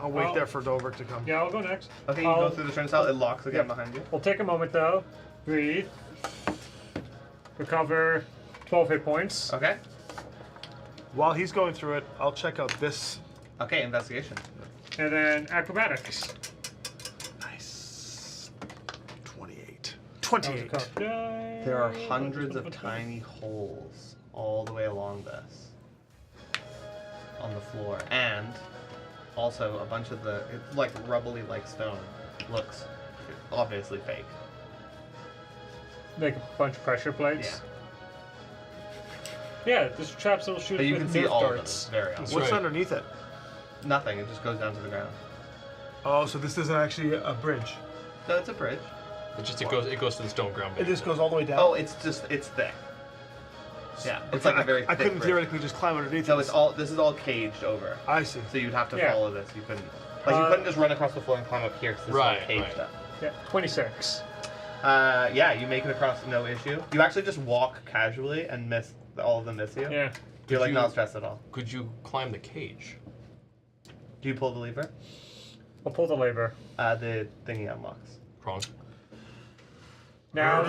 I'll wait Well- there for Dover to come. Yeah, I'll go next. Okay, you go through the turnstile. It locks again Yep. behind you. We'll take a moment though. Breathe. Recover 12 hit points. Okay. While he's going through it, I'll check out this. Okay, investigation. And then acrobatics. Nice. 28. That was a 28. cup die. There are hundreds of tiny holes all the way along this on the floor, and also a bunch of it's like rubbly like stone. Looks obviously fake. Make a bunch of pressure plates. Yeah, this trap's will shoot But you with can see Nerf all of them. darts. Very obvious. What's right. underneath it? Nothing. It just goes down to the ground. Oh, so this isn't actually a bridge. No, it's a bridge. It goes to the stone ground. It just goes all the way down. Oh, it's thick. Yeah, it's like a very I thick couldn't bridge. theoretically just climb underneath No, it. this is all caged over. I see. So you'd have to Yeah. follow this. You couldn't. Like you couldn't just run across the floor and climb up here. 'Cause this is all Right, caged right. up. Yeah, 26. Yeah, you make it across no issue. You actually just walk casually and all of them miss you. Yeah. You're like you- not stressed at all. Could you climb the cage? Do you pull the lever? I'll pull the lever. The thingy unlocks. Wrong. Now,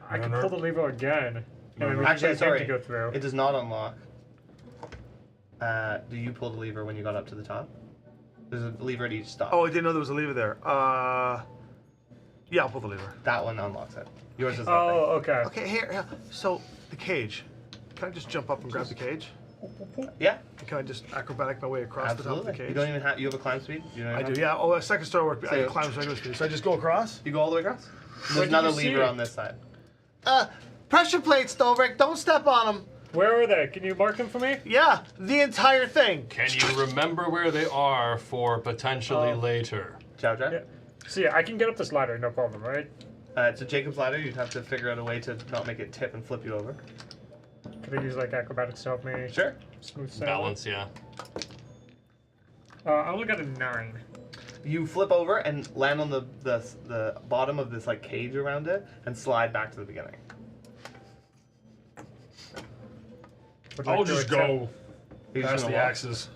I can pull the lever again. And then we Actually, can get him sorry. to go through. It does not unlock. Do you pull the lever when you got up to the top? There's a lever at each stop. Oh, I didn't know there was a lever there. Yeah, I'll pull the lever. That one unlocks it. Yours is nothing. Oh, okay. Okay, here. So the cage. Can I just jump up and grab the cage? Yeah, Can I just acrobatic my way across the top of absolutely. the cage? You don't even have. You have a climb speed. You don't I even do, have- yeah. Oh, a second story work. I So- can climb regular speed. So I just go across? You go all the way across. Where There's did another you see lever it? on this side. Pressure plates, Dobrik. Don't step on them. Where are they? Can you mark them for me? Yeah, the entire thing. Can you remember where they are for potentially later? Chow chow. Yeah. So yeah, I can get up this ladder, no problem, right? It's a Jacob's ladder. You'd have to figure out a way to not make it tip and flip you over. Could I use like acrobatics to help me? Sure. Smooth sail? Balance, yeah. I only got a 9. You flip over and land on the bottom of this like cage around it and slide back to the beginning. Would I'll like to just accept- go You're just past gonna the walk. axes.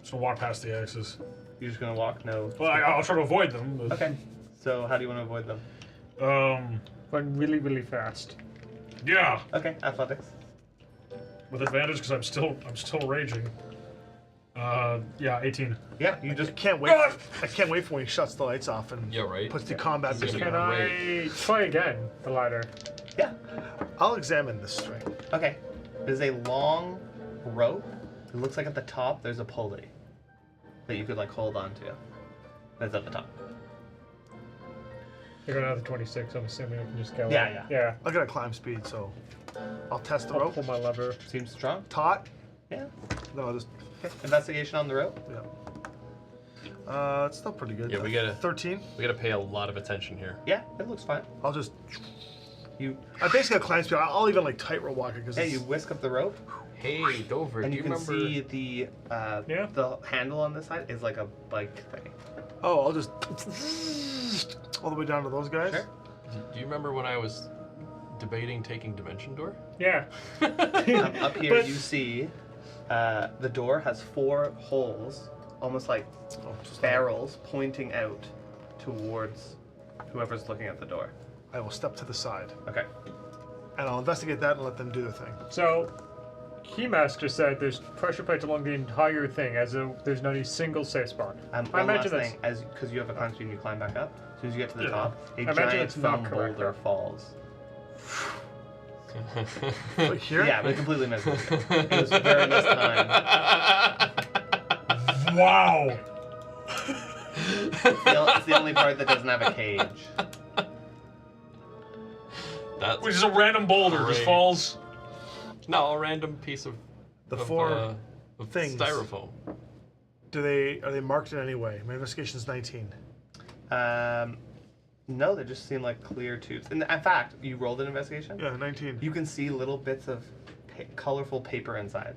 Just gonna walk past the axes. You're just gonna walk. No. Well, I'll try to avoid them. But, Okay. So how do you want to avoid them? Run really, really fast. Yeah, Okay. Athletics. with advantage because I'm still raging. Yeah, 18. Yeah. You just I can't wait. I can't wait for when he shuts the lights off and Yeah, right. puts the combat He's music gonna on. Can I try again the ladder? yeah. I'll examine this string. Okay. There's a long rope. It looks like at the top there's a pulley that you could like hold on to. That's at the top. I got another 26. I'm assuming I can just go. Yeah, in. yeah. Yeah. I got a climb speed, so I'll test the I'll rope. pull my lever. Seems strong. Taut. Yeah. No, I'll just Okay. Investigation on the rope. yeah. It's still pretty good. Yeah, we gotta 13. we gotta pay a lot of attention here. Yeah. It looks fine. I'll just. You. I basically have climb speed. I'll even like tightrope walk it because Yeah. You whisk up the rope. Hey, Dover, And do you you can remember? see the Yeah. the handle on this side is like a bike thing. Oh, I'll just all the way down to those guys. Sure. Do you remember when I was debating taking Dimension Door? Yeah. Up here But- you see the door has 4 holes, almost like Oh, just barrels pointing out towards whoever's looking at the door. I will step to the side Okay. and I'll investigate that and let them do their thing. So, Keymaster said there's pressure plates along the entire thing, as there's not a single safe spot. I One imagine last this. thing, as because you have a climb speed and you climb back up, as soon as you get to the Yeah. top, a imagine giant it's not foam correct, boulder though. falls. Like here? Yeah, but it completely missed it. It was very mistimed. Wow. It's the only part that doesn't have a cage. That's Which is a random boulder just Great. falls. no, a random piece of The of, 4 of things. styrofoam. are they marked in any way? My investigation is 19. No, they just seem like clear tubes. And in fact, you rolled an investigation. Yeah, 19. You can see little bits of colorful paper inside.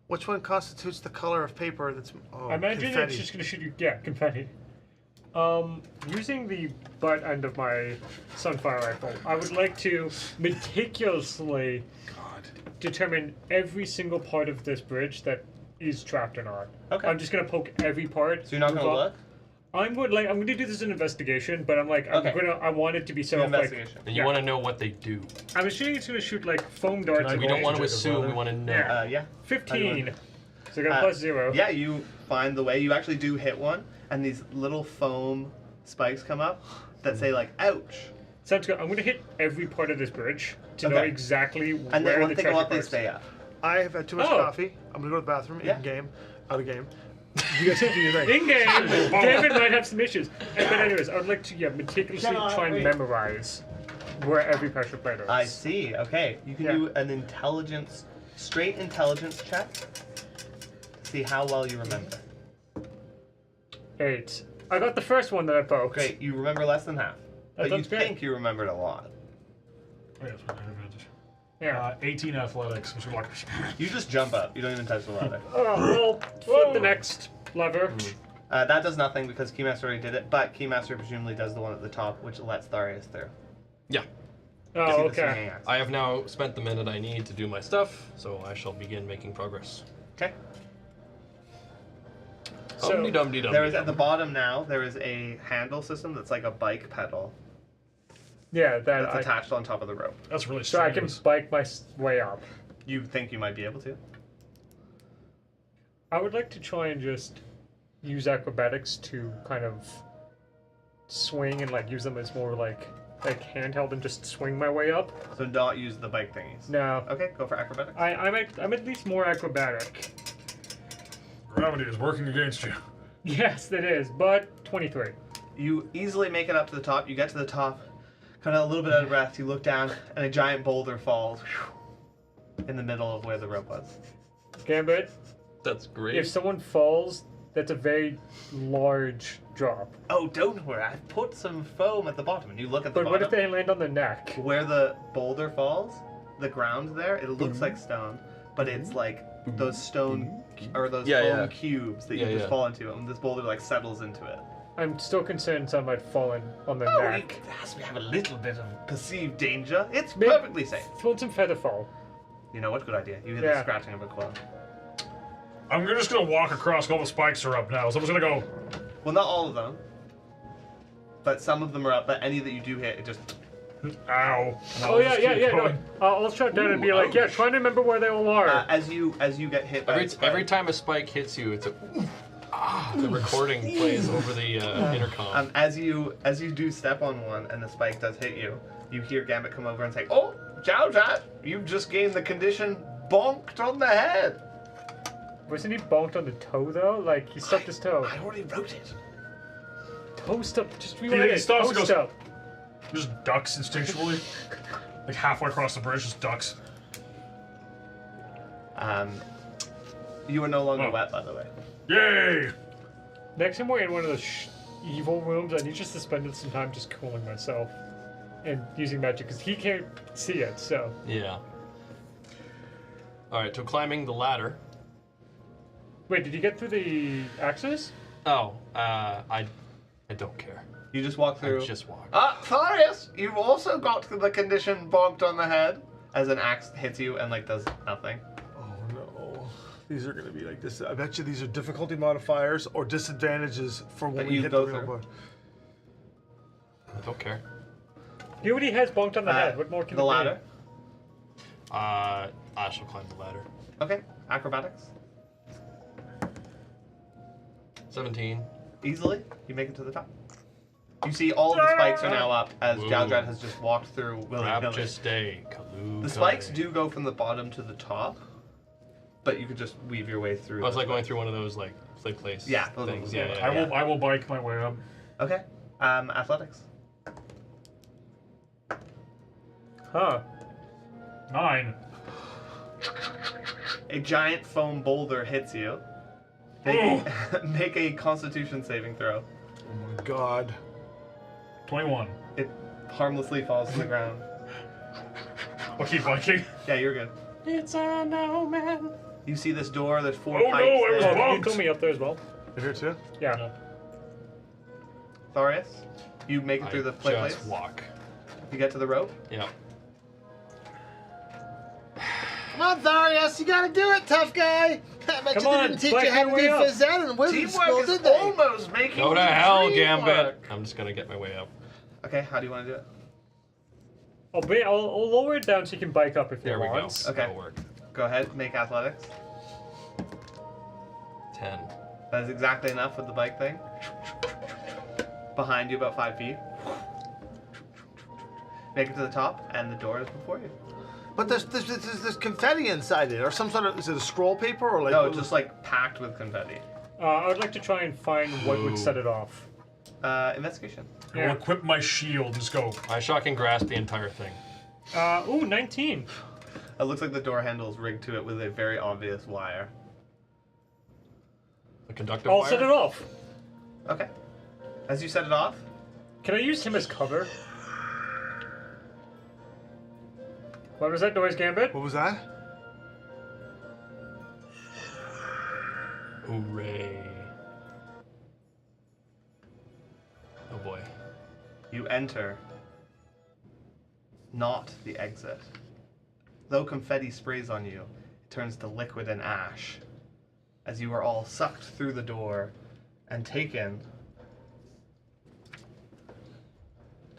Which one constitutes the color of paper that's? Oh, I imagine confetti. it's just gonna shoot you. Yeah, confetti. Using the butt end of my Sunfire rifle, I would like to meticulously determine every single part of this bridge that is trapped or not. Okay. I'm just gonna poke every part. So you're not move gonna up. look? I'm gonna do this as an investigation, but Okay. I want it to be set Do off like. investigation. And you Yeah. want to know what they do. I'm assuming it's gonna shoot like foam darts. I at We roll don't want to Jacob's assume. ladder? We want to know. Yeah. Yeah. 15. So I got a plus 0. Yeah, you find the way. You actually do hit one, and these little foam spikes come up that say like "ouch." Sounds good. I'm gonna hit every part of this bridge to know Okay. exactly And where then one the thing treasure about they parts. stay up. I have had too much Oh. coffee. I'm gonna go to the bathroom. Yeah. In game, out of game. You guys can do your thing. In game, Gambit might have some issues. But anyways, I would like to meticulously Cannot try and wait. memorize where every pressure plate is. I see. Okay, you can Yeah. do an straight intelligence check. See how well you remember. 8. I got the first one that I poked. Great, you remember less than half, but you sounds great. think you remembered a lot. Oh, yeah, that's my advantage. Yeah. 18 athletics. Which is like, You just jump up. You don't even touch the ladder. Well, flip the next lever. That does nothing because Keymaster already did it, but Keymaster presumably does the one at the top, which lets Tharius through. Yeah. Oh, See the okay. swinging axe. I have now spent the minute I need to do my stuff, so I shall begin making progress. Okay. So, There is at the bottom now. There is a handle system that's like a bike pedal Yeah, that's that attached on top of the rope. that's really so I strange. can bike my way up. You think you might be able to? I would like to try and just use acrobatics to kind of swing and like use them as more like like handheld and just swing my way up. So not use the bike thingies. No. Okay, go for acrobatics. I'm at least more acrobatic. Gravity is working against you. Yes, that is, but 23. You easily make it up to the top. You get to the top, kind of a little bit out of breath. You look down, and a giant boulder falls in the middle of where the rope was. Gambit, That's great. if someone falls, that's a very large drop. Oh, don't worry. I've put some foam at the bottom, and you look at the But bottom. what if they land on the neck? Where the boulder falls, the ground there, it looks like stone, but it's like those stone or those foam cubes that you just fall into, and this boulder like settles into it. I'm still concerned some might fall on the Oh, neck. it has to have a little bit of perceived danger. It's Maybe- perfectly safe. Throw some feather fall. You know what? Good idea. You hear the Yeah. scratching of a quill. I'm just gonna walk across. All the spikes are up now, so I'm just gonna go. Well, not all of them, but some of them are up. But any that you do hit, it just. Ow. And I'll Oh yeah, just yeah, keep yeah. going. No. I'll shut down and be like, yeah, try to remember where they all are. As you get hit by Every time a spike hits you, it's a the recording plays over the intercom. as you do step on one and the spike does hit you, you hear Gambit come over and say, "Oh, G.A.M.B.I.T, you've just gained the condition bonked on the head." Wasn't he bonked on the toe though? Like he stubbed his toe. I already wrote it. Toe stub. Just He rewrite it. stops Toe and goes- stub. Just ducks instinctually. Like halfway across the bridge, just ducks. You are no longer Oh. wet, by the way. Yay! Next time we're in one of those evil rooms, I need just to spend some time just cooling myself and using magic because he can't see it. So Yeah. All right, so climbing the ladder. wait, did you get through the axes? Oh, I don't care. You just walk I through. just walk. Tharius, you've also got the condition bonked on the head as an axe hits you and like does nothing. Oh no. These are gonna be like this. I bet you these are difficulty modifiers or disadvantages for when That we you hit go the real through. board. I don't care. He already has bonked on the head. What more can the it be? ladder? I shall climb the ladder. Okay, acrobatics. 17. Easily, you make it to the top. You see all of the spikes are now up as Whoa. G.A.M.B.I.T has just walked through willy-nilly. Rapture day. The spikes do go from the bottom to the top, but you could just weave your way through. Oh, it's them. like going through one of those like flick place Yeah, those things. little- Yeah, yeah, I will bike my way up. Okay, athletics. Huh. 9. A giant foam boulder hits you. Make a Constitution saving throw. Oh my god. 21. It harmlessly falls to the ground. I'll keep biking. Yeah, you're good. It's a no man. You see this door. There's 4 Oh, no, pipes. it was there. wrong. You told me up there as well. You're here too? Yeah. Tharius, you make it through the plate place. Just walk. You get to the rope. Yeah. Come on, Tharius, you gotta do it, tough guy. I bet Come you on, didn't teach fight you how your to way do up. phys ed in wizard school, Teamwork is did they? almost making Go to the hell, dream Gambit. work. I'm just gonna get my way up. Okay, how do you want to do it? I'll lower it down so you can bike up if There you we go. want. Okay. That'll work. Go ahead, make athletics. 10. That is exactly enough with the bike thing. Behind you, about 5 feet. Make it to the top, and the door is before you. But there's confetti inside it, or some sort of, is it a scroll paper, or like? No, it's just like packed with confetti. I would like to try and find what would Ooh. set it off. Investigation. I will equip my shield. Just go. I shock and grasp the entire thing. Ooh, 19. It looks like the door handle is rigged to it with a very obvious wire. The conductive I'll wire? set it off. Okay. As you set it off, Can I use him as cover? What was that noise, Gambit? What was that? Hooray. Oh boy. you enter not the exit. Though confetti sprays on you, it turns to liquid and ash as you are all sucked through the door and taken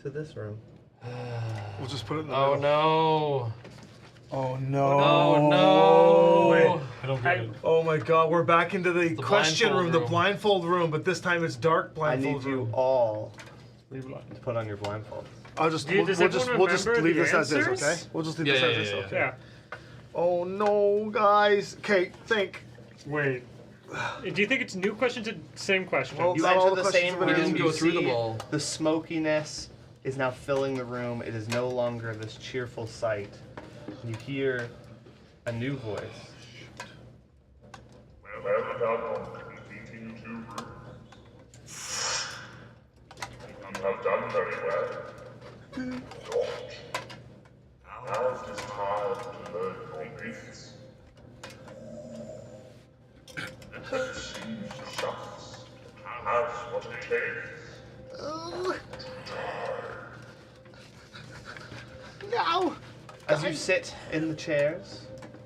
to this room. We'll just put it in the Oh middle. no. Oh no. Oh no. Wait. I don't get it. Oh my god, we're back into the question blindfold room, the room. blindfold room, but this time it's dark I blindfold need you room. all Leave it on. to put on your blindfolds. I'll just Dude, does we'll just everyone leave remember this the as is, answers? okay? We'll just leave Yeah, this yeah, as is, yeah, okay? Yeah. Oh no, guys. Okay, think. Wait. Do you think it's new questions or same question? Well, You Not all enter the the questions same have room. been answered. You Go through see them all. The smokiness is now filling the room. It is no longer this cheerful sight. You hear a new voice. Well done on completing 2 rooms. You have done very well. George, now it is time to learn your gifts. It seems the shafts has what it takes. No! As you sit in the chairs,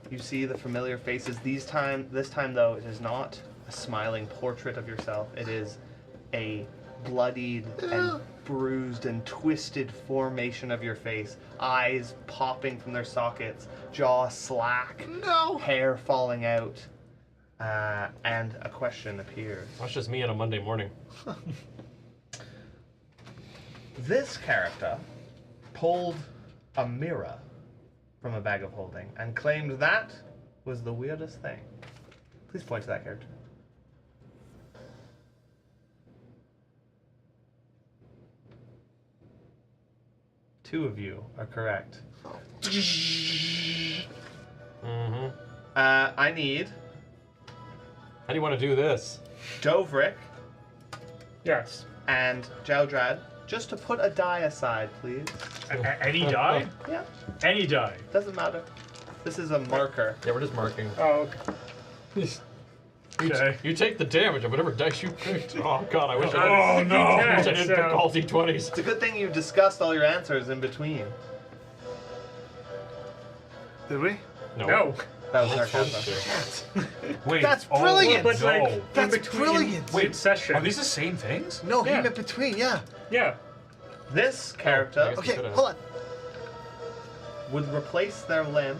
you see the familiar faces. This time though, it is not a smiling portrait of yourself. It is a bloodied and bruised and twisted formation of your face. Eyes popping from their sockets, jaw slack, No! hair falling out, and a question appears. That's just me on a Monday morning. This character pulled a mirror from a bag of holding and claimed that was the weirdest thing. Please point to that character. Two of you are correct. Mm-hmm. I need How do you want to do this? Dovrik Yes. and Jaudrad just to put a die aside, please. Any die? Yeah, Any die. doesn't matter. This is a marker. Yeah, we're just marking. Oh, okay. Okay. You take the damage of whatever dice you picked. Oh god, I wish I Oh didn't. no! I wish I didn't pick all d20s. It's a good thing you discussed all your answers in between. Did we? No. That was sarcasm. Wait. That's oh, brilliant! But no. like, That's in between brilliant! Wait, session. Are these the same things? No, he Yeah. meant between, yeah. Yeah. This I character guess- Okay, could've. hold on. would replace their limb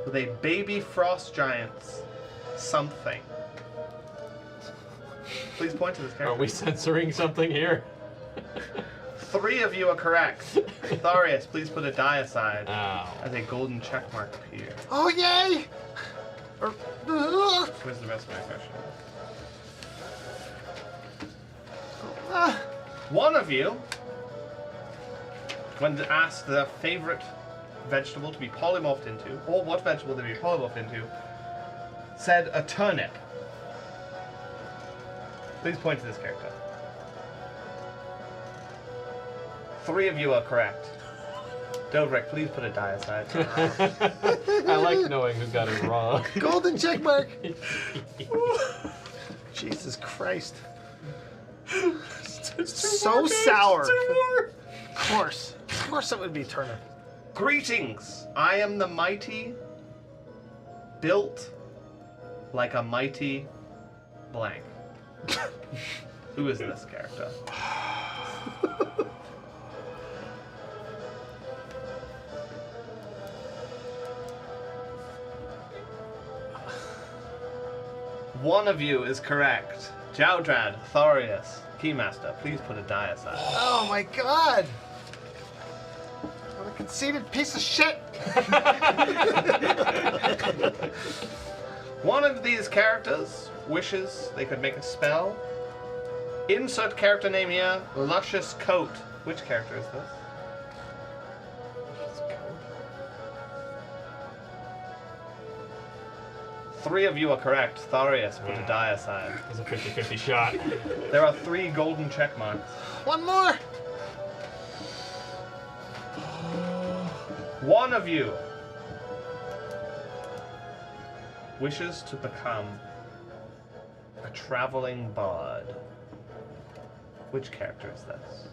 with a baby frost giant's something. Please point to this Are character. we censoring something here? 3 of you are correct. Tharius, please put a die aside Ow. as a golden check mark appears. Oh, yay! Where's the rest of my question? One of you, when asked their favorite vegetable to be polymorphed into, or what vegetable to be polymorphed into, said a turnip. Please point to this character. 3 of you are correct. Dovrik, please put a die aside. I like knowing who got it wrong. Golden check mark! Jesus Christ. So sour. Of course. Of course it would be turnip. Greetings! I am the mighty, built like a mighty blank. Who is this character? One of you is correct. Jaudrad, Thorius, Keymaster, please put a die aside. Oh my god! What a conceited piece of shit! One of these characters wishes they could make a spell. Insert character name here, Luscious Coat. Which character is this? 3 of you are correct. Tharius, put a die aside. It was a 50-50 shot. There are 3 golden check marks. One more! One of you wishes to become a traveling bard. Which character is this?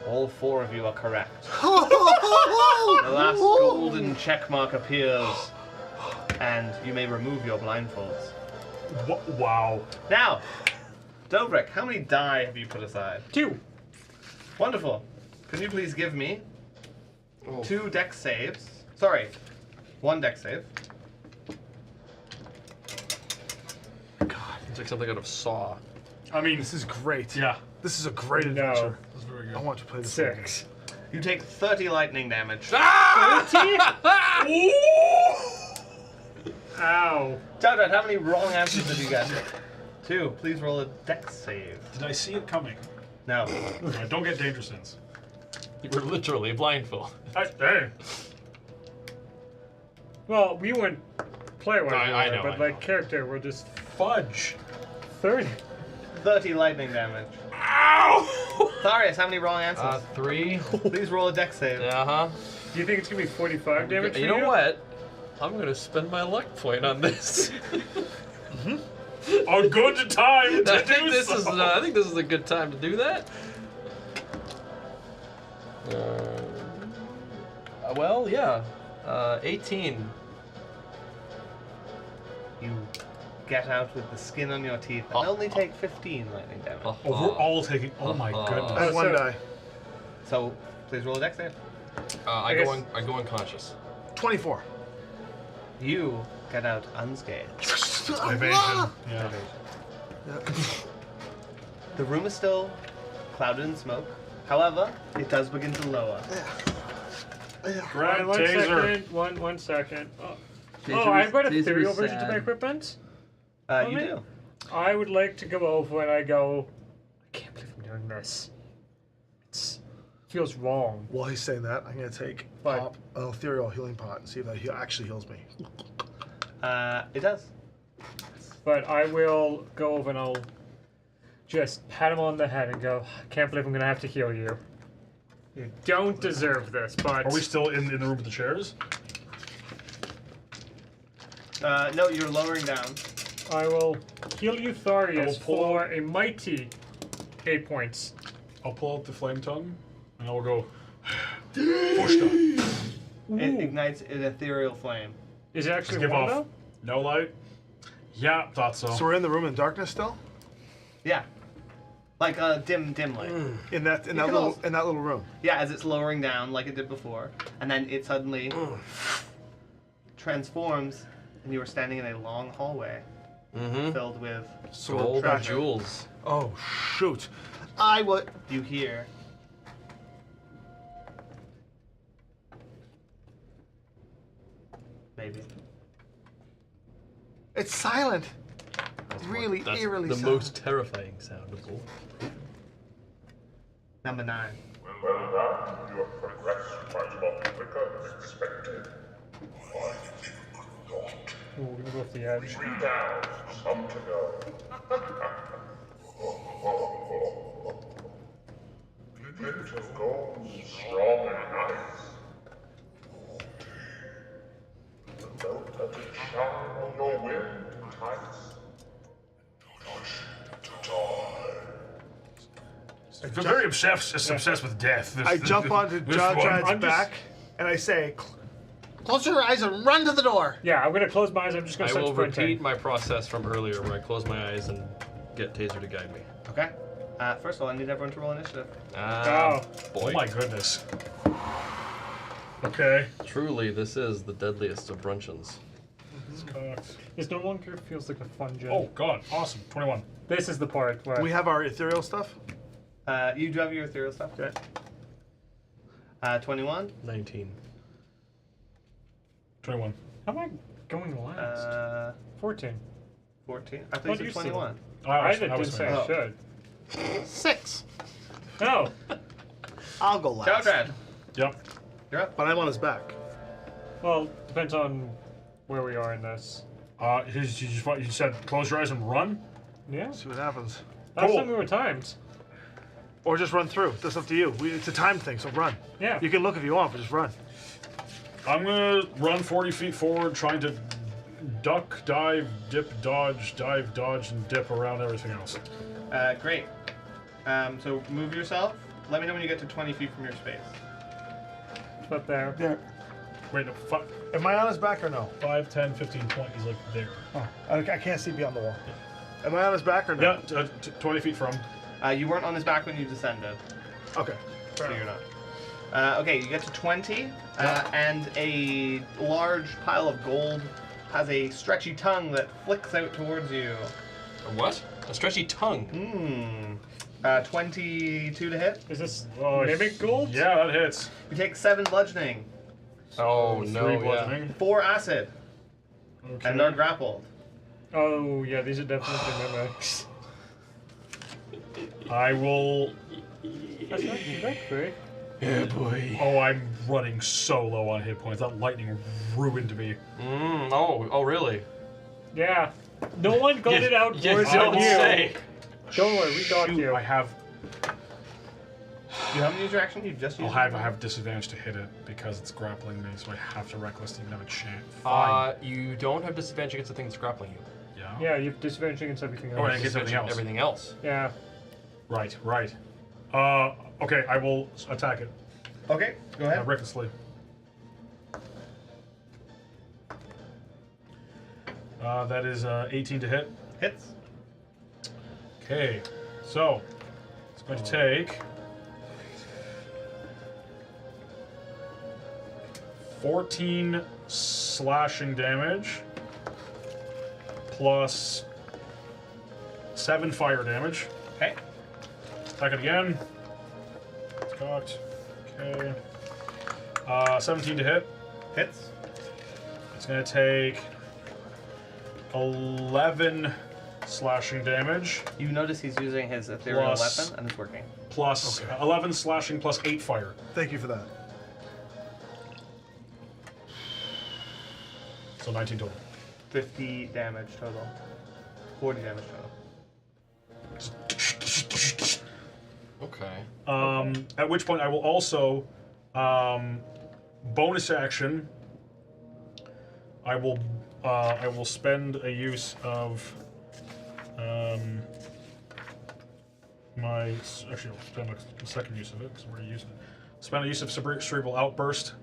All 4 of you are correct. The last golden check mark appears, and you may remove your blindfolds. Wow. Now, Dobrik, how many die have you put aside? 2. Wonderful. Can you please give me Oh. 2 dex saves? Sorry, 1 dex save. It's like something out of Saw. I mean, This is great. yeah. This is a great No. adventure. That's very good. I want to play this. 6. You take 30 lightning damage. Ow. Dad, how many wrong answers did you get? 2. Please roll a dex save. Did I see it coming? No. Don't get danger sense. You were literally blindfolded. Hey. Well, we went player-wise, I know, but I like know. character, we're just Fudge. 30. 30 lightning damage. Ow! Tharius, how many wrong answers? 3. Please roll a dex save. Uh-huh. Do you think it's gonna be 45 damage for You know what? I'm gonna spend my luck point on this. A good time to I think do this so. is. I think this is a good time to do that. Well, yeah. 18. You get out with the skin on your teeth and only take 15 lightning damage. Oh, we're all taking. Oh my I goodness. have one So- die. So, please roll a dex save. I guess- go unconscious. 24. You get out unscathed. Evasion. Yeah. The room is still clouded in smoke. However, it does begin to lower. Grab One taser. second. One second. Oh, Taser I've is- got a taser ethereal is version to sad. my equipment. You Okay. do. I would like to go over and I go, I can't believe I'm doing this. It feels wrong. While he's saying that, I'm going to take What? pop an ethereal healing pot and see if that actually heals me. It does. But I will go over and I'll just pat him on the head and go, I can't believe I'm going to have to heal you. You don't deserve this, but... Are we still in the room with the chairs? No, you're lowering down. I will heal you, I will Tharius, pull for a mighty 8 points. I'll pull out the flame tongue, and I will go. Fushka. It ignites an ethereal flame. Is it Just actually give one, off. though? No light. Yeah, thought so. So we're in the room in darkness still? Yeah. Like a dim light. In that can also- little room. Yeah, as it's lowering down like it did before. And then it suddenly transforms, and you are standing in a long hallway Mm-hmm. filled with Gold and treasure. jewels. Oh shoot! I would. You hear maybe. It's silent. Really That's eerily the silent. most terrifying sound of all. Number 9. Well done. You have progressed quite a lot quicker than expected. I think not. Ooh, we're gonna go off the edge. 3 down, some to go. Glint of gold, strong and nice. The note that it shine on your wind entice. I'm very obsessed with death. I jump onto this John one. Chad's I'm just- back and I say, Close your eyes and run to the door. Yeah, I'm gonna close my eyes. I'm just gonna I start will sprinting. repeat my process from earlier where I close my eyes and get Taser to guide me. Okay. First of all, I need everyone to roll initiative. Oh. Boy. Oh my goodness. Okay. Truly, this is the deadliest of bruncheons. This no longer feels like a fun job. Oh god, awesome. 21. This is the part where "We have our ethereal stuff." You do have your ethereal stuff. Okay. 21. 19. 21. how am I going last? 14. 14. I thought What you do said you 21. I was didn't say Oh. I should. 6. No. I'll go last. Chowdrad, Yep. you're up. But I'm on his back. Well, depends on where we are in this. You said close your eyes and run? Yeah. See what happens. Last Cool. time we were timed. Or just run through. That's up to you. It's a time thing, so run. Yeah. You can look if you want, but just run. I'm gonna run 40 feet forward, trying to duck, dive, dip, dodge, dive, dodge, and dip around everything else. Great. So move yourself. Let me know when you get to 20 feet from your space. But there. There. Wait, no, Am I on his back or no? 5, 10, 15, 20. He's like there. Oh, I can't see beyond the wall. Am I on his back or no? Yeah, 20 feet from. You weren't on his back when you descended, Okay. so you're not. Okay, you get to 20, and a large pile of gold has a stretchy tongue that flicks out towards you. A what? A stretchy tongue. 22 to hit. Is this Oh, mimic gold? Yeah, that hits. You take 7 bludgeoning, Oh, 3 no, yeah. bludgeoning. 4 acid, Okay. and are grappled. Oh yeah, these are definitely mimics. I will. That's not too bad, Gray. Yeah, boy. Oh, I'm running so low on hit points. That lightning ruined me. Oh, really? Yeah. No one got it out You worse don't than you. say. Don't worry, we got Shoot, you. I have. You haven't used your action? You've just used I it? have disadvantage to hit it because it's grappling me, so I have to reckless to even have a chance. Fine. You don't have disadvantage against the thing that's grappling you. Yeah. Yeah, you've disadvantage against everything else. Oh, and against everything else. Everything else. Yeah. Right. Okay, I will attack it Okay, go ahead. recklessly. That is 18 to hit. Hits. Okay, so it's going to take 14 slashing damage plus 7 fire damage. Okay. Attack it again. It's cocked. Okay. 17 to hit. Hits. It's going to take 11 slashing damage You notice he's using his ethereal Plus- weapon, and it's working. plus 11 slashing plus 8 fire. Thank you for that. So 19 total. 50 damage total. 40 damage total. Okay. At which point I will also bonus action. I will spend a use of actually I'll spend a second use of it because I'm already using it. Spend a use of cerebral outburst,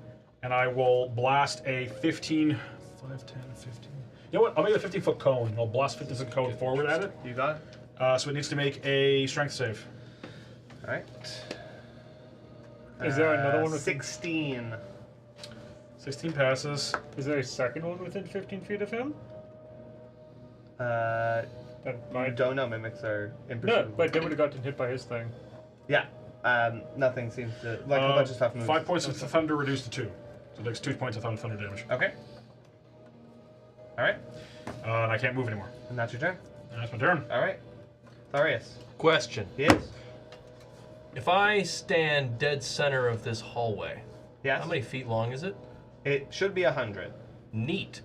and I will blast a 15. 5, 10, 15. You know what? I'll make a 15-foot cone. And I'll blast 15-foot cone forward at it. You got it? So it needs to make a strength save. Alright. Is there another one with 16. 16 passes. Is there a second one within 15 feet of him? That That I might. don't know. Mimics are No, imperceptible. but they would have gotten hit by his thing. Yeah. Nothing seems to like a bunch of stuff moves. 5 points of thunder reduced to 2. So it takes 2 points of thunder damage. Okay. All right. And I can't move anymore. And that's your turn. And that's my turn. All right. Tharius. Question. Yes. If I stand dead center of this hallway, Yes. how many feet long is it? It should be 100. Neat.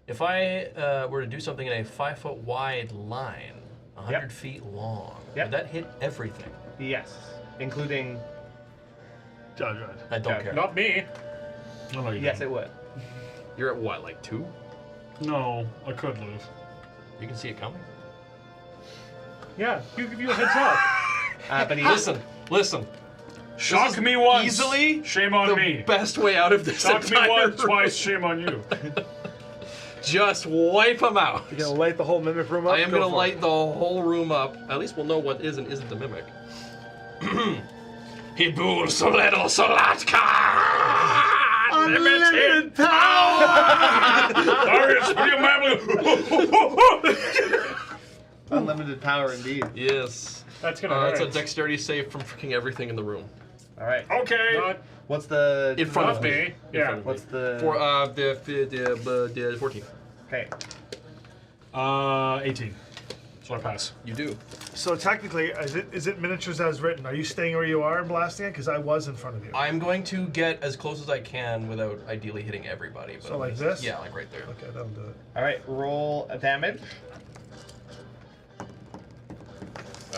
If I were to do something in a 5-foot wide line, 100 Yep. feet long, Yep. would that hit everything? Yes. Including. I don't Okay. care. Not me. No, no, you Yes, don't. it would. You're at what, like 2? No, I could live. You can see it coming. Yeah, he'll give you a heads up. But he Listen. Shock is me once. easily Shame on the me. best way out of this Shock me entire once, room. twice. Shame on you. Just wipe them out. You're gonna light the whole mimic room up? I am Go going to for light it. the whole room up. At least we'll know what is and isn't a mimic. Hibul Soledo Solatka! Unlimited power! Darius, be a man. unlimited power indeed. Yes. That's gonna It's hurt. a dexterity save from freaking everything in the room. All right. Okay. Not, What's the? In front not of me. me. Yeah. What's the? For the 14. Okay. 18. So I pass. You do. So technically, is it miniatures as written? Are you staying where you are and blasting it? Because I was in front of you. I'm going to get as close as I can without ideally hitting everybody. But So like this? Yeah, like right there. Okay, that'll do it. All right. Roll a damage.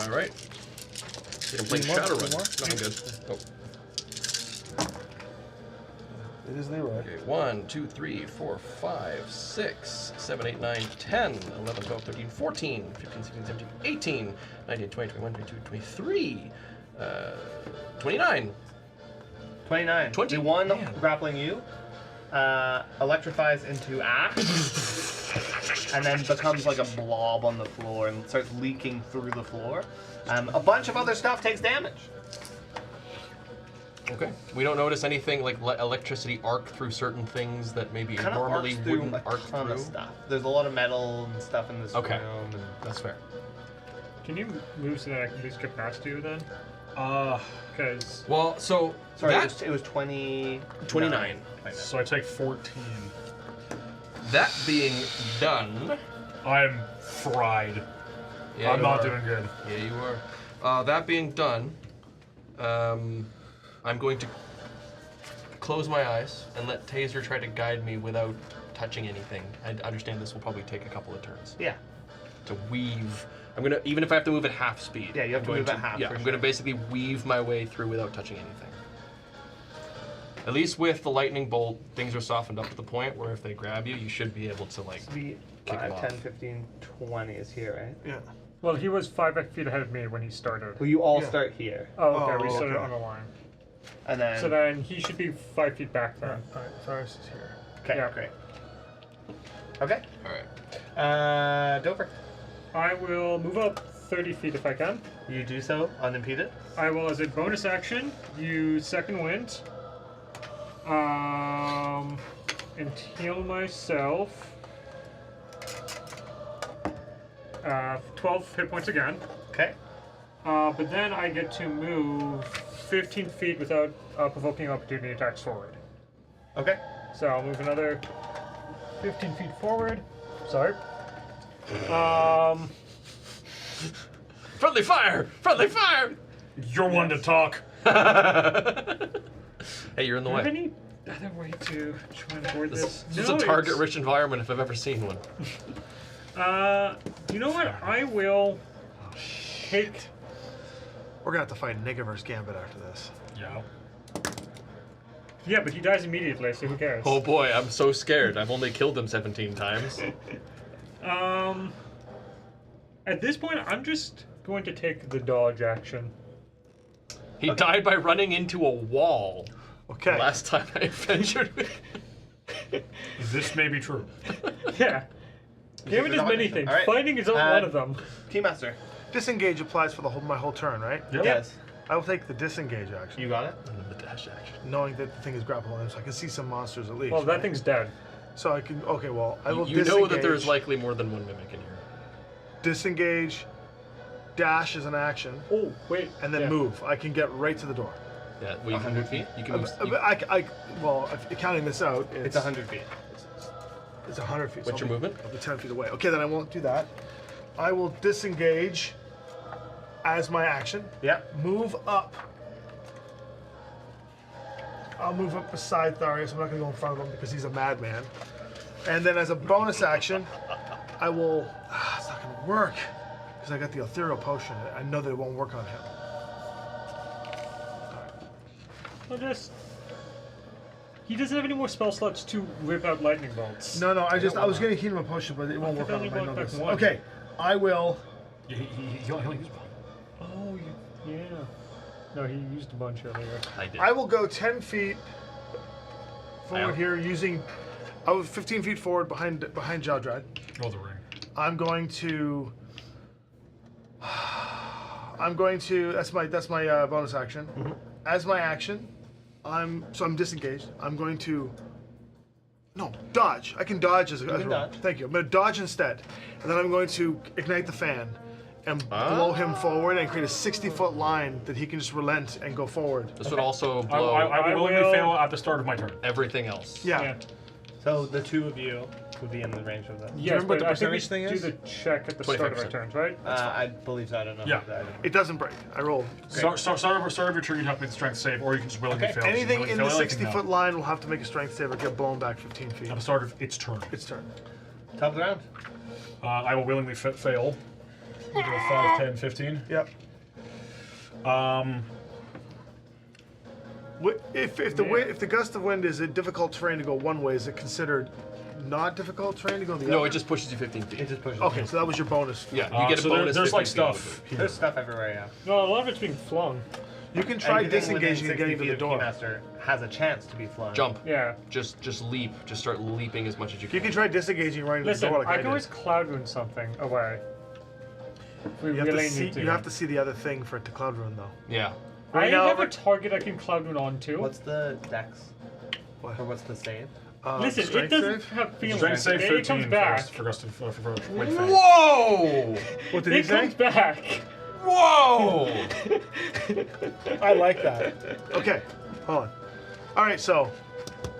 All right. I'm playing Three more? Shadowrun. Three more? No, I'm good. Oh. It is Leroy. Okay, 1, 2, 3, 4, 5, 6, 7, 8, 9, 10, 11, 12, 13, 14, 15, 16, 17, 18, 19, 20, 21, 22, 23, 29. 29. 20. The one Man. grappling you electrifies into ash and then becomes like a blob on the floor and starts leaking through the floor. A bunch of other stuff takes damage. Okay. We don't notice anything like electricity arc through certain things that maybe Kind of normally arcs through wouldn't a arc ton through. of stuff. There's a lot of metal and stuff in this Okay. room. And That's fair. Can you move so that I can at least get past you then? Because Well, so Sorry, that it was 20... 29. So I take 14. That being done, I'm fried. yeah, I'm you not are. doing good. Yeah, you are. That being done, I'm going to close my eyes and let Taser try to guide me without touching anything. I understand this will probably take a couple of turns Yeah. to weave. I'm gonna, even if I have to move at half speed. Yeah, you have I'm to going move at half, Yeah, for I'm sure. gonna basically weave my way through without touching anything. At least with the lightning bolt, things are softened up to the point where if they grab you, you should be able to like. The Kick him 5, 10, off. 15, 20 is here, right? Yeah. well, he was 5 feet ahead of me when he started. Well, you all Yeah. start here. Oh, okay. Oh, we started okay. on a line. And then... So then he should be 5 feet back then. Alright, Cyrus is here. Okay, Yeah. great. Okay. All right. Dover. I will move up 30 feet if I can. You do so unimpeded. I will, as a bonus action, use Second Wind. And heal myself. 12 hit points again. Okay. But then I get to move 15 feet without provoking opportunity attacks forward. Okay. So I'll move another 15 feet forward. Sorry. Friendly fire! Friendly fire! You're one to talk. Hey, you're in the Do I have way. any other way to try and avoid This this? is No, a it's- target-rich environment if I've ever seen one. You know what? I will take. We're gonna have to fight Nigga versus Gambit after this. Yeah. Yeah, but he dies immediately, so who cares? Oh boy, I'm so scared. I've only killed him 17 times. At this point, I'm just going to take the dodge action. He died by running into a wall. Okay. Last time I adventured with This may be true. Yeah. Gambit the is many dodge things. action. All right. Fighting is one of them. Keymaster. Disengage applies for my whole turn, right? Yep. Yes. I will take the disengage action, You got it? the dash action. knowing that the thing is grappled in, so I can see some monsters at least. Well, that right? thing's dead. So I can. Okay, well, I will You disengage. know that there is likely more than one mimic in here. Disengage, dash is an action, Oh, wait. and then yeah. move. I can get right to the door. Yeah, well, you can 100 move. feet? You can move. Well, counting this out, It's 100 feet. It's 100 feet. What's your movement? I'll be 10 feet away. Okay, then I won't do that. I will disengage as my action. Yeah. Move up. I'll move up beside Tharius. I'm not going to go in front of him because he's a madman. And then as a bonus action, I will... it's not going to work because I got the ethereal potion. I know that it won't work on him. I'll just. He doesn't have any more spell slots to rip out lightning bolts. No, I was going to heat him a potion, but it won't work on only him. I know worked like this. one. Okay, I will... He'll use one. Oh, yeah. No, he used a bunch earlier. I did. I will go 10 feet forward Ow. here using... I was 15 feet forward behind Jawdride. Oh, the ring. I'm going to... That's my bonus action. Mm-hmm. As my action, I'm disengaged. I'm going to... No, dodge. I can dodge as a can roll. dodge. Thank you. I'm going to dodge instead. And then I'm going to ignite the fan and blow him forward and create a 60-foot line that he can just relent and go forward. This would also I blow will willingly will- fail at the start of my turn. everything else. Yeah. So the two of you would be in the range of that. Yes, remember what but the I think we percentage thing do is? the check at the start of our 25%. turns, right? I believe so. I don't know. Yeah. It doesn't break. I rolled. Start of your turn, you'd have to make a strength save, or you can just willingly fail. Anything Willingly in the fail anything 60-foot now. line will have to make a strength save or get blown back 15 feet. At the start of its turn. Its turn. Top of the round. I will willingly fail. We'll go 5, 10, 15. Yep. If the gust of wind is a difficult terrain to go one way, is it considered not difficult terrain to go the other? No, it just pushes you 15 feet. It just pushes. Okay, so that was your bonus. Yeah, you get a so bonus. there's like 15 feet with stuff it. here. There's stuff everywhere. Yeah. No, a lot of it's being flung. You can try Anything within disengaging and 60 getting to feet the of door. Keymaster has a chance to be flung. Jump. Yeah. Just leap. Just start leaping as much as you You can. can try disengaging right into Listen, the door like I I can did. always cloud rune something away. If we You have, really to see, need to. you have to see the other thing for it to cloud rune, though. Yeah. I Right now, have a we're- target I can cloud rune onto. What's the dex? What? Or what's the save? Listen, it strength doesn't save? have feelings. Strength save It 13 comes back. first for us to for wait fame. Whoa! What did he It say? comes back. Whoa! I like that. Okay, hold on. All right, so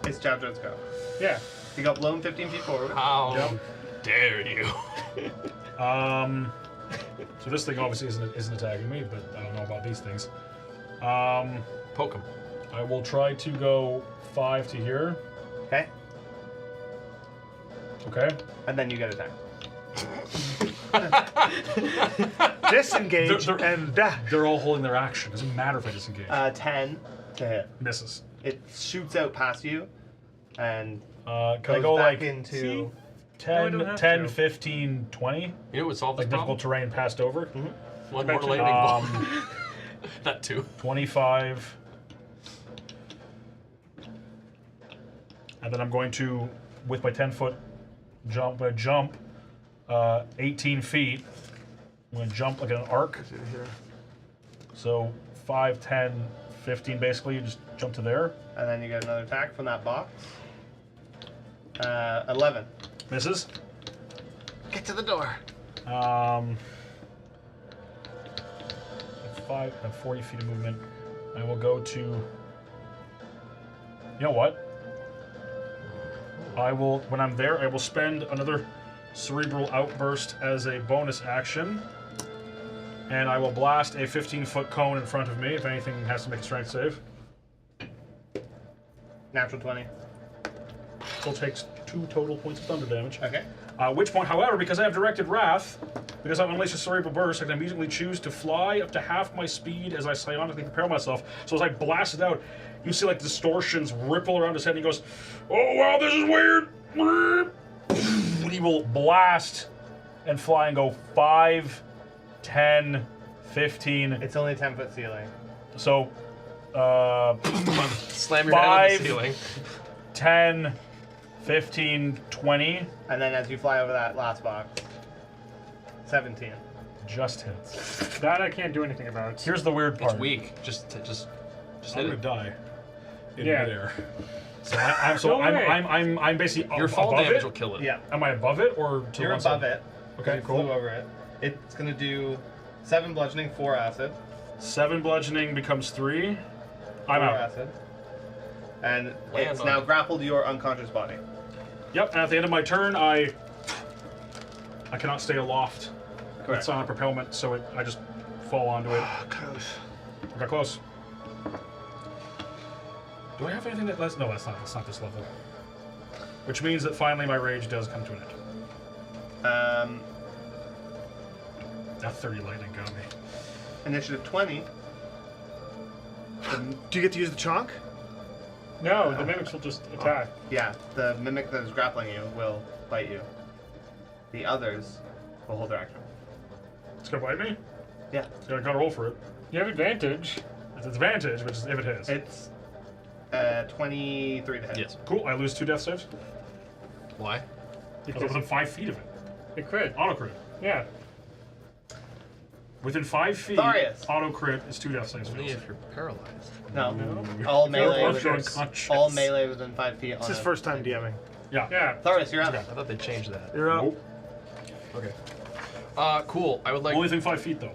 It's Jabjad's go. Yeah. He got blown 15 feet forward. How dare you? So this thing obviously isn't attacking me, but I don't know about these things. Poke him. I will try to go 5 to here. Okay. Okay. And then you get attacked. disengage They're- and They're all holding their action. Doesn't matter if I disengage. 10 to hit. Misses. It shoots out past you and Can I goes go back like into. See? No, I 10, don't have 10 to. 15, 20? You know what would solve this Like difficult problem? terrain passed over? One more Mention- lightning bolt. That too. 25. And then I'm going to, with my 10-foot jump, 18 feet. I'm going to jump like an arc. So 5, 10, 15 basically. You just jump to there. And then you get another attack from that box. 11. Misses. Get to the door. At 40 feet of movement. I will go to. You know what? I will, when I'm there, I will spend another cerebral outburst as a bonus action. And I will blast a 15-foot cone in front of me if anything has to make a strength save. Natural 20. Still takes 2 total points of thunder damage. Okay. At which point, however, because I have directed wrath, because I've unleashed a cerebral burst, I can immediately choose to fly up to half my speed as I psionically prepare myself. So as I blast it out, you see like distortions ripple around his head, and he goes, "Oh wow, this is weird!" And he will blast and fly and go 5, 10, 15. It's only a 10-foot ceiling. So, Slam your head on 5. the ceiling. 10, 15, 20. And then as you fly over that last box, 17. Just hits. That I can't do anything about. Here's the weird part. It's weak. Just I'm hit gonna it. die in Yeah. midair. So No way. I'm basically Your fall above damage it. will kill it. Yeah. Am I above it or to You're one above side? it. Okay, You cool. flew over it. It's going to do 7 bludgeoning, 4 acid. 7 bludgeoning becomes 3. 4 I'm out. acid. And Land it's on now it. grappled your unconscious body. Yep. And at the end of my turn, I cannot stay aloft. Correct. It's on a propelment, so I just fall onto it. close. I got close. Do I have anything that lets? No, that's not this level. Which means that finally my rage does come to an end. That 30 lightning got me. Initiative 20. Do you get to use the chonk? No, the mimics will just attack. Yeah, the mimic that is grappling you will bite you. The others will hold their action. It's gonna bite me. Yeah. So I gotta roll for it. You have advantage. It's advantage, which is if it hits. It's 23 to hit. Yes. Cool. I lose 2 death saves. Why? I was Because within 5 feet of it. it crit. Auto crit. Yeah. Within 5 feet, Tharius. auto crit is 2 death saves. Only if you're paralyzed. No. All melee, You're within, unconscious. all melee within 5 feet. It's his first time DMing. Yeah. Yeah. Tharius, you're up. I thought they changed that. You're up. Nope. Okay. Cool. I would like Only within 5 feet though.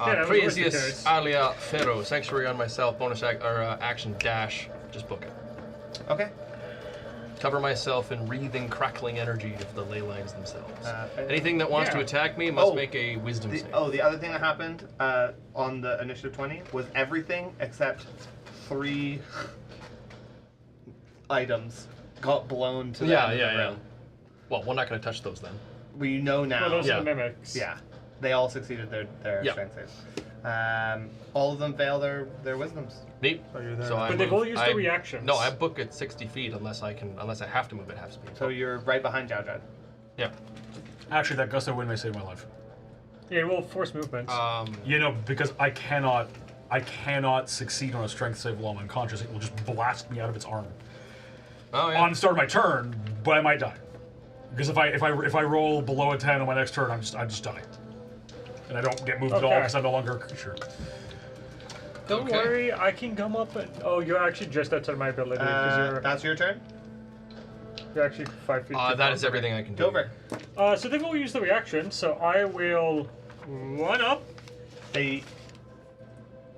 Yeah, that was always the Crazius case. Alia Ferro. Sanctuary on myself. Bonus action dash. Just book it. Okay. Cover myself in wreathing, crackling energy of the ley lines themselves. Okay. Anything that wants Yeah. to attack me must Oh. make a wisdom save. The other thing that happened on the initiative 20 was everything except 3 items got blown to the Yeah, end of yeah, the yeah. room. Well, we're not going to touch those then. We know now. Well, those Yeah. are the mimics. Yeah, they all succeeded their Yeah. strength saves. All of them fail their wisdoms. Neat. Oh, you're there. So I But they've move- all used I- their reactions. No, I book at 60 feet unless I have to move at half speed. So you're right behind Jowjad. Yeah. Actually, that gust of wind may save my life. Yeah, well, force movement. You know, because I cannot succeed on a strength save while I'm unconscious. It will just blast me out of its arm Oh yeah. on the start of my turn, but I might die. Because if I roll below a 10 on my next turn, I just die, and I don't get moved at all Okay. because I'm no longer a creature. Don't okay. worry, I can come up and... Oh, you're actually just outside my ability because you're... That's your turn. You're actually 5 feet. That is everything I can do. Dover. So they've all used the reaction, so I will run up. They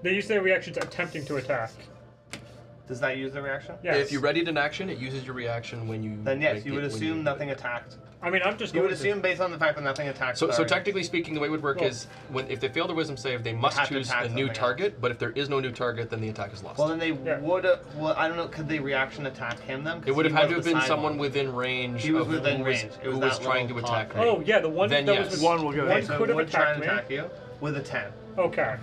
They use their reaction to attempting to attack. does that use the reaction? Yes. If you readied an action, it uses your reaction when you. Then yes, make you would it- when assume nothing attacked. I mean, I'm just You going would assume based on the fact that nothing attacked. So technically speaking, the way it would work Well- is if they fail their wisdom save, they must have to choose attack a new something target. But if there is no new target, then the attack is lost. Well, then they Yeah. would. Well, I don't know. Could they reaction attack him then? 'Cause it would have he had to was have the been someone sidewalk. within range. He was of within who range. It was who was that trying to little attack. pod. Oh yeah, the one Then that yes. was One will get one it. So could have would try attacked and me. attack you with a 10. Okay.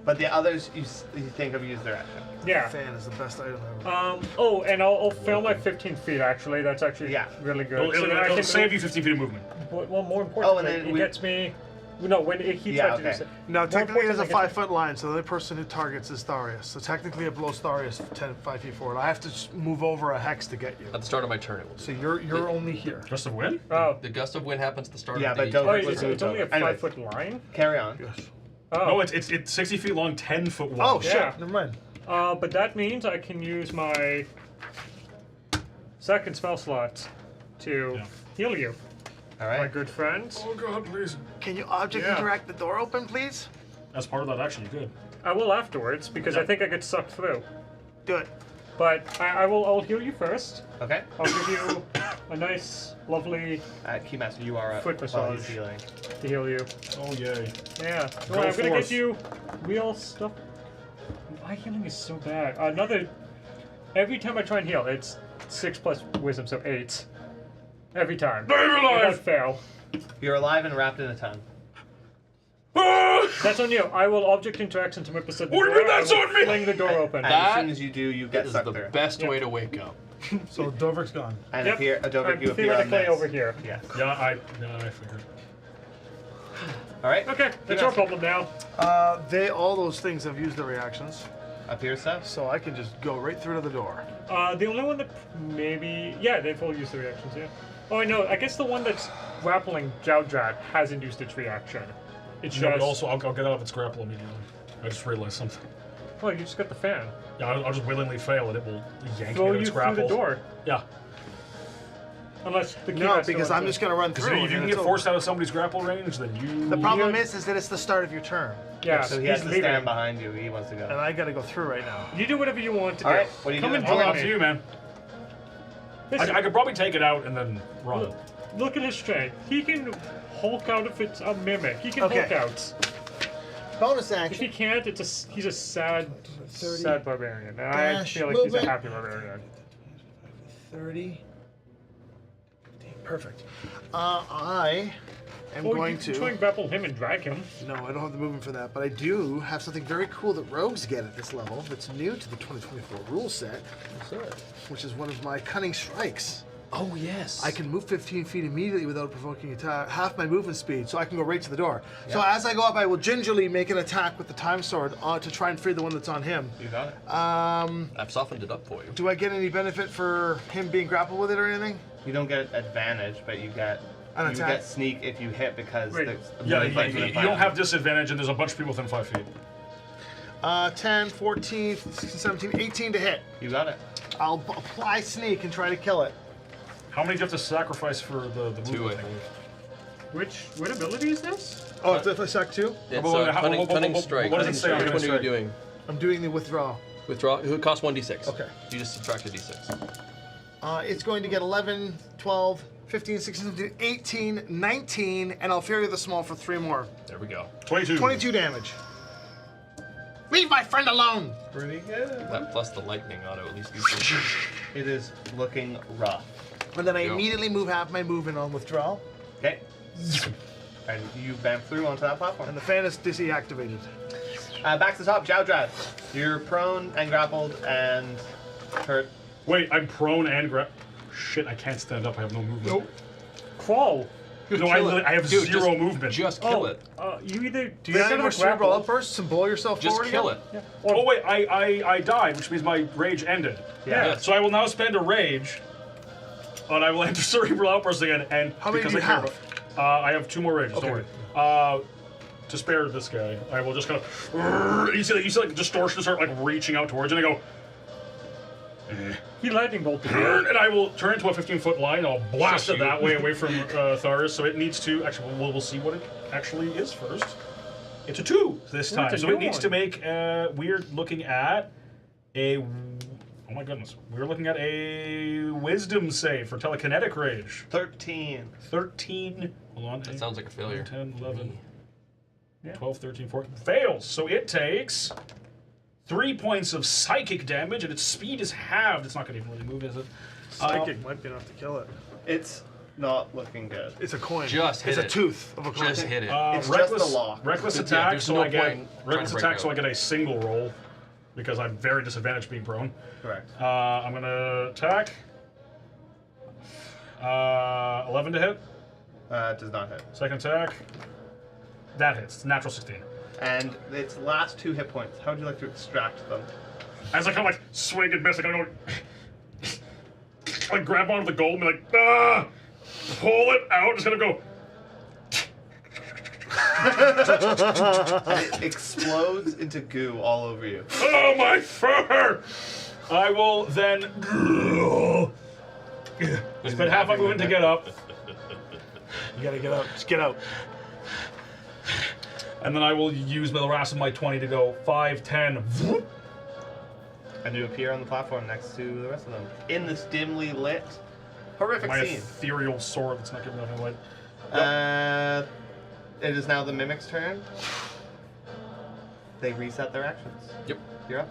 But the others, you think have used their action. Yeah. Fan is the best item ever. Oh, and I'll fail my 15 feet. Actually, that's actually Yeah. really good. It'll, So then I it'll can save you 15 feet of movement. Well, more Oh, importantly, and then it we- gets me. No, when it keeps Yeah, trying to do okay. so- Now, more technically, there's a importantly, I get 5-foot line, so the only person who targets is Tharius. So technically, it blows Tharius 5 feet forward. I have to move over a hex to get you. At the start of my turn, it will. So you're only here. Just a win? Oh, The gust of wind happens at the start Yeah, of the but don't- oh was it's moved only a over. Anyways. 5-foot line. Carry on. Yes. Oh, No, it's 60 feet long, 10 foot wide. Oh, shit. Yeah. Never mind. But that means I can use my second spell slot to Yeah. heal you, All my right. good friends. Oh god, please. Can you object Yeah. interact the door open, please? As part of that action, you could. I will afterwards because I think I get sucked through. Do it. But I'll heal you first. Okay. I'll give you a nice, lovely Keymaster, you are up. Foot while he's massage. healing. to heal you. Oh yay. Yeah. Go Well, I'm gonna forth. get you real stuff. My healing is so bad. Another. Every time I try and heal, it's 6 plus wisdom, so 8. Every time. No, you're alive! Without fail. You're alive and wrapped in a tongue. That's on you. I will object interaction to whip beside the What do door. you mean that's I will on me? fling the door open. And That as soon as you do, you get is sucked the through. best Yep. way to wake up. So Dover's gone. And Yep. appear, Dover, I'm you appear on theoretically this. over here. Yes. Yeah, I figured. All right. Okay, that's your problem now. All those things have used their reactions, Appear stuff. so I can just go right through to the door. The only one that maybe... Yeah, they've all used the reactions, yeah. Oh, no, I guess the one that's grappling G.A.M.B.I.T hasn't used its reaction. It's No, just... but also, I'll get out of its grapple immediately. I just realized something. Oh, you just got the fan. Yeah, I'll just willingly fail and it will yank Throw me out of you its through grapple. the door. Yeah. Unless the No, keymaster because wants I'm to- just gonna run Because through. if you and can then get it's forced over. out of somebody's grapple range, then you... The problem is that it's the start of your turn. Yeah, So he has he's to leaving. stand behind you. He wants to go. And I gotta go through right now. You do whatever you want to All do. right, what are you Come doing? and All join up me. to you, man. Listen, I could probably take it out and then run. look at his strength. He can Hulk out if it's a mimic. He can Okay. Hulk out. Bonus If action. he can't, he's a sad, 30 sad barbarian. And I dash feel like he's a movement. happy barbarian. 30. Perfect. I am Well, going you can to. try and grapple him and drag him. No, I don't have the movement for that, but I do have something very cool that rogues get at this level that's new to the 2024 rule set, which is one of my cunning strikes. Oh yes. I can move 15 feet immediately without provoking attack, half my movement speed, so I can go right to the door. So as I go up, I will gingerly make an attack with the time sword to try and free the one that's on him. You got it. I've softened it up for you. Do I get any benefit for him being grappled with it or anything? You don't get advantage, but you get An you attack. get sneak if you hit because Wait. the Yeah, ability fights you within don't 5 have disadvantage and there's a bunch of people within 5 feet. 10, 14, 16, 17, 18 to hit. You got it. I'll apply sneak and try to kill it. How many do you have to sacrifice for the 2, I movement think. thing? What ability is this? Oh, if I suck 2? It's Well, how- cunning what strike. does it say on Which cunning one are you strike? doing? I'm doing the withdraw. Withdraw. It costs 1d6. Okay. You just subtract a d6. It's going to get 11, 12, 15, 16, 17, 18, 19, and I'll Fury the Small for 3 more. There we go. 22. 22 damage. Leave my friend alone! Pretty good. That plus the lightning ought to at least be something. It is looking rough. And then I Go. immediately move half my movement on withdrawal, Okay. And you bamf through onto that platform. and the fan is deactivated. Back to the top, G.A.M.B.I.T. You're prone and grappled and hurt. Wait, I'm prone and Shit, I can't stand up. I have no movement. Nope. Crawl. No, I have Dude, 0 movement. Just kill it. You either Do you have any more cerebral grapple. outbursts and blow yourself Just forward kill again? it. Yeah. Oh wait, I died, which means my rage ended. Yeah. Yeah. So I will now spend a rage, and I will enter cerebral outburst again. And How many because do you I care have? about, I have 2 more rages. Okay. Don't worry. To spare this guy, I will just kind of. You see like distortion start like reaching out towards you, and I go. He lightning bolted you. And I will turn into a 15-foot line. I'll blast Shush it you. that way away from Thars. So it needs to. Actually, we'll see what it actually is first. It's a 2 this Ooh, time. it's a So new it needs to one. make. We're looking at a. Oh my goodness. We're looking at a wisdom save for telekinetic rage. 13. 13. Hold on. That sounds like a failure. 10, 11, Yeah. 12, 13, 14. Fails. So it takes 3 points of psychic damage, and its speed is halved. It's not going to even really move, is it? Psychic might be enough to kill it. It's not looking good. It's a coin. Just hit It's a it. tooth of a coin. Just hit it. It's reckless, just a lock. Reckless Yeah, attack, there's so no I get point trying reckless to break attack, so I out. get a single roll because I'm very disadvantaged being prone. Correct. I'm gonna attack. 11 to hit. Does not hit. Second attack. That hits. It's natural 16. And its last 2 hit points. How would you like to extract them? As I kind of like swing and miss, I kind of like grab onto the gold and be like, ah! Pull it out. It's gonna go. And it explodes into goo all over you. Oh, my fur! I will then spend half my movement to get up, You gotta get out. Just get out. and then I will use the rest of my 20 to go 5, 10. And you appear on the platform next to the rest of them. In this dimly lit, horrific My scene. ethereal sword that's not giving nothing light. It is now the Mimic's turn. They reset their actions. Yep. You're up.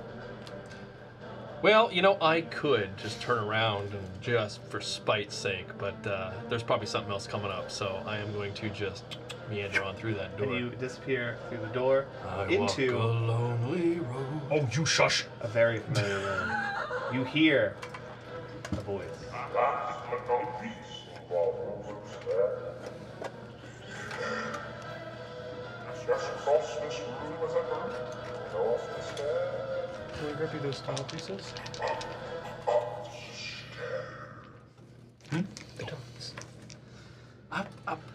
Well, you know, I could just turn around and just for spite's sake, but there's probably something else coming up, so I am going to just meander on through that door. And you disappear through the door I into walk a lonely road. Oh, you shush. a very familiar room. You hear a voice. Last but not least, while movers there. Just cross this room as a group, north the stairs. Can we grab you those tile pieces?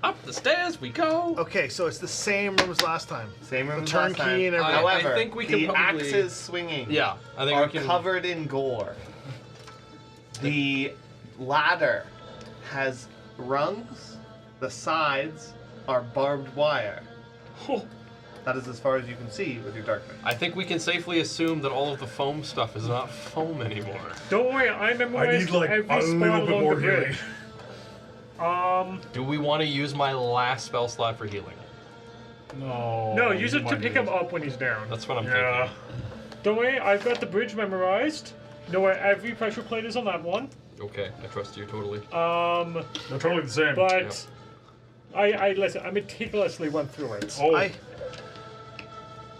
Up the stairs we go. Okay, so it's the same room as last time. Same room The as last turnkey time. and everything. However, I think we can the probably- axes swinging Yeah, I think are we can. covered in gore. The ladder has rungs. The sides are barbed wire. That is as far as you can see with your dark vision. I think we can safely assume that all of the foam stuff is not foam anymore. Don't worry, I memorized every spell along the bridge. Do we want to use my last spell slot for healing? No, use it to pick him up when he's down. That's what I'm Yeah. thinking. Don't worry, I've got the bridge memorized. Know where every pressure plate is on that one. Okay, I trust you totally. They're totally the same. But I listen. I meticulously went through it. Oh,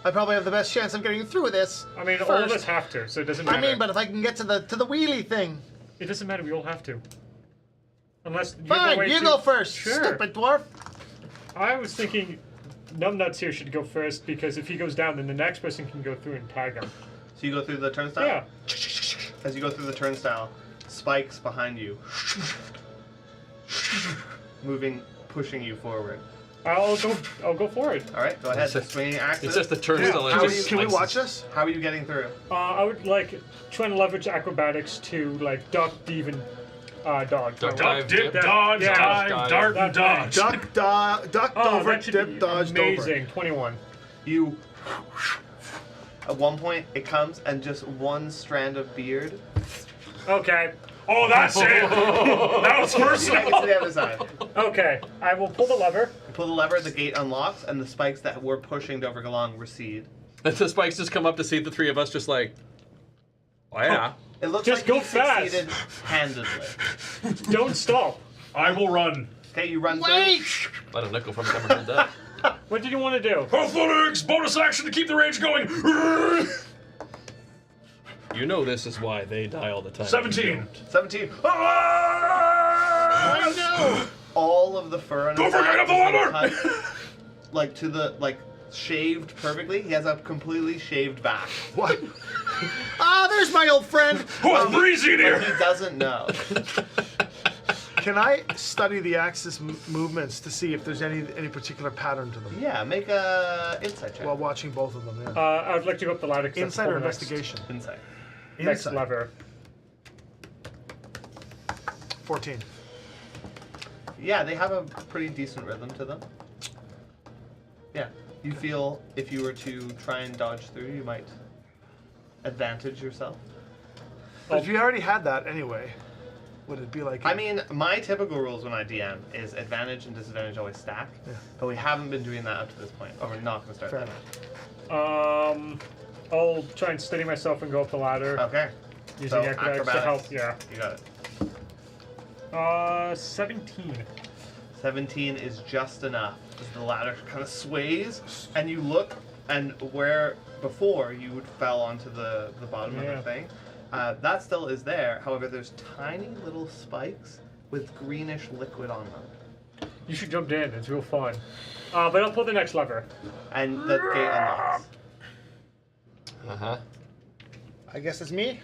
I probably have the best chance of getting through this. I mean, all of first. us have to, so it doesn't matter. I mean, but if I can get to the wheelie thing. It doesn't matter. We all have to. Unless you're Fine, going you to... go first, Sure. stupid dwarf. I was thinking Numbnuts here should go first because if he goes down, then the next person can go through and tag him. So you go through the turnstile? Yeah. As you go through the turnstile, spikes behind you. Moving, pushing you forward. I'll go for it. All right, go ahead. It's just- Swinging axes. It's just the turnstile. How it are just you- Can we slices. watch this? How are you getting through? I would like try and leverage acrobatics to like duck, dive, and dodge. Duck, duck, dive, dip, dip. dodge, Yeah. dive, Dive. dart, and dodge. Duck, Oh, over, that should dip, be dodge, amazing. 21. You. At one point, it comes and just one strand of beard. Okay. Oh, that's it. That was You make personal. it to the other side. Okay. I will pull the lever. You pull the lever, the gate unlocks, and the spikes that were pushing Dover Galong recede. And the spikes just come up to see the three of us just like, oh yeah. It looks Just like go you fast. succeeded handedly. Don't stop. I will run. Okay, you run Wait! Let a nickel from someone till death. What did you want to do? Athletics, bonus action to keep the rage going. You know this is why they die all the time. 17. 17. I know! All of the fur on his Don't forget back the has been lever! cut, like to the shaved perfectly. He has a completely shaved back. What? Ah, there's my old friend. Oh, it's breezy in But here. he doesn't know. Can I study the axis movements to see if there's any particular pattern to them Yeah, make a insight check. while watching both of them? Yeah. I would like to go up the ladder. 'cause that's Insight or the next- investigation? Insight. Next Insight. lever. 14. Yeah, they have a pretty decent rhythm to them. Yeah, you feel if you were to try and dodge through, you might advantage yourself. But if you already had that anyway, would it be like... I mean, my typical rules when I DM is advantage and disadvantage always stack, but we haven't been doing that up to this point. Oh, we're not going to start Fair that. I'll try and steady myself and go up the ladder. Okay. Using So, acrobatics to help. Yeah. You got it. 17. 17 is just enough. As the ladder kind of sways, and you look, and where before you would fell onto the bottom of the thing, that still is there. However, there's tiny little spikes with greenish liquid on them. You should jump in. It's real fun. But I'll pull the next lever. And the gate unlocks. Uh-huh. I guess it's me.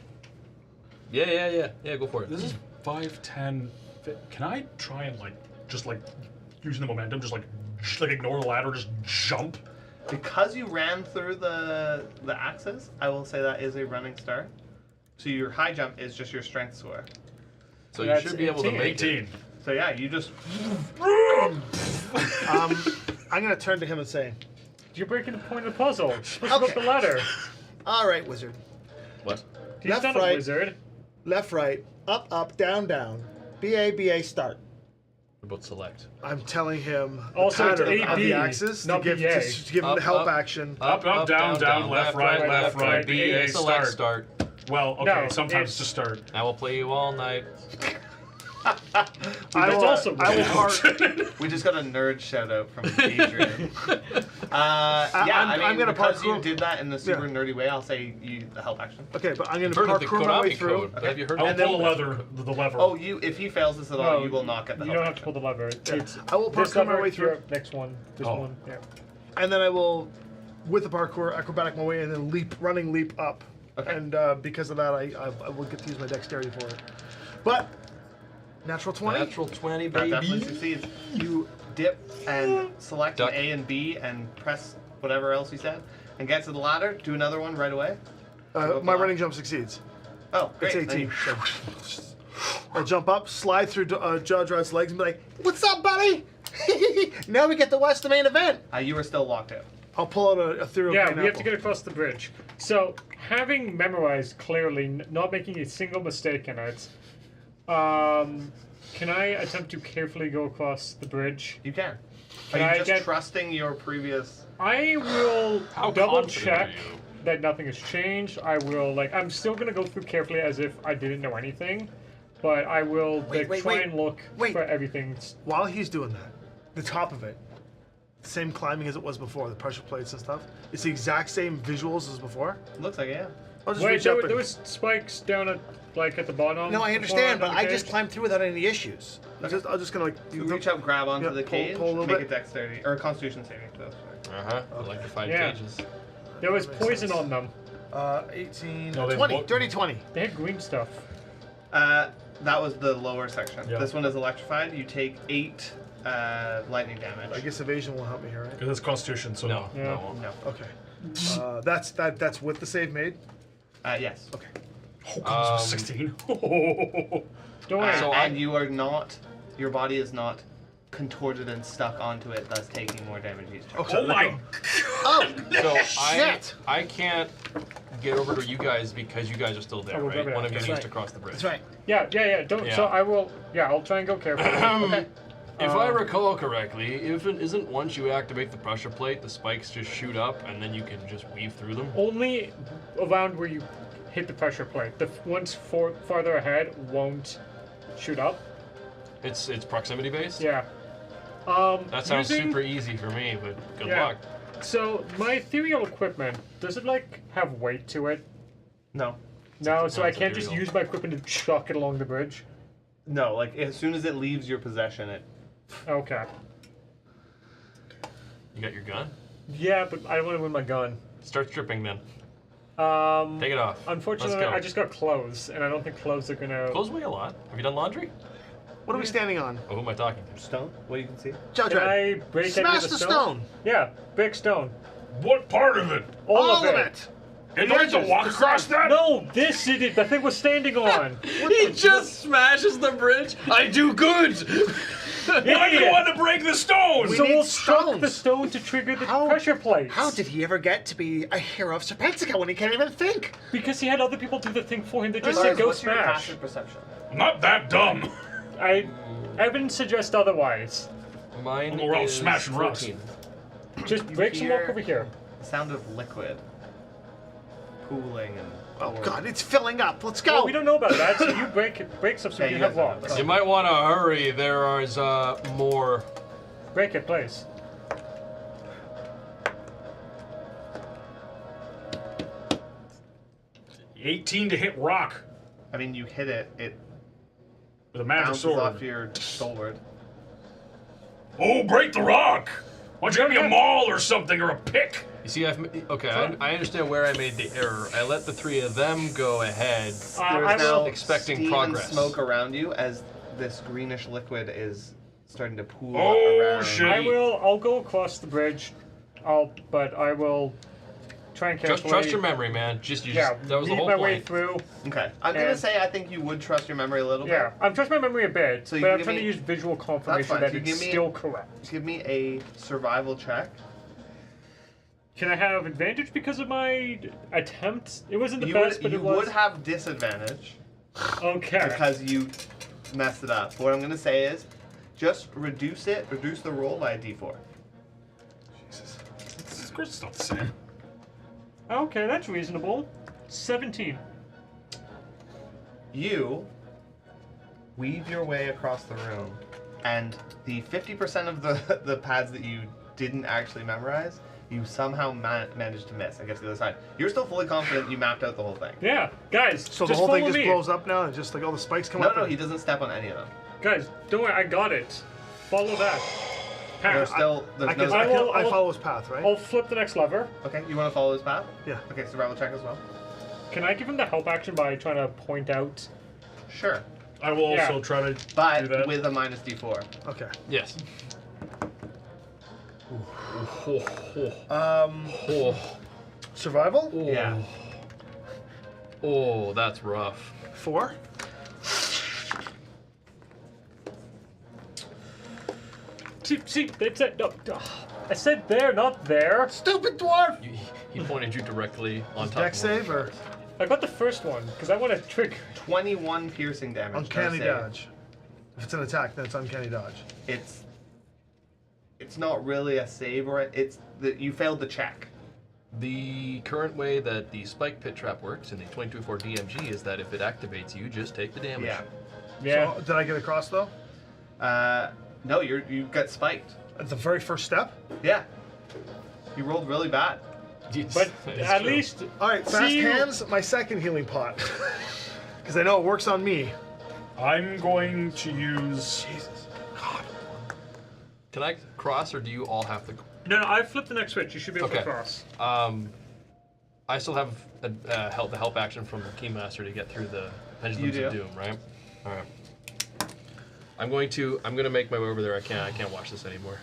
Yeah, go for it. This is 5, 10. Can I try and just using the momentum, just ignore the ladder, just jump? Because you ran through the axis, I will say that is a running start. So your high jump is just your strength score. So you That's should be able to 18. make 18. it. So yeah, you just... I'm going to turn to him and say, You're breaking the point of the puzzle. You're supposed to go up the ladder. All right, wizard. What? He's Left, not right. a wizard. Left, right, up, up, down, down. B-A, start. What about select? I'm telling him Also, the it's pattern of A, the B, axis to not give, BA. to give him Up, the help up. action. Up, down, left, right, B, A, select, start. start. Well, okay, No, sometimes it's- it's just start. I will play you all night. That's also I will weird. park. We just got a nerd shout out from Adrian. I'm gonna because you parkour- did that in the super nerdy way, I'll say you the help action. Okay, but I'm going You've to heard of the parkour my way Konami through. code, but have you heard I will of pull the the lever. Oh, if he fails this at all, No, you will not get the You help don't have to action. pull the lever. It's I will this parkour my lever, way through. here, next one. This Oh. one. Yeah. And then I will, with the parkour, acrobatic my way and then running leap up. Okay. And because of that, I will get to use my dexterity for it. But, natural 20? Natural 20, That definitely baby. succeeds. You dip and select Duck. an A and B and press whatever else you said, and get to the ladder. Do another one right away. My running jump succeeds. Oh, great. It's Then 18. you- So, I'll jump up, slide through Judge Rod's legs and be like, What's up, buddy? Now we get to watch the main event. You were still locked out. I'll pull out a ethereal Yeah, green we have to apple. get across the bridge. So, having memorized clearly, not making a single mistake in it, can I attempt to carefully go across the bridge? You can. Can Are I you just get- trusting your previous? I will How double confident check are you? that nothing has changed. I will, I'm still going to go through carefully as if I didn't know anything, but I will try and look for everything. While he's doing that, the top of it, same climbing as it was before, the pressure plates and stuff. It's the exact same visuals as before. Looks like it, yeah. I'll just Wait, reach there, up were- and... there was spikes down at the bottom. No, I before understand, but the I just cage? climbed through without any issues. I'm just gonna You reach up, grab onto Yeah, the pull- cage, pull a little make bit. a dexterity or a Constitution saving throw. Uh-huh. Electrified Yeah. cages. There was That makes poison sense. on them. 18. No, they 20, look- dirty 20. They had green stuff. That was the lower section. Yeah. This one is electrified. You take 8 lightning damage. I guess evasion will help me here, right? Because it's Constitution, so No, Yeah. no. No. Okay. That's with the save made. Yes. Okay. Oh, God, this was 16. Oh. Don't worry. So and you are not. Your body is not contorted and stuck onto it, thus taking more damage each turn. Okay. Oh my! Oh, So shit. I can't get over to you guys because you guys are still there, Oh, we'll right? go One of back. you That's needs right. to cross the bridge. That's right. Yeah. Don't. Yeah. So I will. Yeah, I'll try and go carefully. Okay. If I recall correctly, if it isn't once you activate the pressure plate, the spikes just shoot up and then you can just weave through them. Only around where you hit the pressure plate. The ones farther ahead won't shoot up. It's proximity based. Yeah. That sounds using- super easy for me, but good Yeah. luck. So my ethereal equipment, does it have weight to it? No. No, so No, I it's can't just ethereal. use my equipment to chuck it along the bridge. No. Like as soon as it leaves your possession, it. Okay. You got your gun? Yeah, but I don't want to win my gun. Start stripping then. Take it off. Unfortunately, Let's go. I just got clothes, and I don't think clothes are gonna. Clothes weigh a lot. Have you done laundry? What are we standing on? Oh, who am I talking to? Stone. What you can see. Judge Can Red. I break any Smash of the the stone. Yeah, break stone. What part of it? All All of it. And you have to walk across that? No, this it. The thing was standing on. He just smashes the bridge. I do good. I'm the one to break the stone! So need we'll struck stones. the stone to trigger the How- pressure plates. How did he ever get to be a hero of Serpentica when he can't even think? Because he had other people do the thing for him. They just Lars, said go what's your smash. passive perception? I'm not that dumb. Evidence suggests otherwise. Mine We're all is smashing rocks. 14. Just break some rock over here. The sound of liquid pooling and. Oh God, it's filling up. Let's go. Well, we don't know about that, so you break stuff so Yeah, we you can have guys don't know rocks. You might want to hurry. There is more. Break it, please. $18 to hit rock I mean, you hit it, it with a magic bounces sword. off your sword. Oh, break the rock! Why don't you give me a maul or something or a pick? You see, I understand where I made the error. I let the three of them go ahead. I There's will. now expecting steam progress. and smoke around you as this greenish liquid is starting to pool Oh, around. shit. I'll go across the bridge. But I will try and carefully. Just trust your memory, man. That was the lead whole my way point. through. Okay, I'm gonna And- say I think you would trust your memory a little Yeah, bit. I'm trusting my memory a bit, So you but I'm give trying to me- use visual confirmation fine. that So you it's give me- still correct. Give me a survival check. Can I have advantage because of my attempt? It wasn't the You best, would, but you it was. would have disadvantage Okay. because you messed it up. What I'm gonna say is, just reduce the roll by a d4. Jesus. Of course it's not the same. Okay, that's reasonable. 17. You weave your way across the room, and the 50% of the pads that you didn't actually memorize, you somehow managed to miss. I guess the other side. You're still fully confident you mapped out the whole thing. Yeah, guys, So the just whole thing follow just me. blows up now, and just like all the spikes come No, up. no, and- he doesn't step on any of them. Guys, don't worry, I got it. Follow that. There's Path. still I, there's can, no. I, can, I'll- I follow his path, right? I'll flip the next lever. Okay, you want to follow his path? Yeah. Okay, survival check as well. Can I give him the help action by trying to point out? Sure, I will also Yeah. try to do but that. with a minus d4. Okay. Yes. Survival? Yeah. Oh, that's rough. 4. See, they said no. I said there, not there. Stupid dwarf! He pointed you directly on top. Deck of one of save the or shards. I got the first one because I want to trick. 21 piercing damage. uncanny no save. dodge? If it's an attack, then it's uncanny dodge. It's not really a save or it's that you failed the check. The current way that the spike pit trap works in the 22.4 DMG is that if it activates you, just take the damage. Yeah. Yeah. So, did I get across though? No, you got spiked. At the very first step? Yeah. You rolled really bad. But It's at true. least All right, fast See you- hands, my second healing pot. Because I know it works on me. I'm going to use. Jesus. God. Can I cross, or do you all have to? No, I flipped the next switch. You should be able to Okay. cross. I still have the help action from the Keymaster to get through the Pendulums You of do. Doom, right? All right. I'm gonna make my way over there. I can't watch this anymore.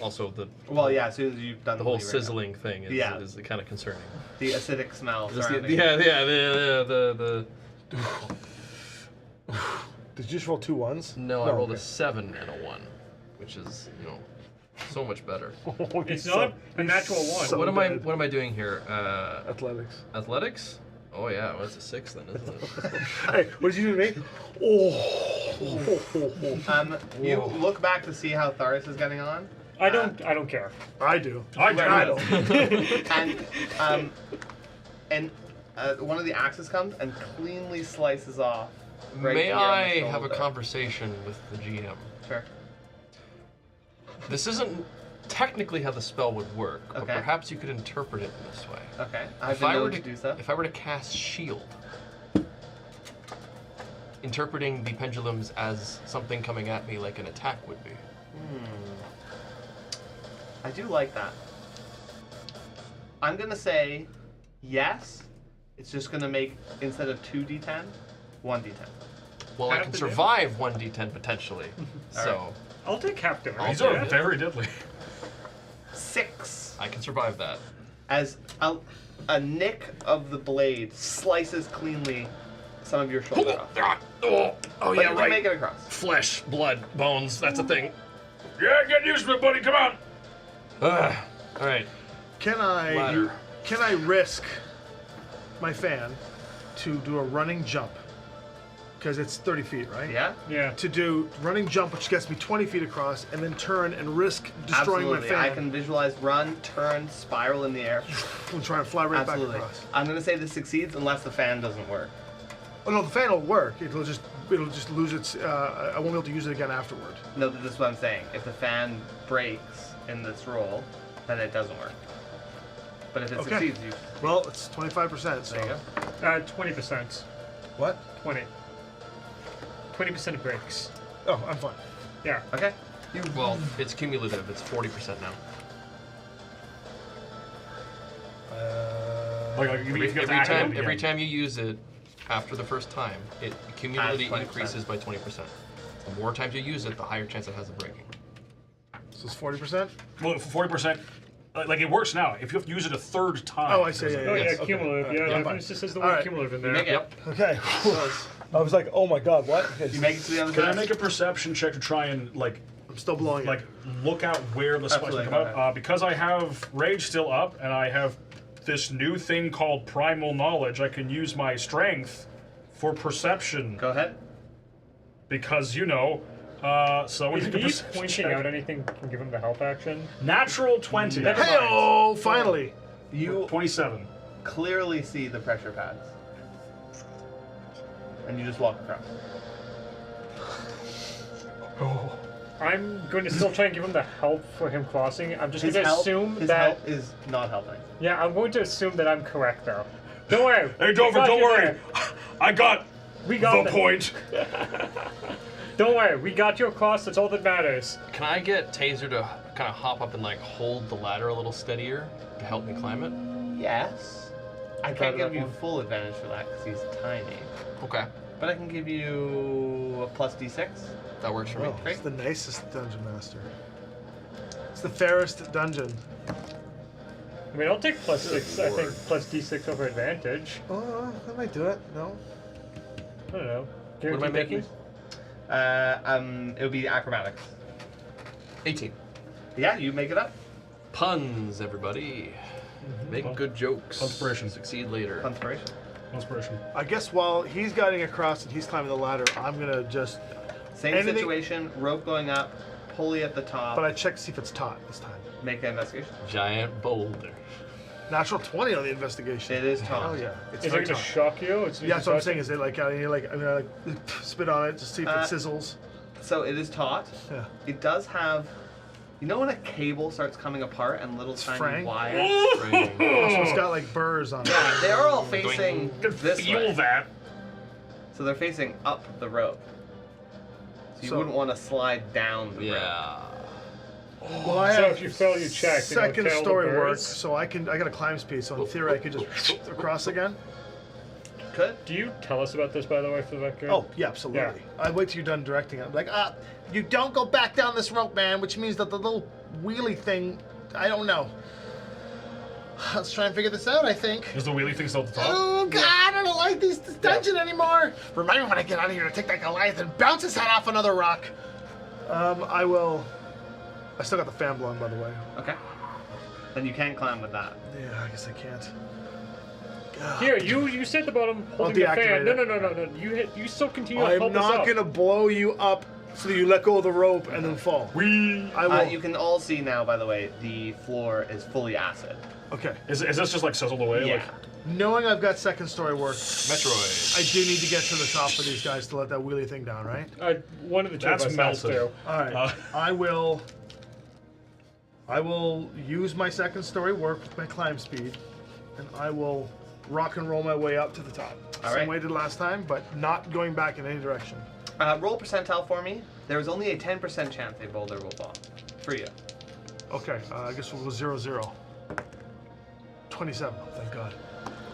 Also, Well, yeah, as soon as you've done the whole lever, sizzling thing is, Yeah. is kind of concerning. the acidic smell. Just surrounding it. the Did you just roll 2 ones? No, I rolled okay. a 7 and a 1, which is so much better. It's not a natural one. so- What am I bad. What am I doing here? Athletics. Athletics? Oh yeah, well, it's a 6 then, isn't it? Hey, what did you do to me? Oh. You look back to see how Tharis is getting on, I don't care. I do. I do. I don't. and one of the axes comes and cleanly slices off. Right May here on the I have a shoulder. conversation with the GM? Sure. This isn't technically how the spell would work, but Okay. perhaps you could interpret it in this way. Okay. I've If been I were known to do so. If I were to cast Shield, interpreting the pendulums as something coming at me like an attack would be. I do like that. I'm gonna say yes. It's just gonna make, instead of 2d10, 1d10. Well, I Half can the survive 1d10 potentially, so I'll take captain. Right? These are Yeah. very deadly. 6. I can survive that. as a nick of the blade slices cleanly some of your shoulder off. Oh, But yeah, you can right. make it across. Flesh, blood, bones. That's a thing. Yeah, get used to it, buddy. Come on. All right. Can I Ladder. risk my fan to do a running jump? Because it's 30 feet, right? Yeah? Yeah. To do running jump, which gets me 20 feet across, and then turn and risk destroying Absolutely. my I fan. can visualize run, turn, spiral in the air. And try and fly right Absolutely. back across. I'm going to say this succeeds unless the fan doesn't work. Oh no, the fan will work. It'll just lose its. I won't be able to use it again afterward. No, this is what I'm saying. If the fan breaks in this roll, then it doesn't work. But if it Okay. succeeds, you... Well, it's 25%. So. There you go. 20%. What? 20. 20% breaks. Oh, I'm fine. Yeah. Okay. Well, it's cumulative. It's 40% now. Like you have to act on it Every again. time you use it after the first time, it cumulatively 20%. increases by 20%. The more times you use it, the higher chance it has of breaking. So it's 40%. Well, 40%. Like it works now. If you have to use it a third time. Oh, I see. Yeah, Oh yeah, yes. cumulative. Okay. Yeah, I'm it fine. just says the All word right. cumulative in there. Make it. Yep. Okay. I was like, oh my god, what? You make it to the other Can I side. make a perception check to try and I'm still blowing like look out where the spikes Absolutely, come go out? ahead. Because I have rage still up and I have this new thing called primal knowledge, I can use my strength for perception. Go ahead. Because so I want If to take a he's perception pointing check. out anything, can give him the help action. Natural 20. Never Hey, oh, finally. You 27. clearly see the pressure pads. And you just walk across. I'm going to still try and give him the help for him crossing. I'm just His going to help, assume his that. help is not helping. Yeah, I'm going to assume that I'm correct though. Don't worry. Hey, Dover, We got don't you worry. there. I got We got the it. point. Don't worry. We got you across. That's all that matters. Can I get Taser to kind of hop up and like hold the ladder a little steadier to help me climb it? Yes. I Got can't it give up you one. full advantage for that because he's tiny. Okay, But I can give you a plus d6. that works for me. Oh, it's the nicest dungeon master. It's the fairest dungeon. I mean, I'll take +6. I think +d6 over advantage. Oh, that might do it. No. I don't know. What am I making? It would be acrobatics. 18. Yeah, you make it up. Puns, everybody. Make good jokes. Inspiration. Succeed later. Inspiration. Inspiration. I guess while he's guiding across and he's climbing the ladder, I'm gonna just. Same Anything- situation, rope going up, pulley at the top. But I check to see if it's taut this time. Make an investigation. Giant boulder. Natural 20 on the investigation. It is taut. Oh yeah. It's Is it very going to taut. shock you? It's Yeah, that's what I'm saying. Is it like I'm gonna spit on it to see if it Uh, sizzles. So it is taut. Yeah. It does have. You know when a cable starts coming apart and little tiny fraying? wires? Frame. So it's got like burrs on it. Yeah, they're all facing You can this feel way. that. So they're facing up the rope. So you So- wouldn't want to slide down the rope. Yeah. Well, I So have if you fail, you check. You don't Second fail the story work, birds. so I got a climb speed. So in theory, I could just across again. Could? Do you tell us about this, by the way, for the record? Oh yeah, absolutely. I wait till you're done directing it. I'm like, you don't go back down this rope, man. Which means that the little wheelie thing, I don't know. Let's try and figure this out. I think. Is the wheelie thing still at the top? Oh God, I don't like this dungeon anymore. Remind me when I get out of here to take that Goliath and bounce his head off another rock. I will. I still got the fan blowing, by the way. Okay. Then you can climb with that. Yeah, I guess I can't. Here, you sit at the bottom holding the fan. deactivate No, it. no. You still continue to I'm help us not up. gonna blow you up so that you let go of the rope and then fall. I will. You can all see now, by the way, the floor is fully acid. Okay. Is this just like sizzled away? Yeah. Like, Knowing I've got second story work, Metroid. I do need to get to the top for these guys to let that wheelie thing down, right? One of the two That's of us has melted. to. All right. I will use my second story work with my climb speed, and I will rock and roll my way up to the top. All Same right. way I did last time, but not going back in any direction. Roll percentile for me. There is only a 10% chance a boulder will fall. For you. Okay, I guess we'll go 0-0. 27, thank God.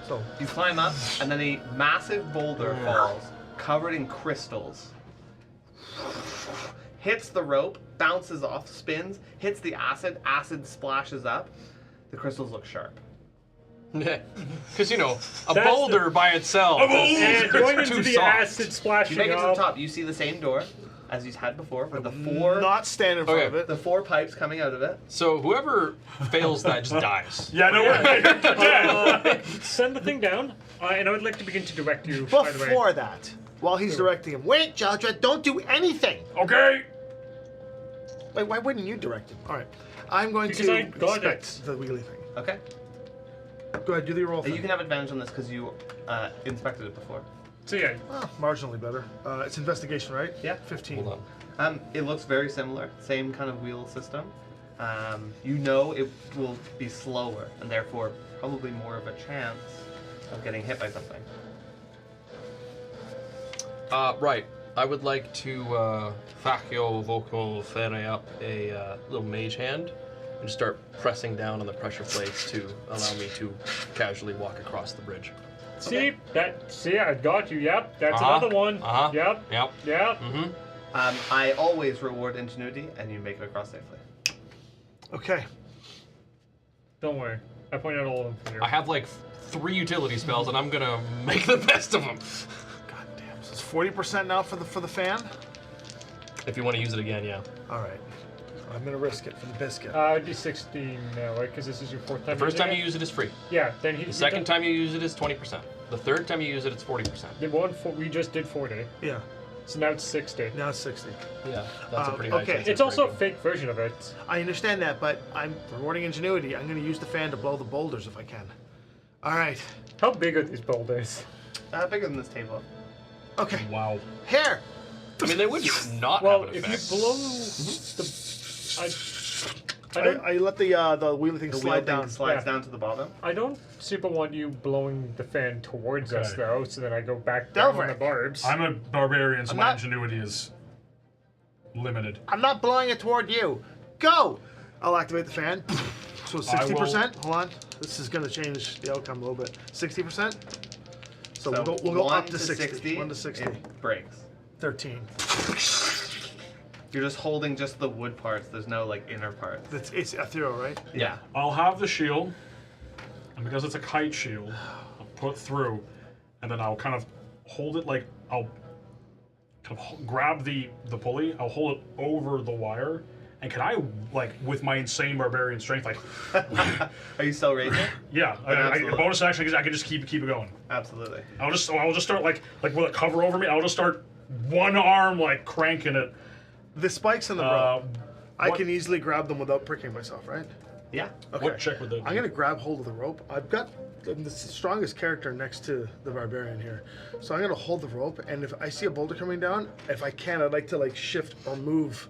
So, You climb up, and then a massive boulder falls, covered in crystals. Hits the rope, bounces off, spins, hits the acid, acid splashes up. The crystals look sharp. Because, you know, a That's boulder by itself And going is into too the soft. acid splashing You make it to the up. top. You see the same door as you had before, with the Not stand in front Okay. of it. the 4 pipes coming out of it. So whoever fails that just dies. Yeah, no, we're Send the thing down, and I would like to begin to direct you. By the way. Before that, while he's directing him, wait, Joshua, don't do anything. Okay. Wait, why wouldn't you direct him? All right. I'm going Because to I got inspect the wheelie thing. Okay. Go ahead, do the roll thing. You can have advantage on this because you inspected it before. So yeah, Marginally better. It's investigation, right? Yeah. 15. Hold It looks very similar. Same kind of wheel system. You know it will be slower, and therefore probably more of a chance of getting hit by something. Right. I would like to Faccio Vocal Fere up a little mage hand and just start pressing down on the pressure plates to allow me to casually walk across the bridge. see I got you. Yep, that's Uh-huh, another one. uh-huh. Yep, Yep. yep. Mm-hmm. I always reward ingenuity, and you make it across safely. Okay. Don't worry, I pointed out all of them for you. I have like 3 utility spells, and I'm gonna make the best of them. God damn. So it's 40% now for the fan? If you want to use it again, yeah. All right. I'm going to risk it for the biscuit. do 16 now, right? Because this is your 4th time. The first time you using use it is free. it? Yeah. Then The second time you use it is 20%. The third time you use it, it's 40%. The one we just did 40, Yeah. so now it's 60. Now it's 60. Yeah, that's a pretty high okay. chance. It's also a fake version of it. I understand that, but I'm rewarding ingenuity. I'm going to use the fan to blow the boulders if I can. All right. How big are these boulders? Bigger than this table. Okay. Wow. Here. I mean, they would not Well, have an if effect. you blow I don't. I let the wheelie thing The slide wheel down. thing slides Yeah. down to the bottom. I don't super want you blowing the fan towards us Okay. though, so then I go back down on the Delric. barbs. I'm a barbarian, so I'm my not- ingenuity is limited. I'm not blowing it toward you. Go. I'll activate the fan. So it's I 60%. Hold on. This is going to change the outcome a little bit. 60%. So we'll go 1 up to 60. 1 to 60. It breaks. 13. You're just holding just the wood parts. There's no like inner parts. It's ethereal, right? Yeah. I'll have the shield, and because it's a kite shield, I'll put through, and then I'll kind of hold it like I'll kind of grab the pulley. I'll hold it over the wire, and can I like with my insane barbarian strength, like Are you still raging? yeah, Absolutely. bonus action, I can just keep it going. Absolutely. I'll just start like with a cover over me. I'll just start one arm like cranking it. The spikes in the rope. I what- can easily grab them without pricking myself, right? Yeah. Okay. What check would that I'm do? gonna grab hold of the rope. I'm the strongest character next to the barbarian here, so I'm gonna hold the rope. And if I see a boulder coming down, if I can, I'd like to like shift or move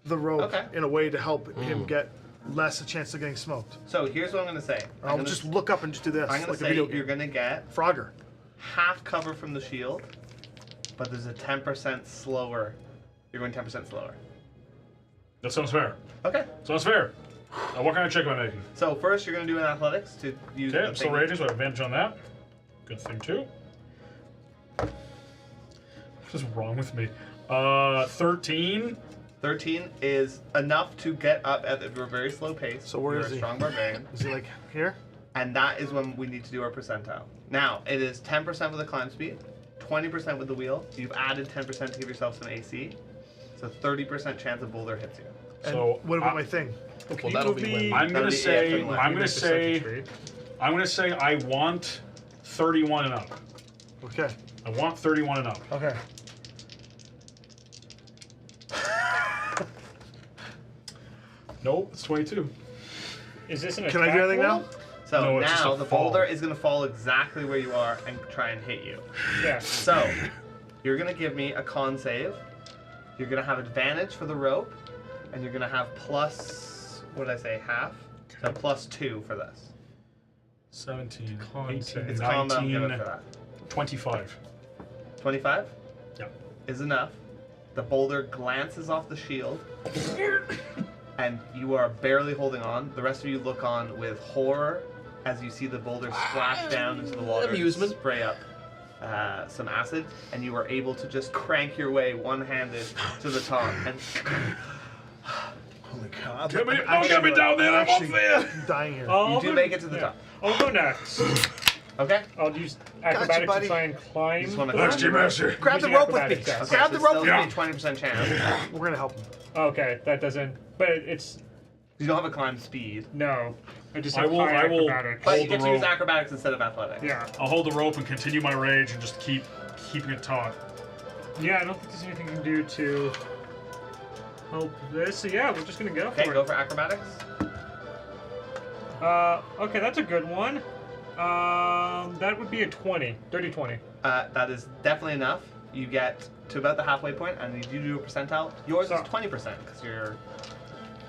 the rope Okay. in a way to help him get less a chance of getting smoked. So here's what I'm gonna say. I'll just look up and just do this I'm gonna like a say video game. you're gonna get Frogger. half cover from the shield, but there's a 10% slower. You're going 10% slower. That sounds fair. Okay. Sounds fair. What kind of check am I making? So first you're gonna do an athletics to use Okay, the I'm still thing. raging, so I have advantage on that. Good thing too. What is wrong with me? 13. 13 is enough to get up at a very slow pace. So where You're is a he? strong barbarian. Is he like here? And that is when we need to do our percentile. Now, it is 10% with the climb speed, 20% with the wheel. You've added 10% to give yourself some AC. So 30% chance a boulder hits you. And So what about I- my thing? Well, that'll be when I'm That'll gonna be say. AF and left. I'm You gonna make the say. circuitry. I'm gonna say I want 31 and up. Okay. I want 31 and up. Okay. Nope, it's 22. Is this an Can I do anything roll? now? So No, it's just now a the fall. boulder is going to fall exactly where you are and try and hit you. Yeah. So you're going to give me a con save. You're going to have advantage for the rope, and you're going to have plus, what did I say, half? So plus 2 for this. 17, Con 18, save. It's con, but I'm 19, giving for that. 25. 25 Yeah. is enough. The boulder glances off the shield, and you are barely holding on. The rest of you look on with horror as you see the boulder splash down into the water, Amusement. spray up some acid, and you are able to just crank your way one-handed to the top. And Holy cow. Don't get me down there, I'm up there! I'm dying here. you do make it to the top. I'll go next. Okay. I'll use acrobatics buddy. to try and climb. Just wanna the grab ladder. your Master. Grab the Using rope with me. acrobatics, yes. Grab so the rope still with gonna me. be 20% chance. We're gonna help him. Okay, that doesn't. But it's You don't have a climb speed. no. I just I have will- high I will- acrobatics. But you Hold get the to use rope. acrobatics instead of athletics. Yeah. I'll hold the rope and continue my rage and just keeping it taut. Yeah, I don't think there's anything you can do to help this. So yeah, we're just gonna go Okay, for go it. for acrobatics. Okay, that's a good one. That would be a 20. Dirty 20. That is definitely enough. You get to about the halfway point, and you do a percentile. Yours is So- 20% because you're.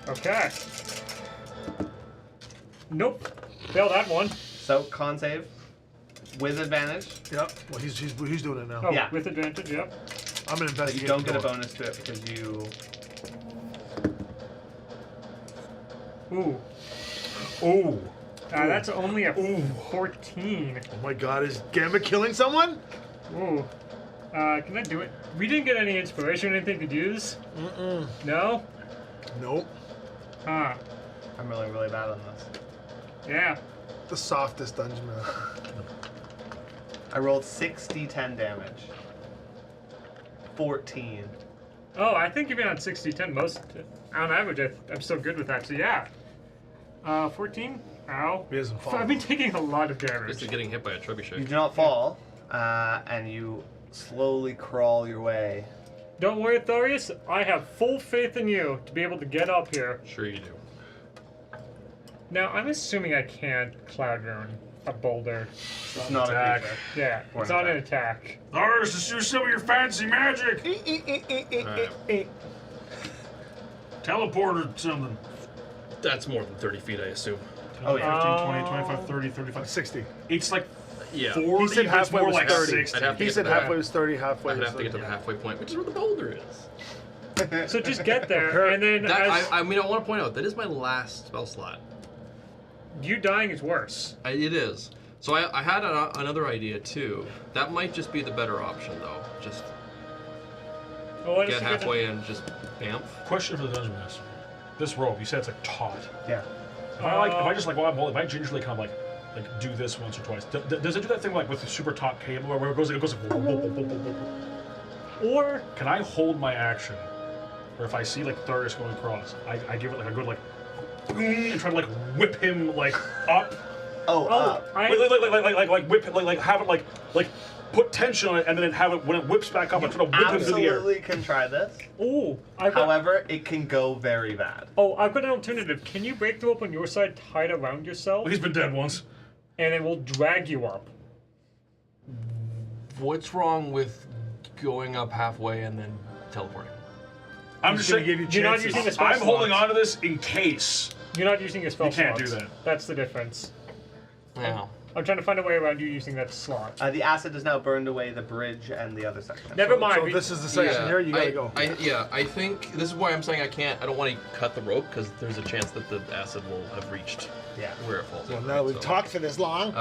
Okay. Nope. Fail that one. So con save with advantage. Yep. Well, he's doing it now. Oh, Yeah. with advantage, yep. I'm gonna But investigate. you don't the get a door. bonus to it because you. Ooh. Oh. That's only a 14. Oh my God! Is Gambit killing someone? Ooh. Can I do it? We didn't get any inspiration or anything to use? No? Nope. Huh. I'm really, really bad on this. Yeah. The softest dungeon man. I rolled 6d10 damage. 14. Oh, I think even on 60-10, most, on average, I'm still good with that. So yeah. 14? Ow. He doesn't fall. I've been taking a lot of Just damage. getting hit by a You trebuchet. do not fall, and you slowly crawl your way. Don't worry, Thorius. I have full faith in you to be able to get up here. Sure you do. Now, I'm assuming I can't Cloud Rune a boulder. It's not attack. a creature. Yeah, Or it's an not an attack. Lars, let's do some of your fancy magic. Teleport or something. That's more than 30 feet, I assume. Oh, yeah. 15, 20, 25, 30, 35. 60. It's like Yeah. 40. He said but it's halfway more was like 30. 60. I'd have to He get said to the- halfway was 30, halfway I'd was have to get to 30. the halfway point, which is where the boulder is. So just get there, and then That, as I mean, I want to point out, that is my last spell slot. you dying is worse. It is. So I had another idea, too. That might just be the better option, though. Just Well, what is get the good- halfway and just bamf. Question for the dungeon master. This rope, you said it's like taut. Yeah. If I just like while I'm holding, if I gingerly kind of like do this once or twice, does it do that thing like with the super taut cable where it goes like Or Can I hold my action? Or if I see like Tharius going across, I give it like a good like and try to like whip him like up. Oh, I Like whip it, like have it like put tension on it and then have it when it whips back up, I try to whip him through the air. absolutely can try this. oh, I've got, However, it can go very bad. I've got an alternative. Can you break the rope on your side, tie it around yourself, Well, he's been dead once. and it will drag you up? What's wrong with going up halfway and then teleporting? I'm just gonna saying, give you You're not chances. using the spell I'm holding slots. on to this in case. You're not using your spell You can't slots. do that. That's the difference. Yeah. I'm trying to find a way around you using that slot. The acid has now burned away the bridge and the other section. Never mind. So this is the section here. You gotta go. I think this is why I'm saying I can't. I don't want to cut the rope because there's a chance that the acid will have reached Yeah. where it falls. Well, in. now we've So, talked for this long.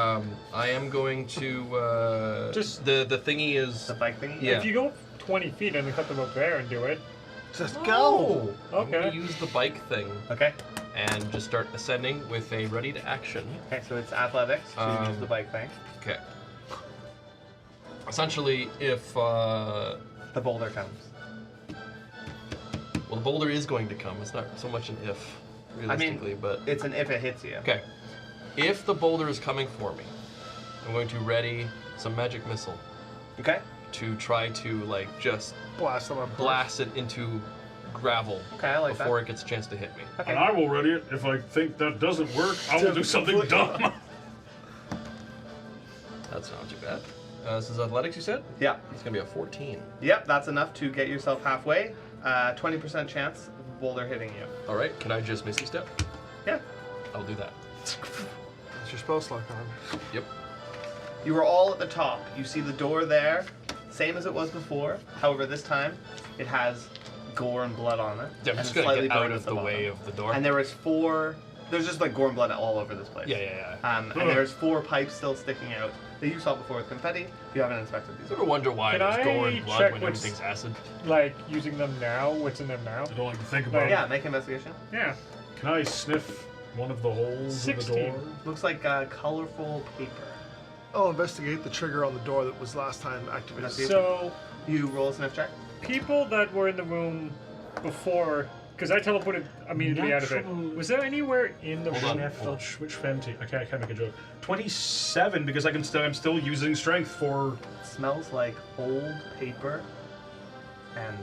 I am going to Just- the thingy is The bike thingy? Yeah. If you go 20 feet and then cut the rope there and do it. Just go. go. I'm Okay. gonna use the bike thing Okay. and just start ascending with a ready to action. Okay, so it's athletics to use the bike thing. Okay. Essentially, if The boulder comes. well, the boulder is going to come. It's not so much an if, realistically, but It's an if it hits you. okay. If the boulder is coming for me, I'm going to ready some magic missile Okay. to try to like just Blast them up. blast it into gravel Okay, I like before that. it gets a chance to hit me. Okay. And I will ready it. If I think that doesn't work, I will do something dumb. That's not too bad. This is athletics, you said? Yeah. It's gonna be a 14. Yep, that's enough to get yourself halfway. 20% chance of the boulder hitting you. All right. Can I just misty step? Yeah. I'll do that. That's your spell slot, Con. Yep. You are all at the top. You see the door there, same as it was before. However, this time it has gore and blood on it. Yeah, I'm and just it's gonna slightly get out burned of at the bottom. way of the door. And there was 4. There's just like gore and blood all over this place. Yeah. And there's 4 pipes still sticking out that you saw before with confetti. If you haven't inspected these. I ever wonder why Can there's gore I and blood check when what's- everything's acid. Like, using them now, what's in them now? I don't like to think about it. Yeah, make an investigation. Yeah. Can I sniff one of the holes 16. in the door. Looks like colorful paper. Oh, investigate the trigger on the door that was last time activated. That's it. So, You roll a sniff check. people that were in the room before, because I teleported immediately out of it. Natural- Was there anywhere in the Hold room? on. Which fantasy? Okay, I can't make a joke. 27 because I'm still using strength for. It smells like old paper and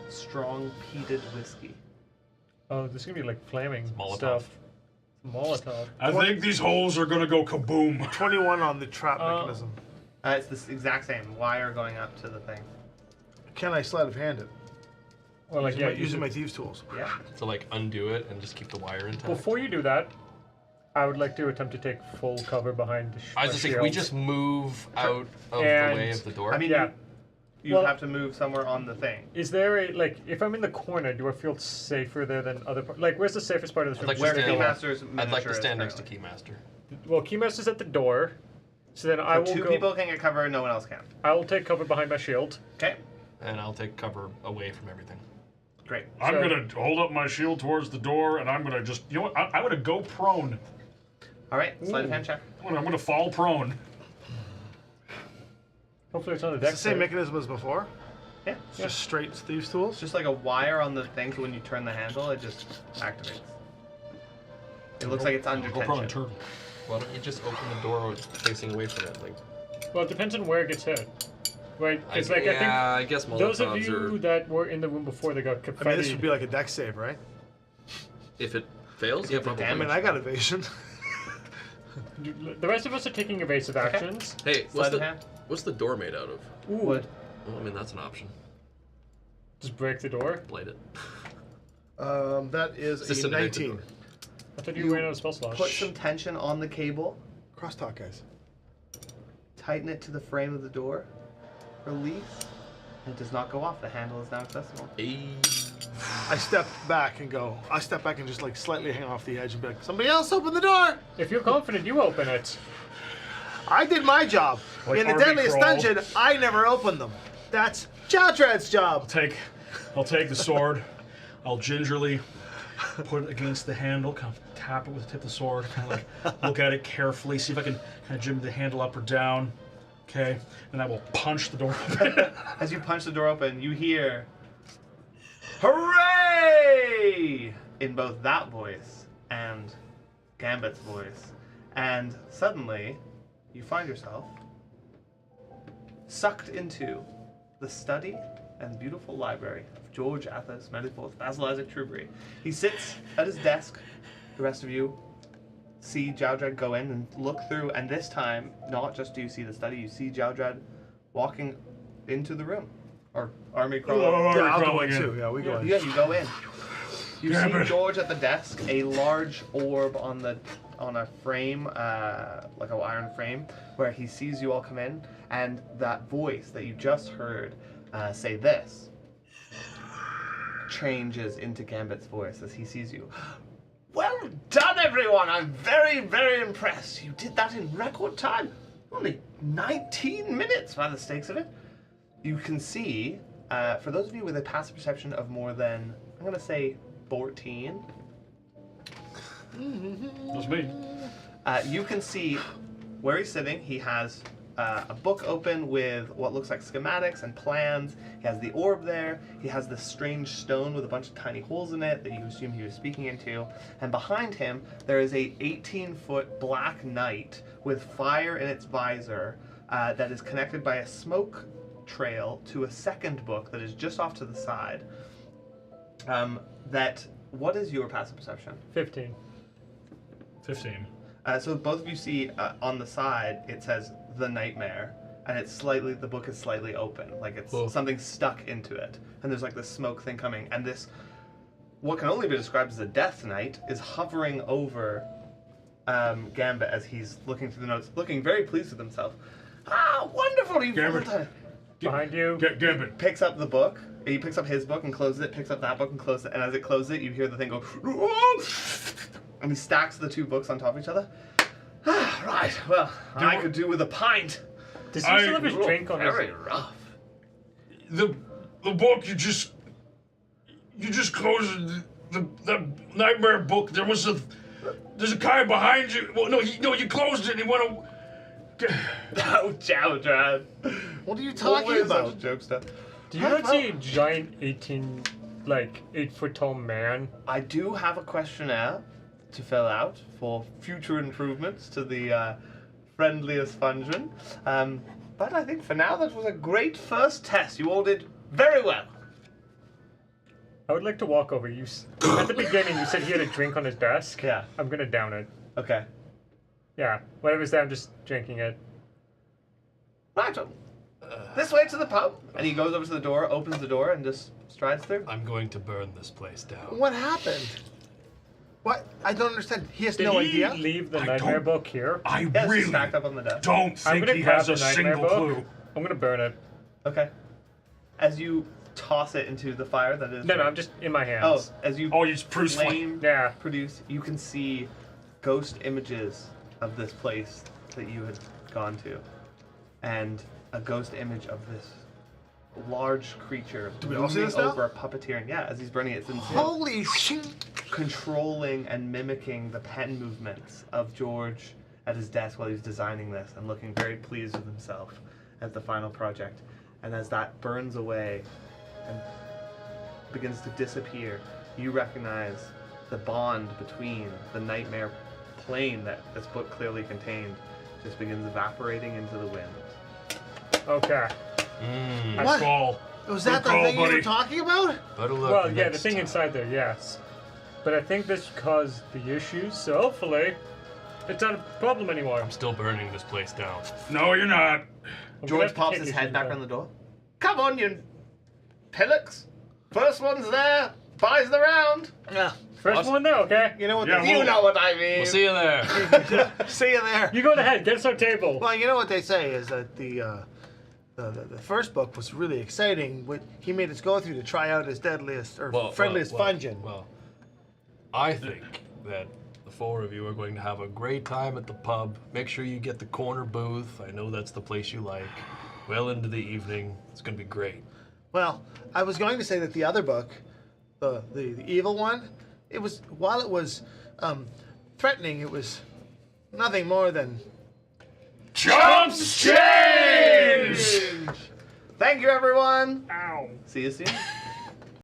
strong peated whiskey. Oh, this is gonna be like flaming Molotov. stuff. Molotov. I think these holes are gonna go kaboom. 21 on the trap mechanism. It's the exact same wire going up to the thing. Can I sleight of hand it? Or like yeah, Using my thieves' tools. Yeah. So like undo it and just keep the wire intact. Before you do that, I would like to attempt to take full cover behind the I was just thinking, we shield. just move out of And- the way of the door. I mean, Yeah. you Well- have to move somewhere on the thing. Is there a like if I'm in the corner, do I feel safer there than other like where's the safest part of the I'd room? like to Where the stand- Keymaster's I'd like miniature to is stand next to currently. Keymaster. Well, Keymaster's at the door, so then I will Two go. people can get cover, no one else can. I will take cover behind my shield. Okay, And I'll take cover away from everything. great. I'm So- gonna hold up my shield towards the door, and I'm gonna just, you know what? I'm gonna go prone. All right, sleight of hand check. I'm gonna fall prone. Hopefully it's on the It's deck. the same mechanism as before. Yeah. It's just straight thieves' tools. It's just like a wire on the thing, so when you turn the handle, it just activates. It looks like it's under Go prone and tension. turtle. Why don't you just open the door facing away from it? Like, Well, it depends on where it gets hit. Right? Because like I guess I think those of Molotovs you are. that were in the room before they got I confetti. mean, this would be like a deck save, right? If it fails, yeah, probably. I mean, I got evasion. The rest of us are taking evasive actions. Hey, Sleight of hand. what's the door made out of? Ooh. Wood. Well, I mean, that's an option. Just break the door. Light it. That is a Disintegrate the 19. door. I thought you ran out of spell slots. Put some tension on the cable. Crosstalk, guys. Tighten it to the frame of the door. Release. It does not go off. The handle is now accessible. I step back and go. I step back and just like slightly hang off the edge and be like, somebody else open the door! If you're confident, you open it. I did my job. Like In the Army Deadliest Crawl. Dungeon, I never opened them. That's Jaldred's job. I'll take the sword. I'll gingerly put it against the handle, kind of tap it with the tip of the sword, kind of like look at it carefully, see if I can kind of jimmy the handle up or down. Okay, and I will punch the door open. As you punch the door open, you hear, "Hooray!" in both that voice and Gambit's voice. And suddenly, you find yourself sucked into the study and beautiful library of George Athos Mediforth, Basil Isaac Trubery. He sits at his desk. The rest of you see Jaldred go in and look through, and this time, not just do you see the study, you see Jaldred walking into the room. Or army crawler. Yeah, I'll go crawling in in. too. Yeah, we go in. Yeah, you go in. You see Gambit. George at the desk, a large orb on a frame, like an iron frame, where he sees you all come in, and that voice that you just heard say this changes into Gambit's voice as he sees you. Well done, everyone! I'm very, very impressed. You did that in record time. Only 19 minutes by the stakes of it. You can see, for those of you with a passive perception of more than, I'm going to say 14, That's me. you can see where he's sitting. He has a book open with what looks like schematics and plans. He has the orb there. He has this strange stone with a bunch of tiny holes in it that you assume he was speaking into. And behind him, there is a 18-foot black knight with fire in its visor that is connected by a smoke trail to a second book that is just off to the side. What is your passive perception? 15. 15. So both of you see on the side it says The Nightmare, and the book is slightly open, like it's Cool. something stuck into it, and there's like this smoke thing coming, and this, what can only be described as a Death Knight, is hovering over Gambit as he's looking through the notes, looking very pleased with himself. Ah, wonderful! You've Gambit. done it. Behind you. Gambit. Picks up the book. He picks up his book and closes it, picks up that book and closes it, and as it closes it, you hear the thing go, and he stacks the two books on top of each other. Ah, right, well, I could do with a pint. Does he still have his drink on his... Very rough. The book you just closed the nightmare book. There was There's a guy behind you. Well, no, you closed it. And he went. Oh, Jowdrad. What are you talking Always about? such a jokester. Do you not see a giant 8-foot tall man? I do have a questionnaire to fill out for future improvements to the friendliest dungeon. But I think for now that was a great first test. You all did very well. I would like to walk over. At the beginning, you said he had a drink on his desk. Yeah. I'm gonna down it. Okay. Yeah, whatever's there, I'm just drinking it. Right. This way to the pub. And he goes over to the door, opens the door, and just strides through. I'm going to burn this place down. What happened? What? I don't understand. He has Did no he idea. leave the I nightmare don't- book here? I Yeah, it's really stacked up on the desk. don't I'm think gonna he grab has the a nightmare single book. clue. I'm gonna burn it. Okay. As you toss it into the fire that is... No, I'm just in my hands. Oh, as you Oh, you just produce flame. flame Yeah. produce, you can see ghost images of this place that you had gone to. And a ghost image of this large creature we all see looming this now? over, puppeteering. Yeah, as he's burning it, it's insane. Holy shit! Controlling and mimicking the pen movements of George at his desk while he's designing this and looking very pleased with himself as the final project. And as that burns away and begins to disappear, you recognize the bond between the nightmare plane that this book clearly contained just begins evaporating into the wind. Okay. Good What? call. Was Good that the call, thing you buddy. were talking about? Better luck Well, yeah, the next thing time. inside there, yes. But I think this caused the issues, so hopefully it's not a problem anymore. I'm still burning this place down. No, you're not. I'm gonna George have to pops take his issues head back with on the door. Come on, you pillocks. First one's there, buys the round. Yeah. First one there, okay? You know what? Yeah, they, You know what I mean. We'll see you there. see you there. You go ahead, get us our table. Well, you know what they say is that the first book was really exciting. What he made us go through to try out his deadliest or friendliest dungeon. Well, I think that the four of you are going to have a great time at the pub. Make sure you get the corner booth. I know that's the place you like. Well into the evening. It's going to be great. Well, I was going to say that the other book, the evil one, it was while it was threatening, it was nothing more than Jumps change! Thank you, everyone. Ow. See you soon.